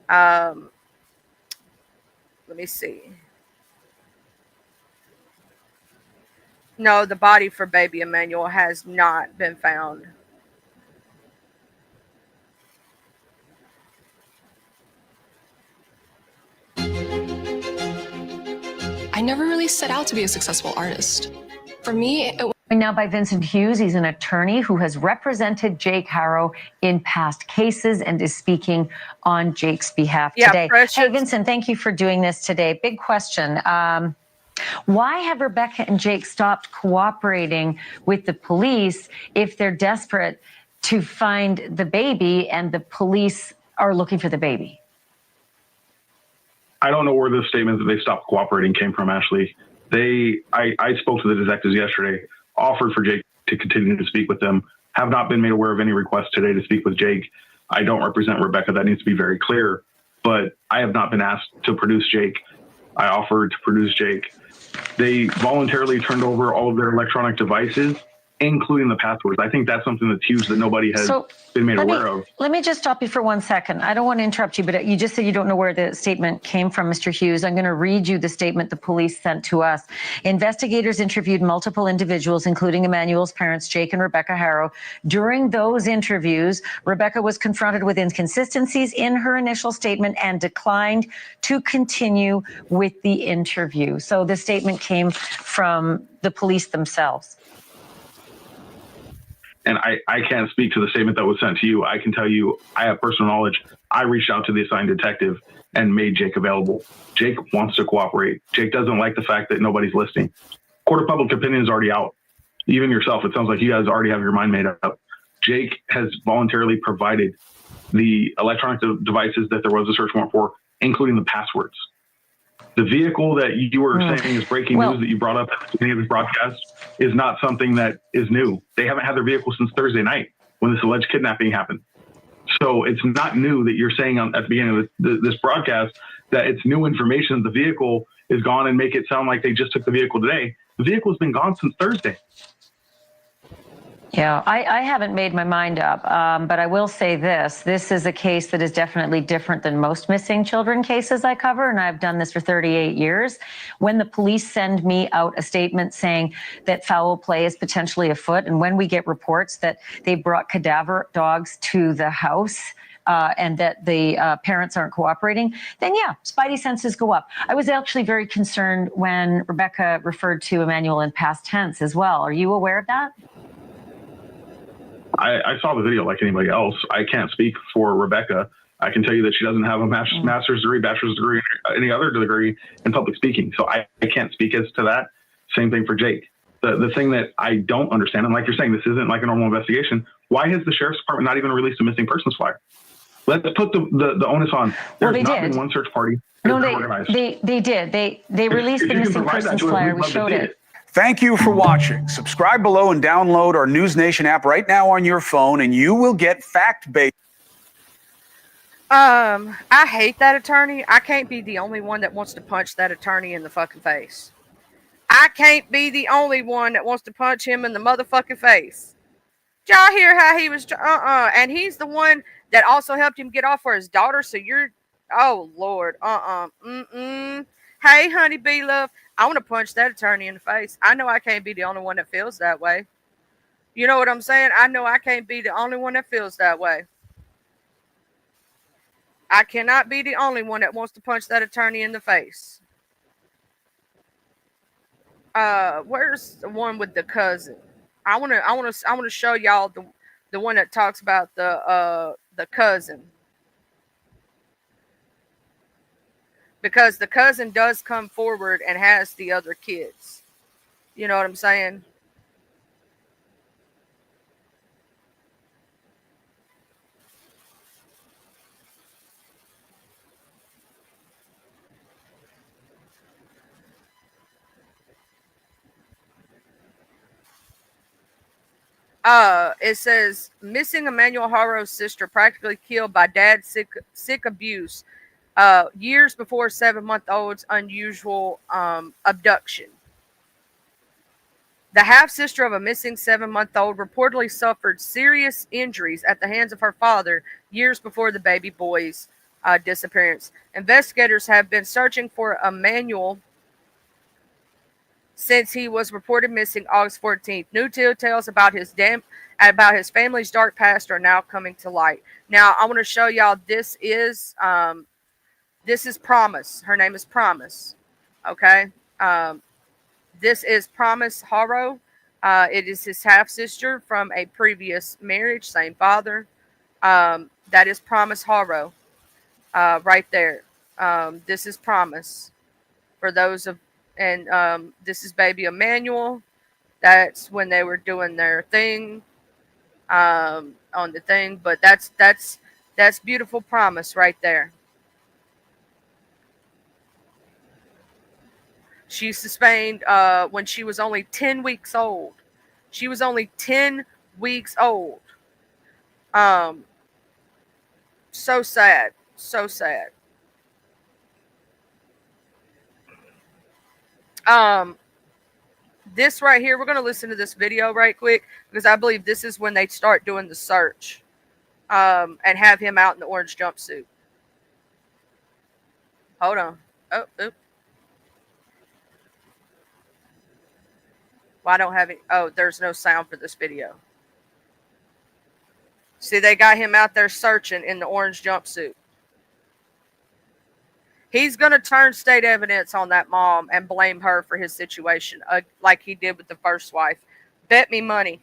Let me see. No, the body for baby Emmanuel has not been found. I never really set out to be a successful artist. For me, it was Now by Vincent Hughes. He's an attorney who has represented Jake Harrow in past cases and is speaking on Jake's behalf today. Precious. Hey, Vincent, thank you for doing this today. Big question. Why have Rebecca and Jake stopped cooperating with the police if they're desperate to find the baby and the police are looking for the baby? I don't know where the statement that they stopped cooperating came from, Ashley. I spoke to the detectives yesterday, offered for Jake to continue to speak with them, have not been made aware of any requests today to speak with Jake. I don't represent Rebecca. That needs to be very clear, but I have not been asked to produce Jake. I offered to produce Jake. They voluntarily turned over all of their electronic devices, including the passwords. I think that's something that's huge that nobody has been made aware of. Let me just stop you for 1 second. I don't want to interrupt you, but you just said you don't know where the statement came from, Mr. Hughes. I'm going to read you the statement the police sent to us. Investigators interviewed multiple individuals, including Emmanuel's parents, Jake and Rebecca Harrow. During those interviews, Rebecca was confronted with inconsistencies in her initial statement and declined to continue with the interview. So the statement came from the police themselves. And I can't speak to the statement that was sent to you. I can tell you, I have personal knowledge. I reached out to the assigned detective and made Jake available. Jake wants to cooperate. Jake doesn't like the fact that nobody's listening. Court of public opinion is already out. Even yourself, it sounds like you guys already have your mind made up. Jake has voluntarily provided the electronic devices that there was a search warrant for, including the passwords. The vehicle that you were saying is breaking news that you brought up at the beginning of this broadcast is not something that is new. They haven't had their vehicle since Thursday night when this alleged kidnapping happened. So it's not new that you're saying at the beginning of this broadcast that it's new information that the vehicle is gone and make it sound like they just took the vehicle today. The vehicle's been gone since Thursday. Yeah, I haven't made my mind up, but I will say this. This is a case that is definitely different than most missing children cases I cover, and I've done this for 38 years. When the police send me out a statement saying that foul play is potentially afoot, and when we get reports that they brought cadaver dogs to the house, and that the parents aren't cooperating, then yeah, spidey senses go up. I was actually very concerned when Rebecca referred to Emmanuel in past tense as well. Are you aware of that? I saw the video like anybody else. I can't speak for Rebecca. I can tell you that she doesn't have a master's degree, bachelor's degree, or any other degree in public speaking. So I can't speak as to that. Same thing for Jake. The thing that I don't understand, and like you're saying, this isn't like a normal investigation. Why has the sheriff's department not even released a missing persons flyer? Let's put the onus on. There's not been one search party. No, they did. They released the missing persons flyer. We showed it. Thank you for watching. Subscribe below and download our News Nation app right now on your phone, and you will get fact-based. I hate that attorney. I can't be the only one that wants to punch that attorney in the fucking face. I can't be the only one that wants to punch him in the motherfucking face. Did y'all hear how he was? And he's the one that also helped him get off for his daughter. So you're, oh Lord, Hey, honey, bee love. I want to punch that attorney in the face. I know I can't be the only one that feels that way. You know what I'm saying? I know I can't be the only one that feels that way. I cannot be the only one that wants to punch that attorney in the face. Where's the one with the cousin? I want to show y'all the one that talks about the cousin. Because the cousin does come forward and has the other kids. You know what I'm saying? It says missing Emmanuel Haro's sister practically killed by dad's sick abuse. Years before 7-month-old's unusual abduction. The half-sister of a missing 7-month-old reportedly suffered serious injuries at the hands of her father years before the baby boy's disappearance. Investigators have been searching for Emmanuel since he was reported missing August 14th. New details about his family's dark past are now coming to light. Now, I want to show y'all this is Promise. Her name is Promise. Okay. This is Promise Haro. It is his half-sister from a previous marriage, same father. That is Promise Haro. Right there. This is Promise. For those of, and this is baby Emmanuel. That's when they were doing their thing on the thing. But that's beautiful Promise right there. She sustained when she was only 10 weeks old. She was only 10 weeks old. So sad. So sad. This right here, we're going to listen to this video right quick because I believe this is when they start doing the search and have him out in the orange jumpsuit. Hold on. Oh, oops. Well, I don't have any. Oh, there's no sound for this video. See, they got him out there searching in the orange jumpsuit. He's going to turn state evidence on that mom and blame her for his situation, like he did with the first wife. Bet me money.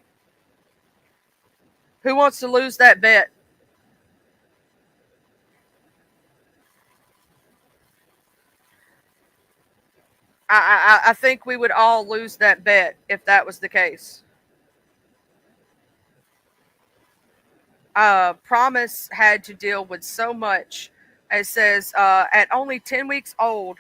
Who wants to lose that bet? I think we would all lose that bet if that was the case. Promise had to deal with so much. It says, at only 10 weeks old,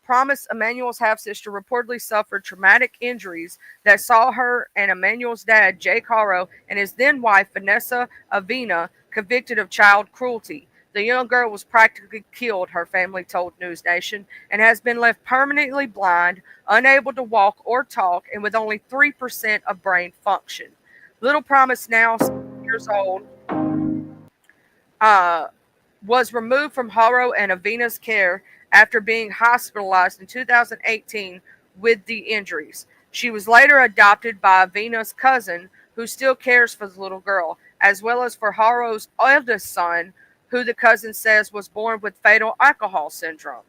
Promise, Emmanuel's half-sister, reportedly suffered traumatic injuries that saw her and Emmanuel's dad, Jake Haro, and his then-wife, Vanessa Avina, convicted of child cruelty. The young girl was practically killed, her family told News Nation, and has been left permanently blind, unable to walk or talk, and with only 3% of brain function. Little Promise, now 7 years old, was removed from Haro and Avina's care after being hospitalized in 2018 with the injuries. She was later adopted by Avina's cousin, who still cares for the little girl, as well as for Haro's eldest son, who the cousin says was born with fatal alcohol syndrome.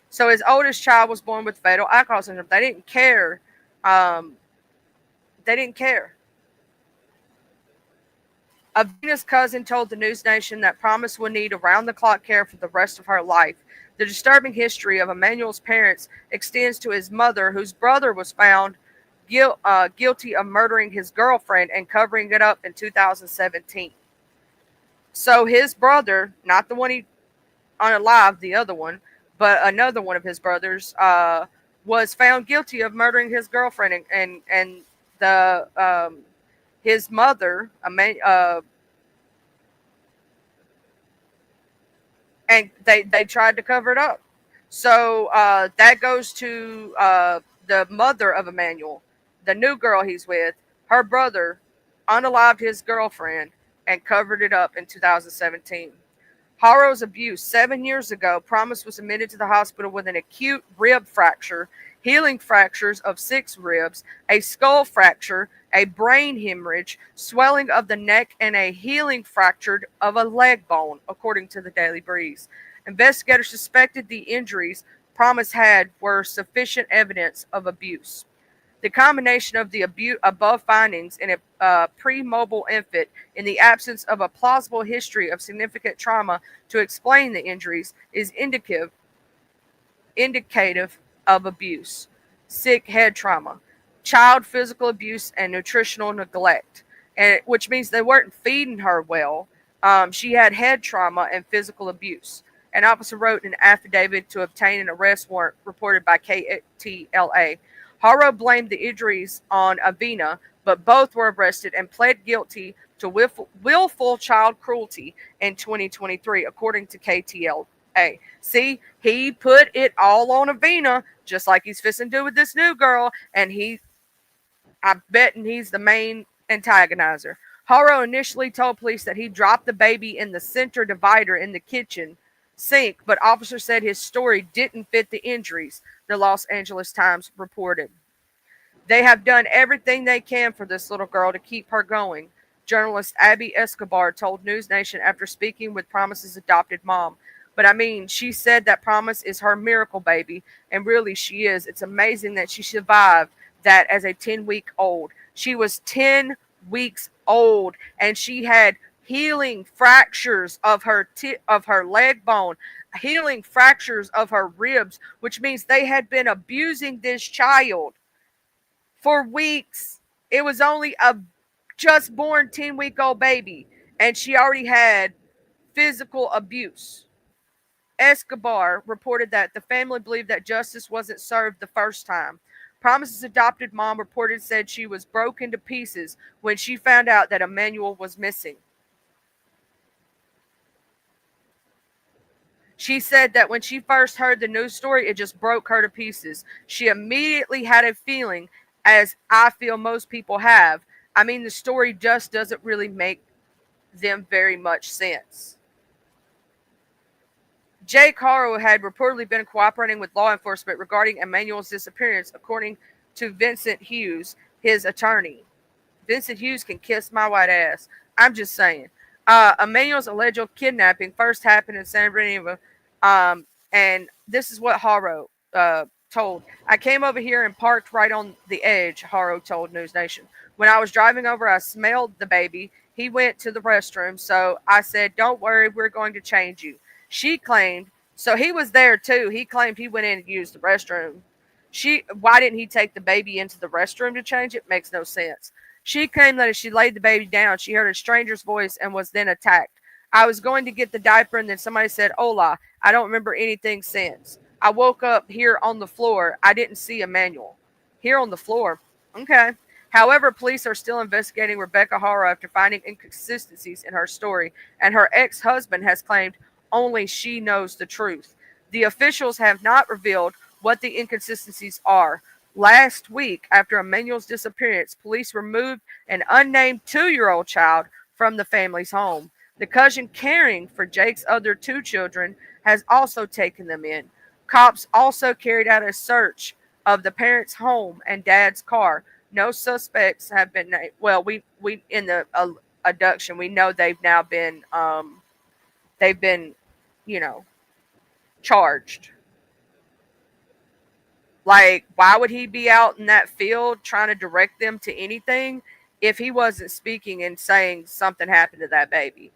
So his oldest child was born with fatal alcohol syndrome. They didn't care. They didn't care. Avina's cousin told the News Nation that Promise would need around-the-clock care for the rest of her life. The disturbing history of Emmanuel's parents extends to his mother, whose brother was found guilty of murdering his girlfriend and covering it up in 2017. So his brother, not the one he unalived, the other one, but another one of his brothers, was found guilty of murdering his girlfriend, and the his mother, and they tried to cover it up. So that goes to the mother of Emmanuel, the new girl he's with. Her brother unalived his girlfriend and covered it up in 2017. Haro's abuse 7 years ago. Promise was admitted to the hospital with an acute rib fracture, healing fractures of 6 ribs, a skull fracture, a brain hemorrhage, swelling of the neck, and a healing fracture of a leg bone, according to the Daily Breeze. Investigators suspected the injuries Promise had were sufficient evidence of abuse. The combination of the above findings in a pre-mobile infant in the absence of a plausible history of significant trauma to explain the injuries is indicative of abuse, sick head trauma, child physical abuse, and nutritional neglect, and which means they weren't feeding her well. She had head trauma and physical abuse. An officer wrote an affidavit to obtain an arrest warrant, reported by KTLA. Haro blamed the injuries on Avina, but both were arrested and pled guilty to willful child cruelty in 2023, according to KTLA. See, he put it all on Avina, just like he's fixing to do with this new girl, and I bet he's the main antagonizer. Haro initially told police that he dropped the baby in the center divider in the kitchen sink, but officers said his story didn't fit the injuries, the Los Angeles Times reported. They have done everything they can for this little girl to keep her going, journalist Abby Escobar told News Nation after speaking with Promise's adopted mom. But I mean, she said that Promise is her miracle baby, and really she is. It's amazing that she survived that as a 10-week-old. She was 10 weeks old, and she had healing fractures of her leg bone, healing fractures of her ribs, which means they had been abusing this child for weeks. It was only a just born 10-week-old baby, and she already had physical abuse. Escobar reported that the family believed that justice wasn't served the first time. Promise's adopted mom said she was broken to pieces when she found out that Emmanuel was missing. She said that when she first heard the news story, it just broke her to pieces. She immediately had a feeling, as I feel most people have. I mean, the story just doesn't really make them very much sense. Jake Haro had reportedly been cooperating with law enforcement regarding Emmanuel's disappearance, according to Vincent Hughes, his attorney. Vincent Hughes can kiss my white ass. I'm just saying. Emmanuel's alleged kidnapping first happened in San Bernardino, and this is what Haro told. I came over here and parked right on the edge, Haro told News Nation. When I was driving over, I smelled the baby. He went to the restroom, so I said, "Don't worry, we're going to change you." She claimed, so he was there too. He claimed he went in and used the restroom. Why didn't he take the baby into the restroom to change it? Makes no sense. She claimed that as she laid the baby down, she heard a stranger's voice and was then attacked. I was going to get the diaper and then somebody said, hola. I don't remember anything since. I woke up here on the floor. I didn't see Emmanuel. Here on the floor. Okay. However, police are still investigating Rebecca Haro after finding inconsistencies in her story, and her ex-husband has claimed only she knows the truth. The officials have not revealed what the inconsistencies are. Last week, after Emmanuel's disappearance, police removed an unnamed 2-year-old child from the family's home. The cousin caring for Jake's other 2 children has also taken them in. Cops also carried out a search of the parents' home and dad's car. No suspects have been named. Well, we in the abduction, we know they've now been charged. Like, why would he be out in that field trying to direct them to anything if he wasn't speaking and saying something happened to that baby?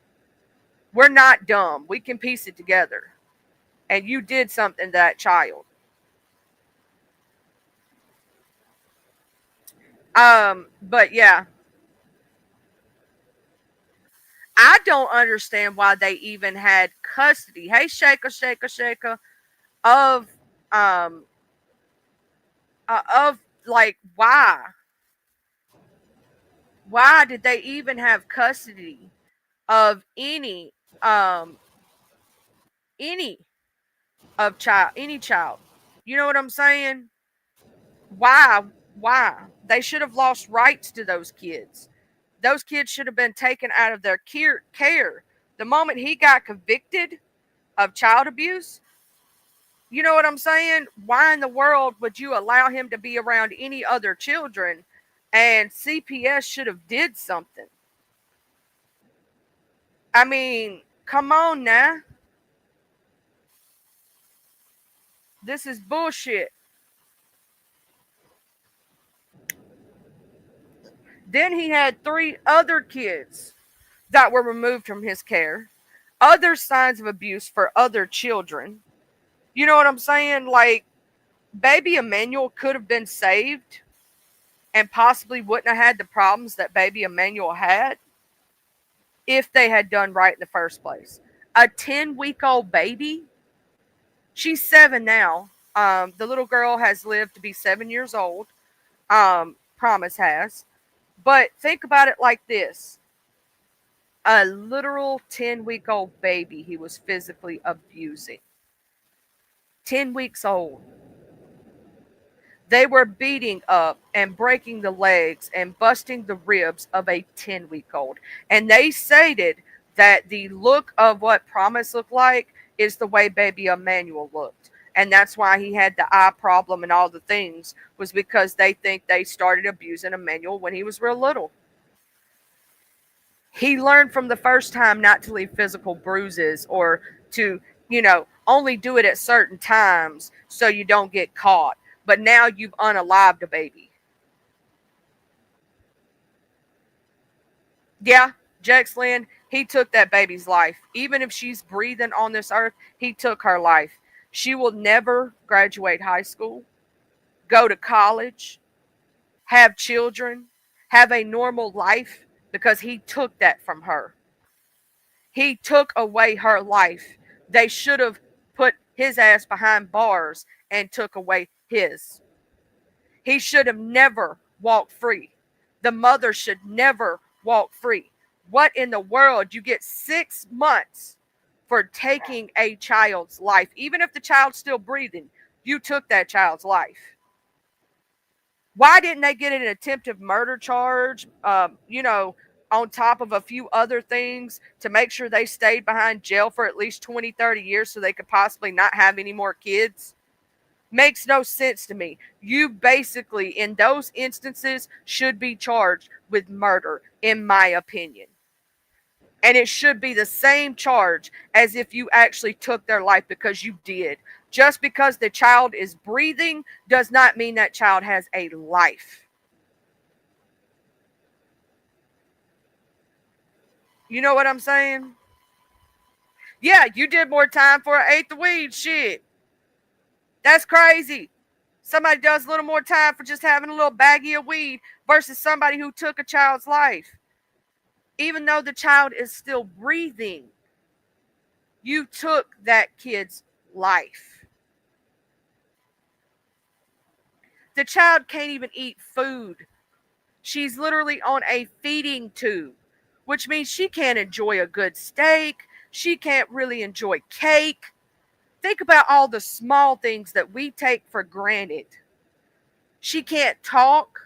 We're not dumb. We can piece it together. And you did something to that child. But yeah. I don't understand why they even had custody. Hey, Shaka, of like, why? Why did they even have custody of any child? You know what I'm saying? Why? They should have lost rights to those kids. Those kids should have been taken out of their care. The moment he got convicted of child abuse, you know what I'm saying? Why in the world would you allow him to be around any other children? And CPS should have did something. I mean, come on now. This is bullshit. Then he had 3 other kids that were removed from his care. Other signs of abuse for other children. You know what I'm saying? Like, baby Emmanuel could have been saved and possibly wouldn't have had the problems that baby Emmanuel had if they had done right in the first place. A 10-week-old baby. She's 7 now. The little girl has lived to be 7 years old. Promise has. But think about it like this. A literal 10-week-old baby he was physically abusing. 10 weeks old. They were beating up and breaking the legs and busting the ribs of a 10-week-old. And they stated that the look of what Promise looked like is the way baby Emmanuel looked. And that's why he had the eye problem and all the things, was because they think they started abusing Emmanuel when he was real little. He learned from the first time not to leave physical bruises or to, only do it at certain times so you don't get caught. But now you've unalived a baby. Yeah, Jax Lynn, he took that baby's life. Even if she's breathing on this earth, he took her life. She will never graduate high school, go to college, have children, have a normal life, because he took that from her. He took away her life. They should have put his ass behind bars and took away his. He should have never walked free. The mother should never walk free. What in the world? You get 6 months for taking a child's life. Even if the child's still breathing, you took that child's life. Why didn't they get an attempted murder charge, on top of a few other things to make sure they stayed behind jail for at least 20, 30 years so they could possibly not have any more kids? Makes no sense to me. You basically, in those instances, should be charged with murder, in my opinion. And it should be the same charge as if you actually took their life, because you did. Just because the child is breathing does not mean that child has a life. You know what I'm saying? Yeah, you did more time for an eighth of weed. Shit. That's crazy. Somebody does a little more time for just having a little baggie of weed versus somebody who took a child's life. Even though the child is still breathing. You took that kid's life. The child can't even eat food. She's literally on a feeding tube, which means she can't enjoy a good steak. She can't really enjoy cake. Think about all the small things that we take for granted. She can't talk.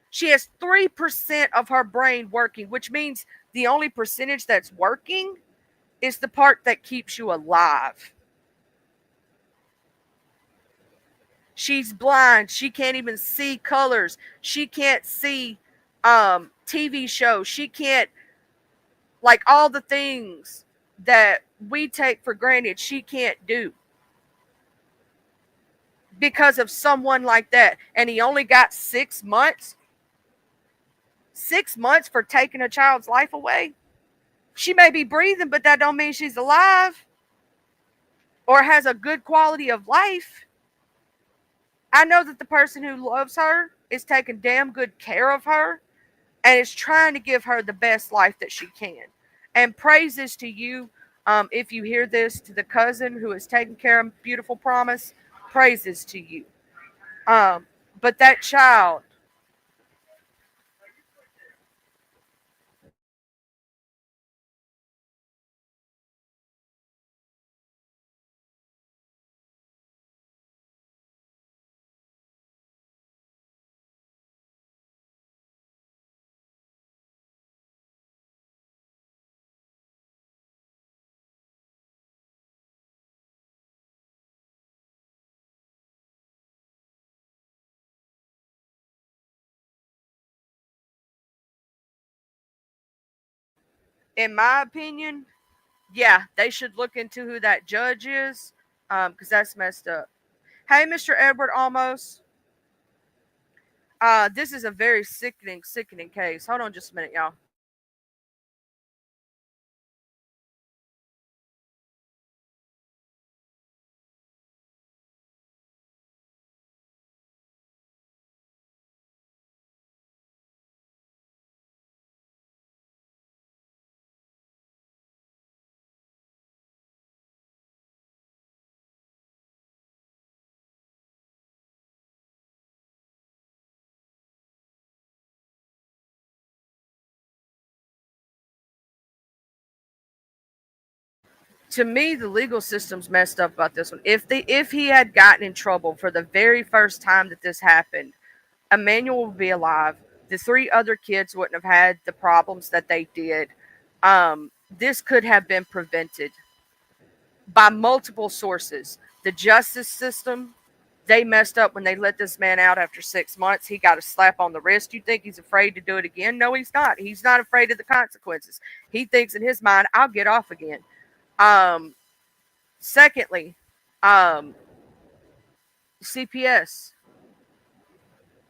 She has 3% of her brain working, which means the only percentage that's working is the part that keeps you alive. She's blind. She can't even see colors. She can't see TV shows. She can't, like, all the things that we take for granted, she can't do because of someone like that. And he only got 6 months. 6 months for taking a child's life away. She may be breathing, but that don't mean she's alive or has a good quality of life. I know that the person who loves her is taking damn good care of her and is trying to give her the best life that she can. And praises to you, if you hear this, to the cousin who is taking care of beautiful Promise, praises to you. But that child, in my opinion, yeah, they should look into who that judge is, because that's messed up. Hey, Mr. Edward Almost. This is a very sickening case. Hold on just a minute, y'all. To me, the legal system's messed up about this one. If he had gotten in trouble for the very first time that this happened, Emmanuel would be alive. The 3 other kids wouldn't have had the problems that they did. This could have been prevented by multiple sources. The justice system, they messed up when they let this man out after 6 months. He got a slap on the wrist. You think he's afraid to do it again? No, he's not. He's not afraid of the consequences. He thinks in his mind, I'll get off again. Secondly, CPS.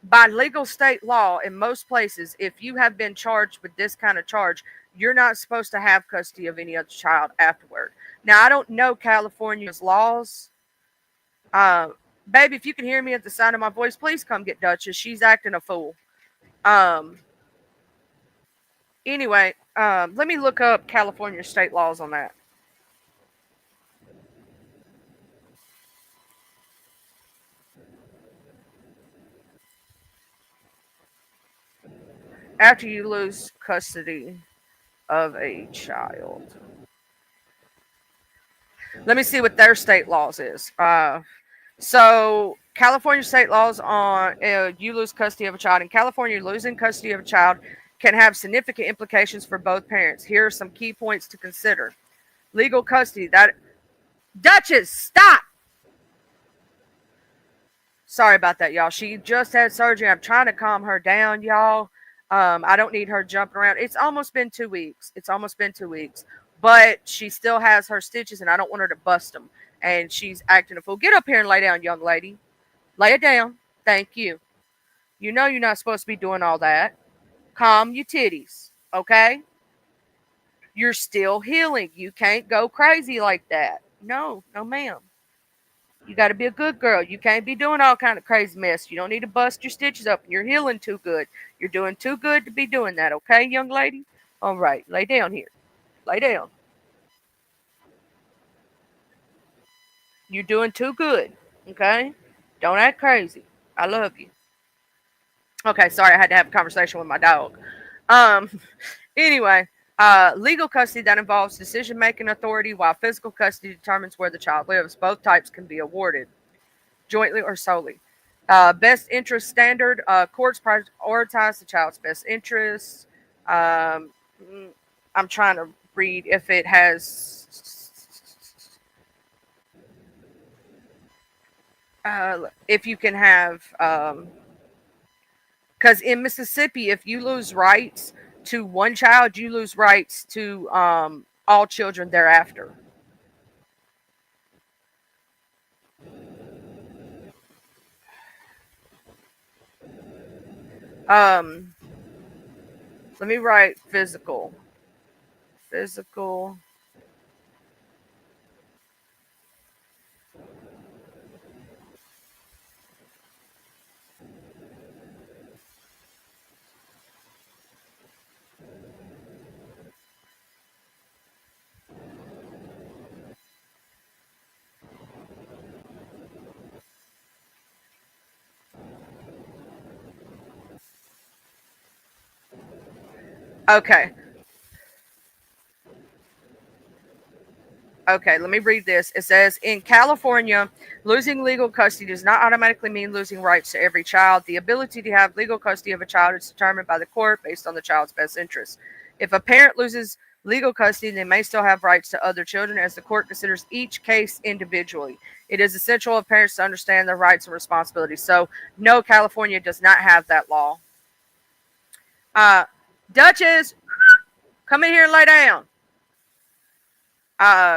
By legal state law, in most places, if you have been charged with this kind of charge, you're not supposed to have custody of any other child afterward. Now, I don't know California's laws. Baby, if you can hear me at the sound of my voice, please come get Duchess. She's acting a fool. Anyway, let me look up California state laws on that. After you lose custody of a child. Let me see what their state laws is. So California state laws on you lose custody of a child. In California, losing custody of a child can have significant implications for both parents. Here are some key points to consider. Legal custody. Duchess, stop! Sorry about that, y'all. She just had surgery. I'm trying to calm her down, y'all. I don't need her jumping around. It's almost been 2 weeks. But she still has her stitches, and I don't want her to bust them. And she's acting a fool. Get up here and lay down, young lady. Lay it down. Thank you. You know you're not supposed to be doing all that. Calm your titties, okay? You're still healing. You can't go crazy like that. No, ma'am. You got to be a good girl. You can't be doing all kind of crazy mess. You don't need to bust your stitches up. You're healing too good. You're doing too good to be doing that, okay, young lady? All right, lay down here. Lay down. You're doing too good. Okay? Don't act crazy. I love you. Okay, sorry, I had to have a conversation with my dog. Anyway, legal custody that involves decision-making authority, while physical custody determines where the child lives. Both types can be awarded jointly or solely. Best interest standard. Courts prioritize the child's best interests. I'm trying to read if it has. If you can have. Because in Mississippi, if you lose rights to one child, you lose rights to all children thereafter. Let me write physical. Physical. Okay. Okay, let me read this. It says, in California, losing legal custody does not automatically mean losing rights to every child. The ability to have legal custody of a child is determined by the court based on the child's best interests. If a parent loses legal custody, they may still have rights to other children as the court considers each case individually. It is essential for parents to understand their rights and responsibilities. So, no, California does not have that law. Duchess, come in here and lay down.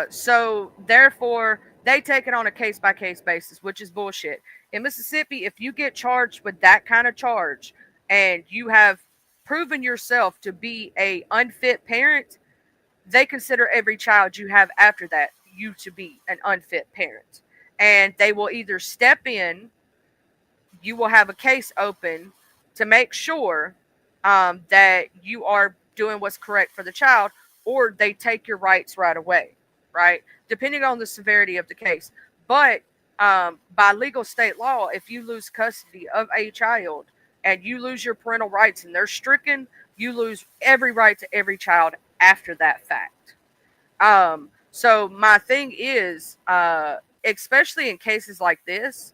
So therefore, they take it on a case-by-case basis, which is bullshit. In Mississippi, if you get charged with that kind of charge and you have proven yourself to be an unfit parent, they consider every child you have after that you to be an unfit parent. And they will either step in, you will have a case open to make sure that you are doing what's correct for the child, or they take your rights right away, right? Depending on the severity of the case. But by legal state law, if you lose custody of a child and you lose your parental rights and they're stricken, you lose every right to every child after that fact. So my thing is, especially in cases like this,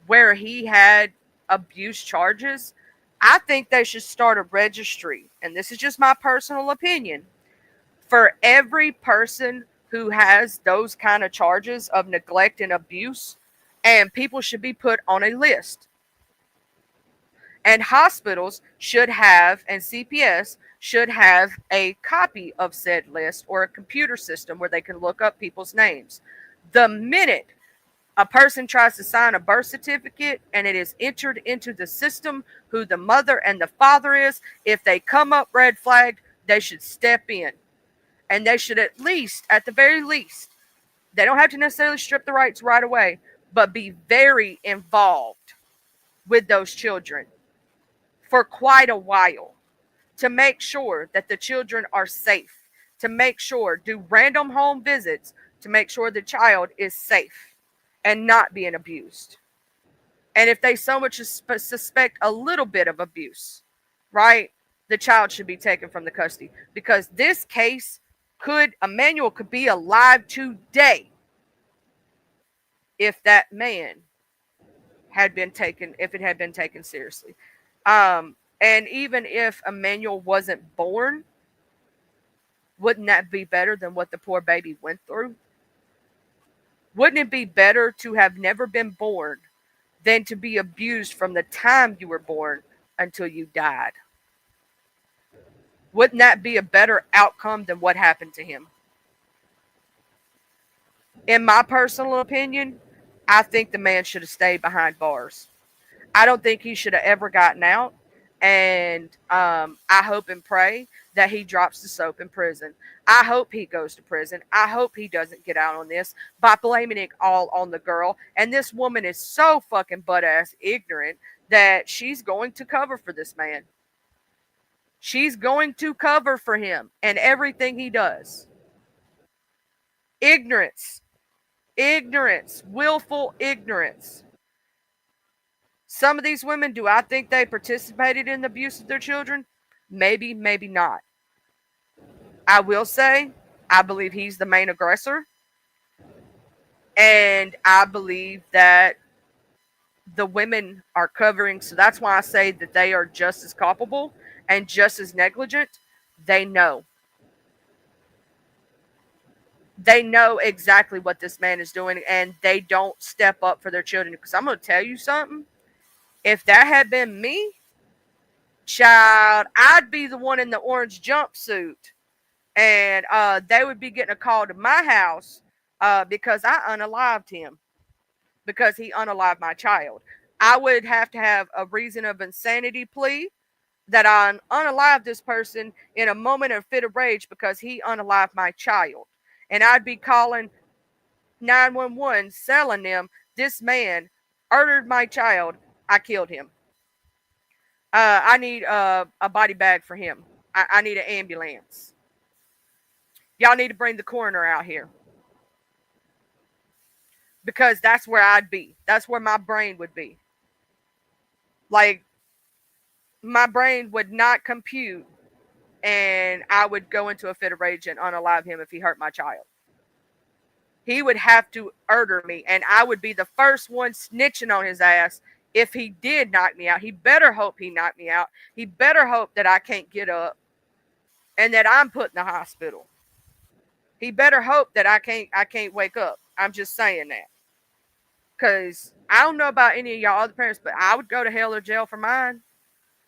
where he had abuse charges, I think they should start a registry. And this is just my personal opinion. For every person who has those kind of charges of neglect and abuse, and people should be put on a list. And hospitals should have, and CPS should have a copy of said list or a computer system where they can look up people's names. The minute a person tries to sign a birth certificate and it is entered into the system who the mother and the father is, if they come up red flagged, they should step in. And they should at least, at the very least, they don't have to necessarily strip the rights right away, but be very involved with those children for quite a while to make sure that the children are safe, to make sure, do random home visits to make sure the child is safe and not being abused. And if they so much as suspect a little bit of abuse, right, the child should be taken from the custody. Because this case Emmanuel could be alive today if that man had been taken, if it had been taken seriously. And even if Emmanuel wasn't born, wouldn't that be better than what the poor baby went through? Wouldn't it be better to have never been born than to be abused from the time you were born until you died? Wouldn't that be a better outcome than what happened to him? In my personal opinion, I think the man should have stayed behind bars. I don't think he should have ever gotten out. And I hope and pray that he drops the soap in prison. I hope he goes to prison. I hope he doesn't get out on this by blaming it all on the girl. And this woman is so fucking butt-ass ignorant that she's going to cover for this man. She's going to cover for him and everything he does. Ignorance Ignorance, willful ignorance. Some of these women, do I think they participated in the abuse of their children? Maybe, maybe not. I will say, I believe he's the main aggressor. And I believe that the women are covering. So that's why I say that they are just as culpable and just as negligent. They know. They know exactly what this man is doing, and they don't step up for their children. Because I'm going to tell you something. If that had been me, child, I'd be the one in the orange jumpsuit. And they would be getting a call to my house because I unalived him. Because he unalived my child. I would have to have a reason of insanity plea that I unalived this person in a moment of fit of rage because he unalived my child. And I'd be calling 911, selling them, this man murdered my child. I killed him. I need a body bag for him. I need an ambulance. Y'all need to bring the coroner out here. Because that's where I'd be. That's where my brain would be. Like, my brain would not compute, and I would go into a fit of rage and unalive him if he hurt my child. He would have to murder me, and I would be the first one snitching on his ass if he did knock me out. He better hope he knocked me out. He better hope that I can't get up and that I'm put in the hospital. He better hope that I can't wake up. I'm just saying that. Because I don't know about any of y'all other parents, but I would go to hell or jail for mine.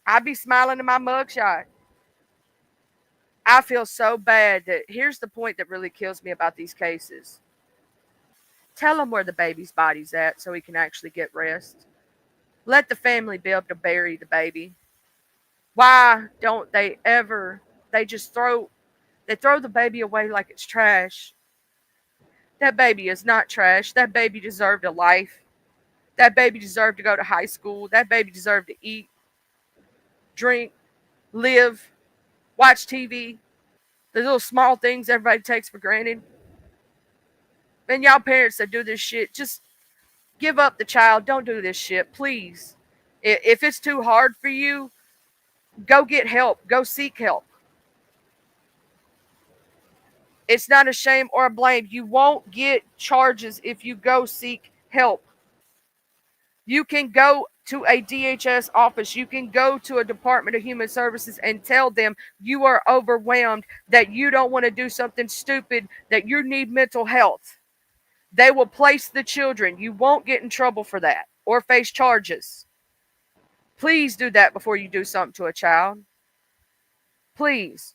I'd be smiling in my mugshot. I feel so bad that here's the point that really kills me about these cases. Tell them where the baby's body's at so he can actually get rest. Let the family be able to bury the baby. Why don't they ever, they throw the baby away like it's trash. That baby is not trash. That baby deserved a life. That baby deserved to go to high school. That baby deserved to eat, drink, live, watch TV. The little small things everybody takes for granted. And y'all parents that do this shit, just give up the child. Don't do this shit, please. If it's too hard for you, go get help. Go seek help. It's not a shame or a blame. You won't get charges if you go seek help. You can go to a DHS office. You can go to a Department of Human Services and tell them you are overwhelmed, that you don't want to do something stupid, that you need mental health. They will place the children. You won't get in trouble for that or face charges. Please do that before you do something to a child. Please.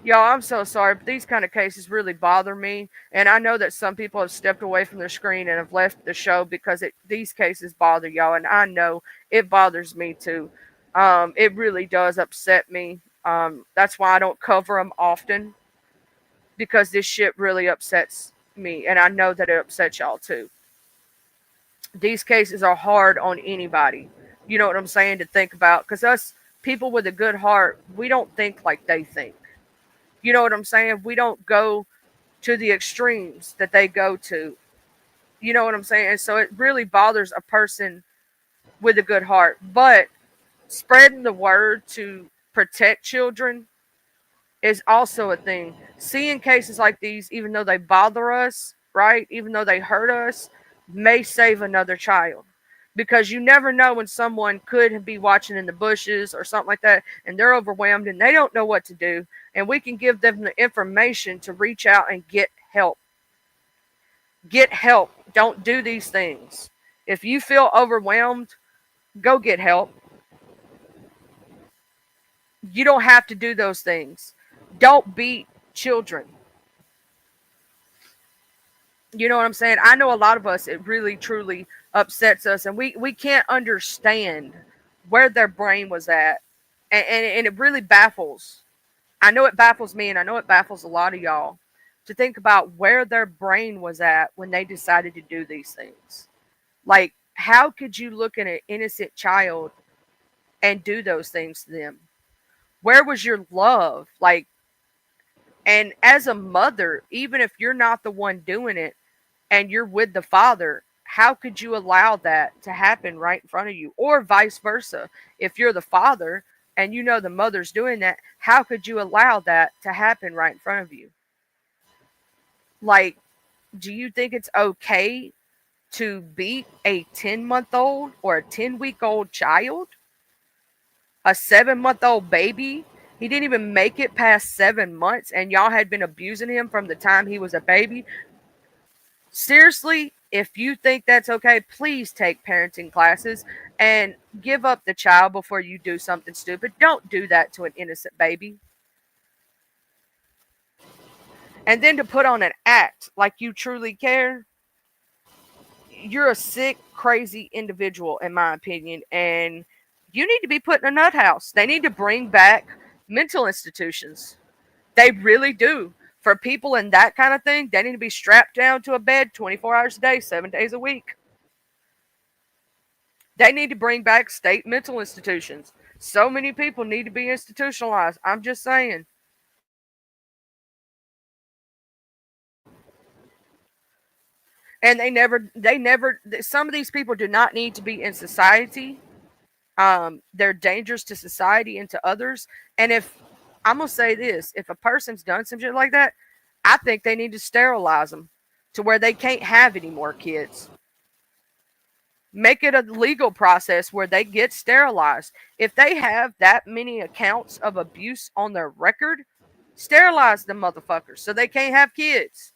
Y'all, I'm so sorry, but these kind of cases really bother me. And I know that some people have stepped away from their screen and have left the show because these cases bother y'all. And I know it bothers me too. It really does upset me. That's why I don't cover them often. Because this shit really upsets me. And I know that it upsets y'all too. These cases are hard on anybody. You know what I'm saying? To think about. Because us people with a good heart, we don't think like they think. You know what I'm saying? We don't go to the extremes that they go to. You know what I'm saying? And so it really bothers a person with a good heart. But spreading the word to protect children is also a thing. Seeing cases like these, even though they bother us, right? Even though they hurt us, may save another child. Because you never know when someone could be watching in the bushes or something like that, and they're overwhelmed and they don't know what to do. And we can give them the information to reach out and get help. Get help. Don't do these things. If you feel overwhelmed, go get help. You don't have to do those things. Don't beat children. You know what I'm saying? I know a lot of us, it really, truly upsets us. And we can't understand where their brain was at. And it really baffles. I know it baffles me, and I know it baffles a lot of y'all to think about where their brain was at when they decided to do these things. Like, how could you look at an innocent child and do those things to them? Where was your love? Like, And as a mother, even if you're not the one doing it and you're with the father, how could you allow that to happen right in front of you? Or vice versa. If you're the father and you know the mother's doing that, how could you allow that to happen right in front of you? Like, do you think it's okay to beat a 10-month-old or a 10-week-old child? A 7-month-old baby? He didn't even make it past 7 months, and y'all had been abusing him from the time he was a baby. Seriously, if you think that's okay, please take parenting classes and give up the child before you do something stupid. Don't do that to an innocent baby. And then to put on an act like you truly care, you're a sick, crazy individual, in my opinion, and you need to be put in a nut house. They need to bring back mental institutions. They really do. For people in that kind of thing, they need to be strapped down to a bed 24 hours a day, 7 days a week. They need to bring back state mental institutions. So many people need to be institutionalized. I'm just saying. And some of these people do not need to be in society. They're dangerous to society and to others. And if I'm gonna say this, if a person's done some shit like that, I think they need to sterilize them to where they can't have any more kids. Make it a legal process where they get sterilized. If they have that many accounts of abuse on their record, sterilize the motherfuckers so they can't have kids.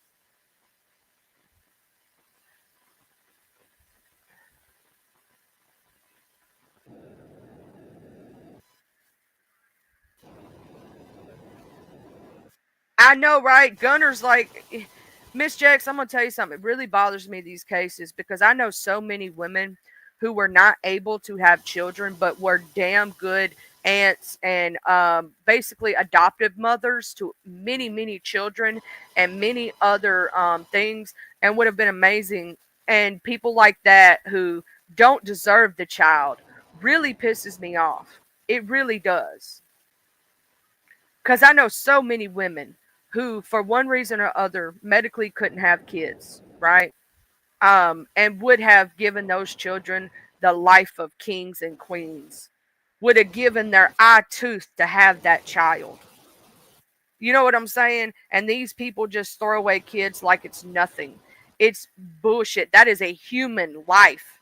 I know, right? Gunner's like, Miss Jax, I'm going to tell you something. It really bothers me, these cases, because I know so many women who were not able to have children, but were damn good aunts and basically adoptive mothers to many, many children and many other things, and would have been amazing. And people like that who don't deserve the child really pisses me off. It really does. Because I know so many women who, for one reason or other, medically couldn't have kids, right? And would have given those children the life of kings and queens, would have given their eye tooth to have that child. You know what I'm saying? And these people just throw away kids like it's nothing. It's bullshit. That is a human life.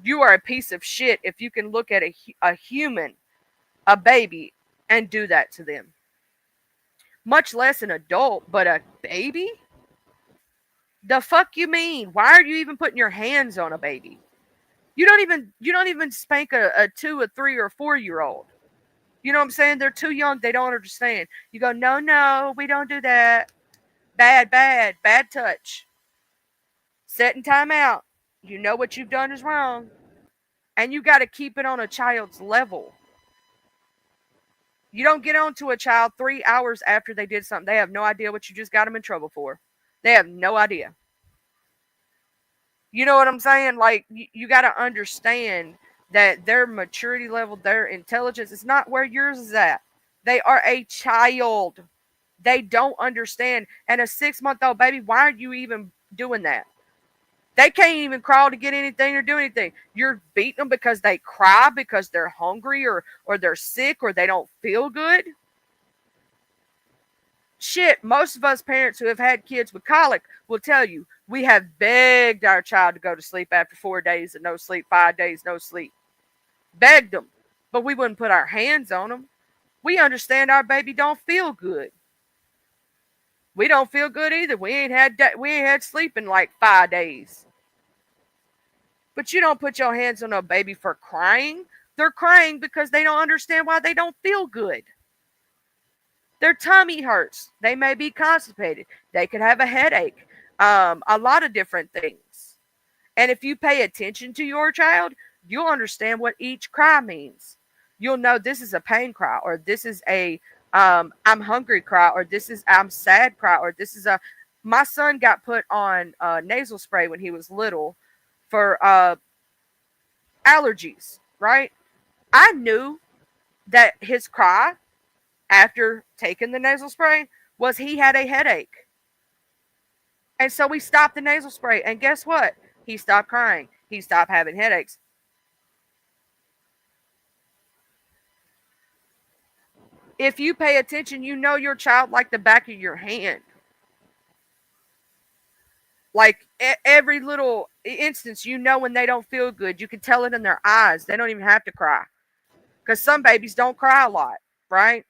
You are a piece of shit if you can look at a human, a baby, and do that to them. Much less an adult, but a baby? The fuck you mean? Why are you even putting your hands on a baby? You don't even spank a 2, a 3, or a 4-year-old. You know what I'm saying? They're too young. They don't understand. You go, no, we don't do that. Bad touch. Set in time out. You know what you've done is wrong. And you got to keep it on a child's level. You don't get on to a child 3 hours after they did something. They have no idea what you just got them in trouble for. They have no idea. You know what I'm saying? Like, you got to understand that their maturity level, their intelligence is not where yours is at. They are a child. They don't understand. And a 6-month-old baby, why are you even doing that? They can't even crawl to get anything or do anything. You're beating them because they cry, because they're hungry or they're sick or they don't feel good. Shit, most of us parents who have had kids with colic will tell you, we have begged our child to go to sleep after 4 days of no sleep, 5 days no sleep. Begged them, but we wouldn't put our hands on them. We understand our baby don't feel good. We don't feel good either. We ain't had sleep in like 5 days. But you don't put your hands on a baby for crying. They're crying because they don't understand why they don't feel good. Their tummy hurts. They may be constipated. They could have a headache. A lot of different things. And if you pay attention to your child, you'll understand what each cry means. You'll know this is a pain cry, or this is a I'm hungry cry, or this is I'm sad cry, or this is a... My son got put on nasal spray when he was little for allergies, right? I knew that his cry after taking the nasal spray was he had a headache. And so we stopped the nasal spray. And guess what? He stopped crying. He stopped having headaches. If you pay attention, you know your child like the back of your hand. Like every little instance, you know when they don't feel good. You can tell it in their eyes. They don't even have to cry. Because some babies don't cry a lot, right?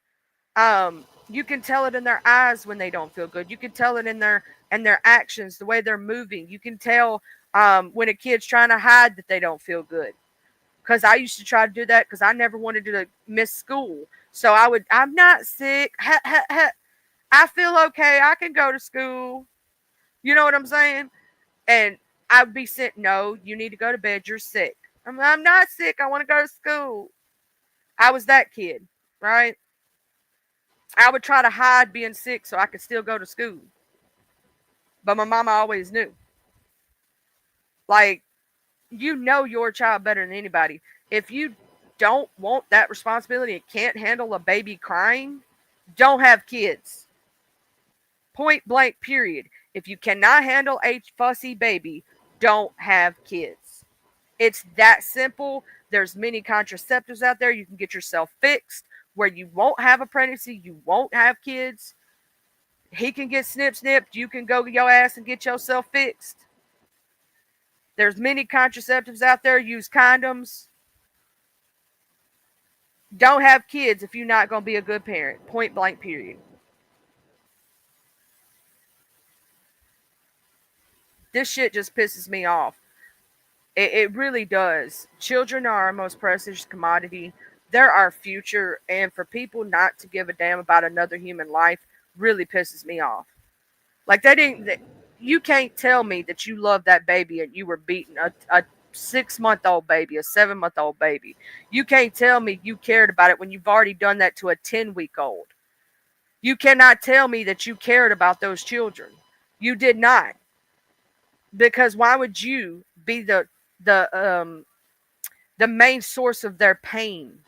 You can tell it in their eyes when they don't feel good. You can tell it in their actions, the way they're moving. You can tell when a kid's trying to hide that they don't feel good. Because I used to try to do that because I never wanted to miss school. So I'm not sick. I feel okay. I can go to school. You know what I'm saying? And I'd be sent, no, you need to go to bed. You're sick. I'm not sick. I want to go to school. I was that kid, right? I would try to hide being sick so I could still go to school. But my mama always knew. Like, you know your child better than anybody. If you don't want that responsibility and can't handle a baby crying, don't have kids. Point blank, period. If you cannot handle a fussy baby, don't have kids. It's that simple. There's many contraceptives out there. You can get yourself fixed where you won't have a pregnancy. You won't have kids. He can get snipped. You can go your ass and get yourself fixed. There's many contraceptives out there. Use condoms. Don't have kids if you're not going to be a good parent. Point blank, period. This shit just pisses me off. It really does. Children are our most precious commodity. They're our future. And for people not to give a damn about another human life really pisses me off. Like, you can't tell me that you love that baby and you were beating a 6-month-old baby, a 7-month-old baby. You can't tell me you cared about it when you've already done that to a 10-week-old. You cannot tell me that you cared about those children. You did not. Because why would you be the main source of their pain?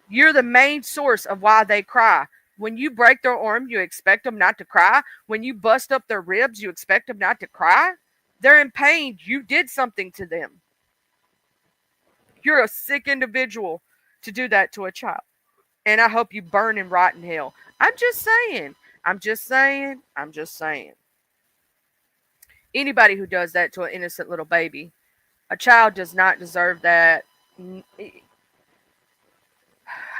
You're the main source of why they cry. When you break their arm, you expect them not to cry. When you bust up their ribs, you expect them not to cry. They're in pain. You did something to them. You're a sick individual to do that to a child. And I hope you burn and rot in hell. I'm just saying. Anybody who does that to an innocent little baby, a child does not deserve that.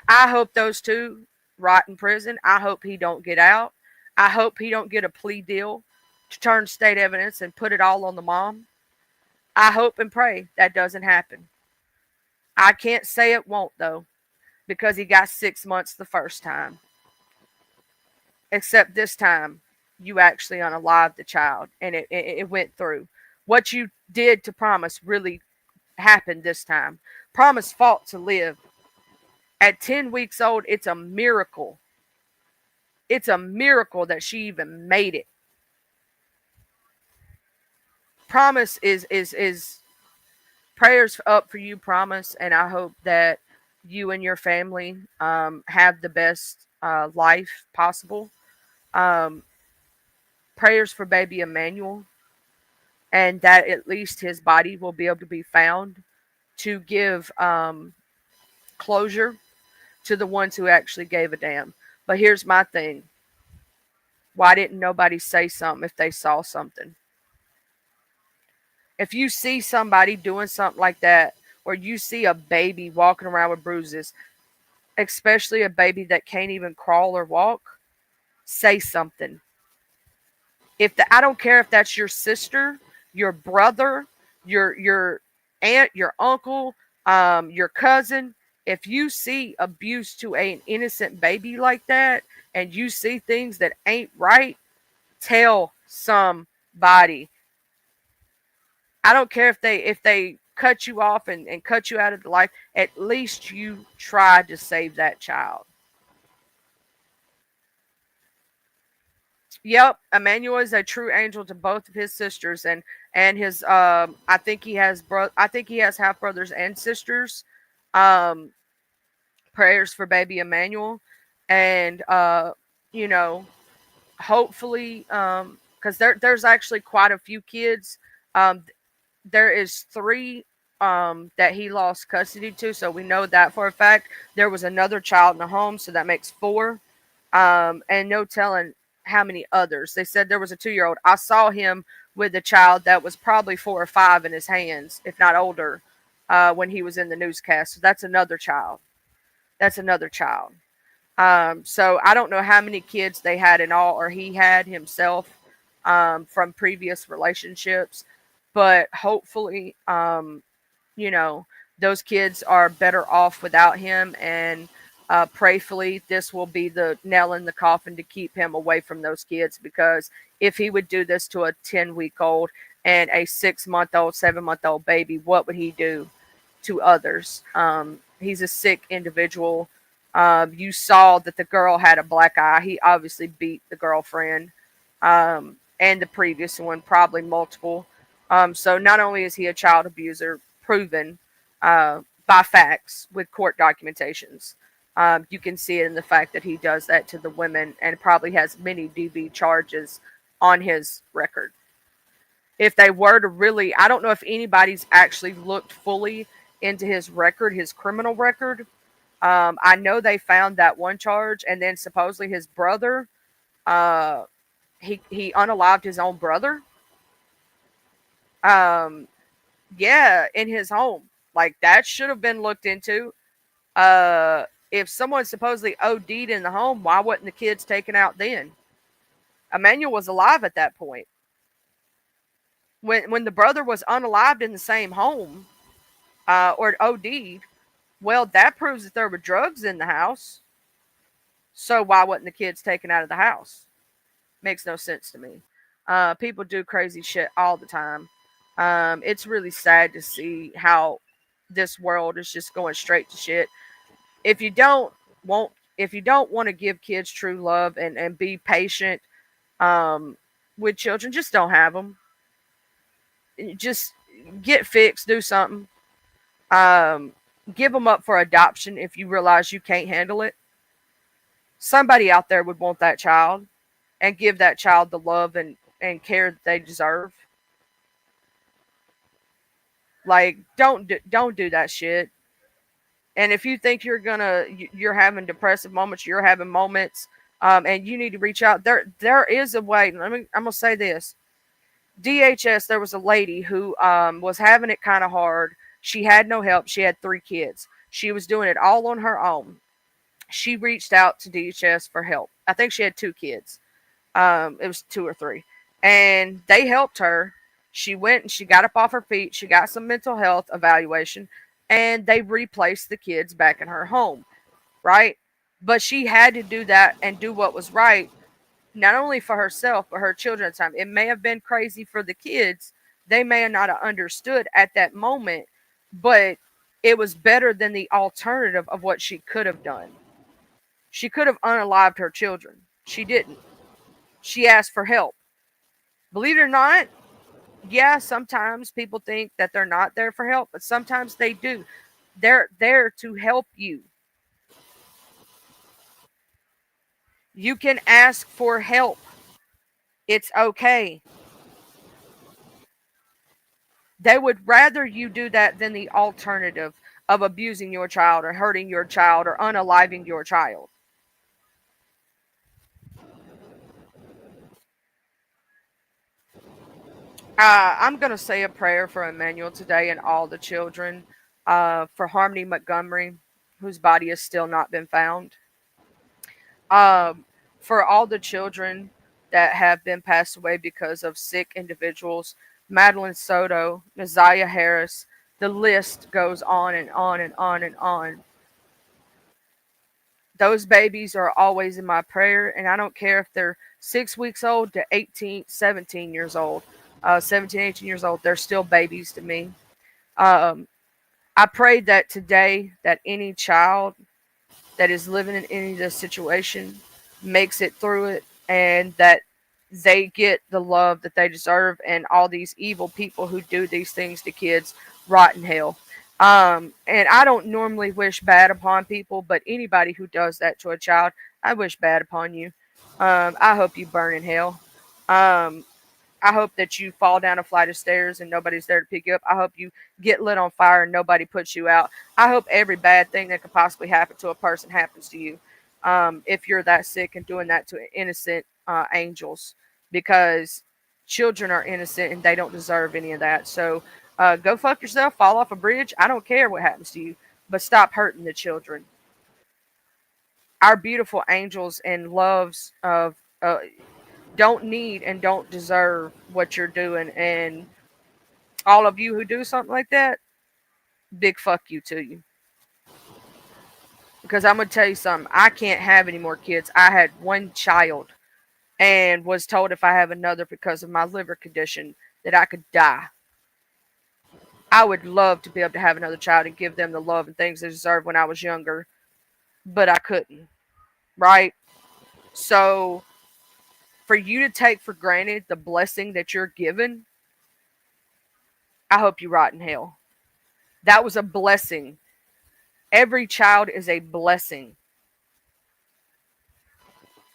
I hope those two rot in prison. I hope he don't get out. I hope he don't get a plea deal to turn state evidence and put it all on the mom. I hope and pray that doesn't happen. I can't say it won't, though, because he got 6 months the first time. Except this time, you actually unalived the child, and it went through. What you did to Promise really happened this time. Promise fought to live. At 10 weeks old, it's a miracle. It's a miracle that she even made it. Promise is prayers up for you, Promise, and I hope that you and your family have the best life possible. Prayers for baby Emmanuel, and that at least his body will be able to be found to give closure to the ones who actually gave a damn. But here's my thing. Why didn't nobody say something if they saw something? If you see somebody doing something like that, or you see a baby walking around with bruises, especially a baby that can't even crawl or walk, say something. I don't care if that's your sister, your brother, your aunt, your uncle, your cousin. If you see abuse to an innocent baby like that, and you see things that ain't right, tell somebody. I don't care if they cut you off and cut you out of the life. At least you tried to save that child. Yep, Emmanuel is a true angel to both of his sisters, and his I think he has half brothers and sisters. Prayers for baby Emmanuel. And you know, hopefully, because there's actually quite a few kids. There is 3 that he lost custody to, so we know that for a fact. There was another child in the home, so that makes 4. And no telling how many others. They said there was a 2-year-old. I saw him with a child that was probably 4 or 5 in his hands, if not older, when he was in the newscast. So that's another child. That's another child. So I don't know how many kids they had in all, or he had himself, from previous relationships. But hopefully, you know, those kids are better off without him. And prayfully, this will be the nail in the coffin to keep him away from those kids. Because if he would do this to a 10-week-old and a 6-month-old, 7-month-old baby, what would he do to others? He's a sick individual. You saw that the girl had a black eye. He obviously beat the girlfriend, and the previous one, probably multiple. So not only is he a child abuser, proven by facts with court documentations, you can see it in the fact that he does that to the women and probably has many DV charges on his record. If they were to really, I don't know if anybody's actually looked fully into his record, his criminal record. I know they found that one charge, and then supposedly his brother, he unalived his own brother. Yeah, in his home. Like, that should have been looked into. If someone supposedly OD'd in the home, why wasn't the kids taken out then? Emmanuel was alive at that point. When the brother was unalived in the same home, or OD'd, well, that proves that there were drugs in the house. So why wasn't the kids taken out of the house? Makes no sense to me. People do crazy shit all the time. It's really sad to see how this world is just going straight to shit. If you don't want to give kids true love and be patient with children, just don't have them. Just get fixed, do something. Give them up for adoption if you realize you can't handle it. Somebody out there would want that child and give that child the love and care that they deserve. Like, don't do that shit. And if you think you're having depressive moments, you're having moments, and you need to reach out, there is a way. I'm gonna say this. DHS, there was a lady who was having it kind of hard. She had no help. She had 3 kids. She was doing it all on her own. She reached out to DHS for help. I think she had 2 kids. It was 2 or 3. And they helped her. She went and she got up off her feet. She got some mental health evaluation. And they replaced the kids back in her home. Right? But she had to do that and do what was right. Not only for herself, but her children at the time. It may have been crazy for the kids. They may have not understood at that moment. But it was better than the alternative of what she could have done. She could have unalived her children. She didn't. She asked for help. Believe it or not, yeah, sometimes people think that they're not there for help, but sometimes they do. They're there to help you. You can ask for help. It's okay. They would rather you do that than the alternative of abusing your child or hurting your child or unaliving your child. I'm going to say a prayer for Emmanuel today and all the children, for Harmony Montgomery, whose body has still not been found. For all the children that have been passed away because of sick individuals, Madeline Soto, Naziah Harris, the list goes on and on and on and on. Those babies are always in my prayer, and I don't care if they're 6 weeks old to 18, 17 years old. 17, 18 years old, they're still babies to me. I pray that today that any child that is living in any of this situation makes it through it, and that they get the love that they deserve, and all these evil people who do these things to kids rot in hell. And I don't normally wish bad upon people, but anybody who does that to a child, I wish bad upon you. I hope you burn in hell. I hope that you fall down a flight of stairs and nobody's there to pick you up. I hope you get lit on fire and nobody puts you out. I hope every bad thing that could possibly happen to a person happens to you. If you're that sick and doing that to innocent angels, because children are innocent and they don't deserve any of that. So go fuck yourself, fall off a bridge. I don't care what happens to you, but stop hurting the children. Our beautiful angels and loves of don't need and don't deserve what you're doing. And all of you who do something like that, big fuck you to you. Because I'm going to tell you something. I can't have any more kids. I had one child and was told if I have another because of my liver condition that I could die. I would love to be able to have another child and give them the love and things they deserve when I was younger, but I couldn't. Right? So for you to take for granted the blessing that you're given, I hope you rot in hell. That was a blessing. Every child is a blessing.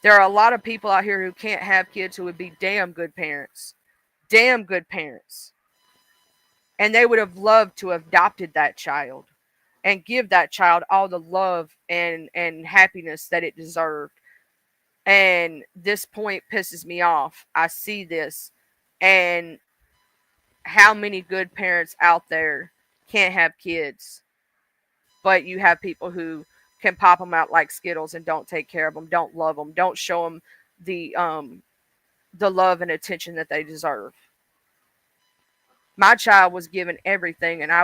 There are a lot of people out here who can't have kids who would be damn good parents. Damn good parents. And they would have loved to have adopted that child and give that child all the love and happiness that it deserved. And this point pisses me off. I see this. And how many good parents out there can't have kids, but you have people who can pop them out like Skittles and don't take care of them, don't love them, don't show them the love and attention that they deserve. My child was given everything, and I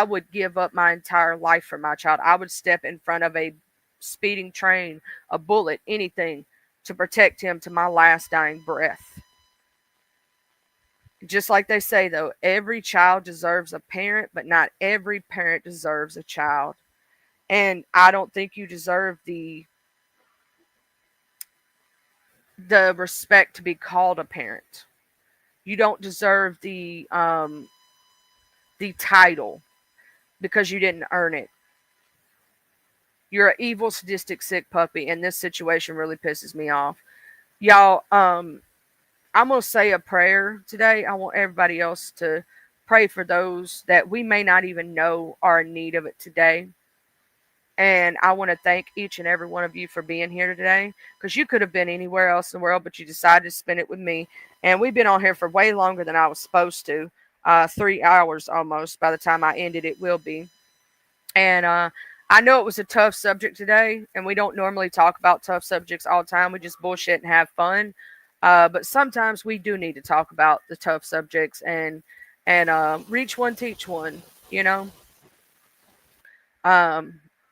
would give up my entire life for my child. I would step in front of a speeding train, a bullet, anything to protect him to my last dying breath. Just like they say, though, every child deserves a parent, but not every parent deserves a child. And I don't think you deserve the respect to be called a parent. You don't deserve the title because you didn't earn it. You're an evil, sadistic, sick puppy, and this situation really pisses me off. Y'all, I'm going to say a prayer today. I want everybody else to pray for those that we may not even know are in need of it today. And I want to thank each and every one of you for being here today, because you could have been anywhere else in the world, but you decided to spend it with me. And we've been on here for way longer than I was supposed to. 3 hours almost. By the time I ended, it will be. And I know it was a tough subject today, and we don't normally talk about tough subjects all the time. We just bullshit and have fun. But sometimes we do need to talk about the tough subjects and reach one, teach one, you know.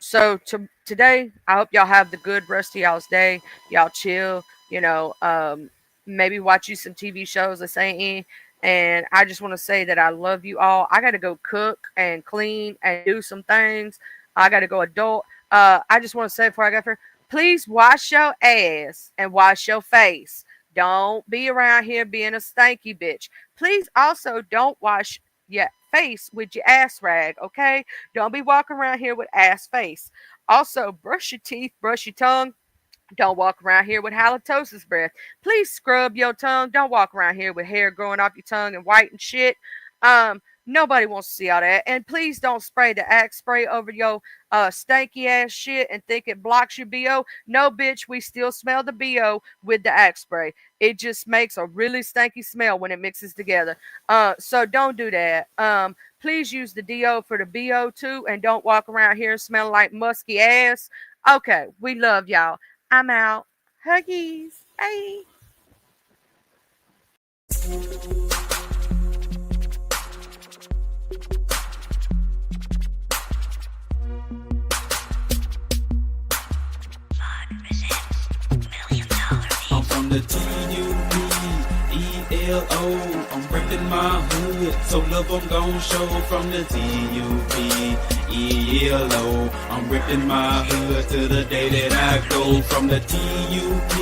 So today, I hope y'all have the good rest of y'all's day. Y'all chill, you know, maybe watch you some TV shows this ain't. And I just want to say that I love you all. I got to go cook and clean and do some things. I got to go adult. I just want to say before I go for, please wash your ass and wash your face. Don't be around here being a stanky bitch. Please also don't wash your face with your ass rag, okay? Don't be walking around here with ass face. Also, brush your teeth, brush your tongue. Don't walk around here with halitosis breath. Please scrub your tongue. Don't walk around here with hair growing off your tongue and white and shit. Nobody wants to see all that. And please don't spray the Axe spray over your stanky ass shit and think it blocks your BO. No, bitch, we still smell the BO with the Axe spray. It just makes a really stanky smell when it mixes together. So don't do that. Please use the DO for the BO too, and don't walk around here smelling like musky ass. Okay, we love y'all. I'm out. Huggies. Bye. I'm from the T-U-B-E-L-O. I'm reppin' my hood, so love I'm gon' show from the T-U-B-E-L-O. I'm reppin' my hood to the day that I go from the T-U-B-E-L-O.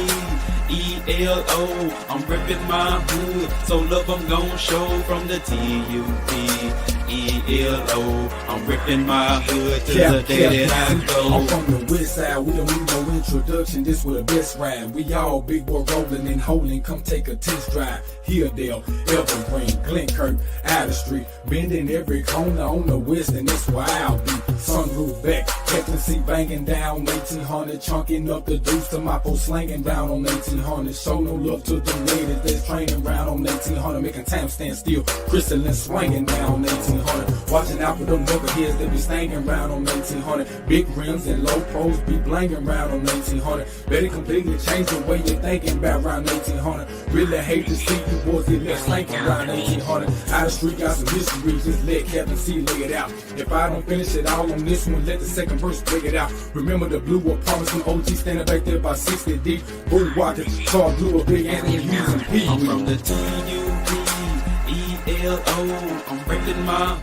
I'm reppin' my hood, so love I'm gon' show from the T-U-B-E-L-O. E-E-L-O. I'm ripping my hood to the day that I go. I'm from the west side, we don't need no introduction, this was the best ride. We all big boy rolling and holding, come take a test drive. Hilldale, Evergreen, Glenkirk, Outer Street, bending every corner on the west, and that's where I'll be. Sunroof back, Captain C banging down 1800, chunking up the deuce to my folks slanging down on 1800. Show no love to the ladies that's training round on 1800, making time stand still, crystalline swinging down on 1800. Watching out for them knuckleheads that be staying round on 1800. Big rims and low pros be blanging round on 1800. Better completely change the way you're thinking about round 1800. Really hate to see you boys get left slanking around 1800. Out the street got some history, just let Captain C lay it out. If I don't finish it all on this one, let the second verse break it out. Remember the blue apartments from OG standing back there by 60 deep. Bull walking, saw blue a big Anthony Hughes and P. I'm from the T-U-D-E-L-O. I'm ripping my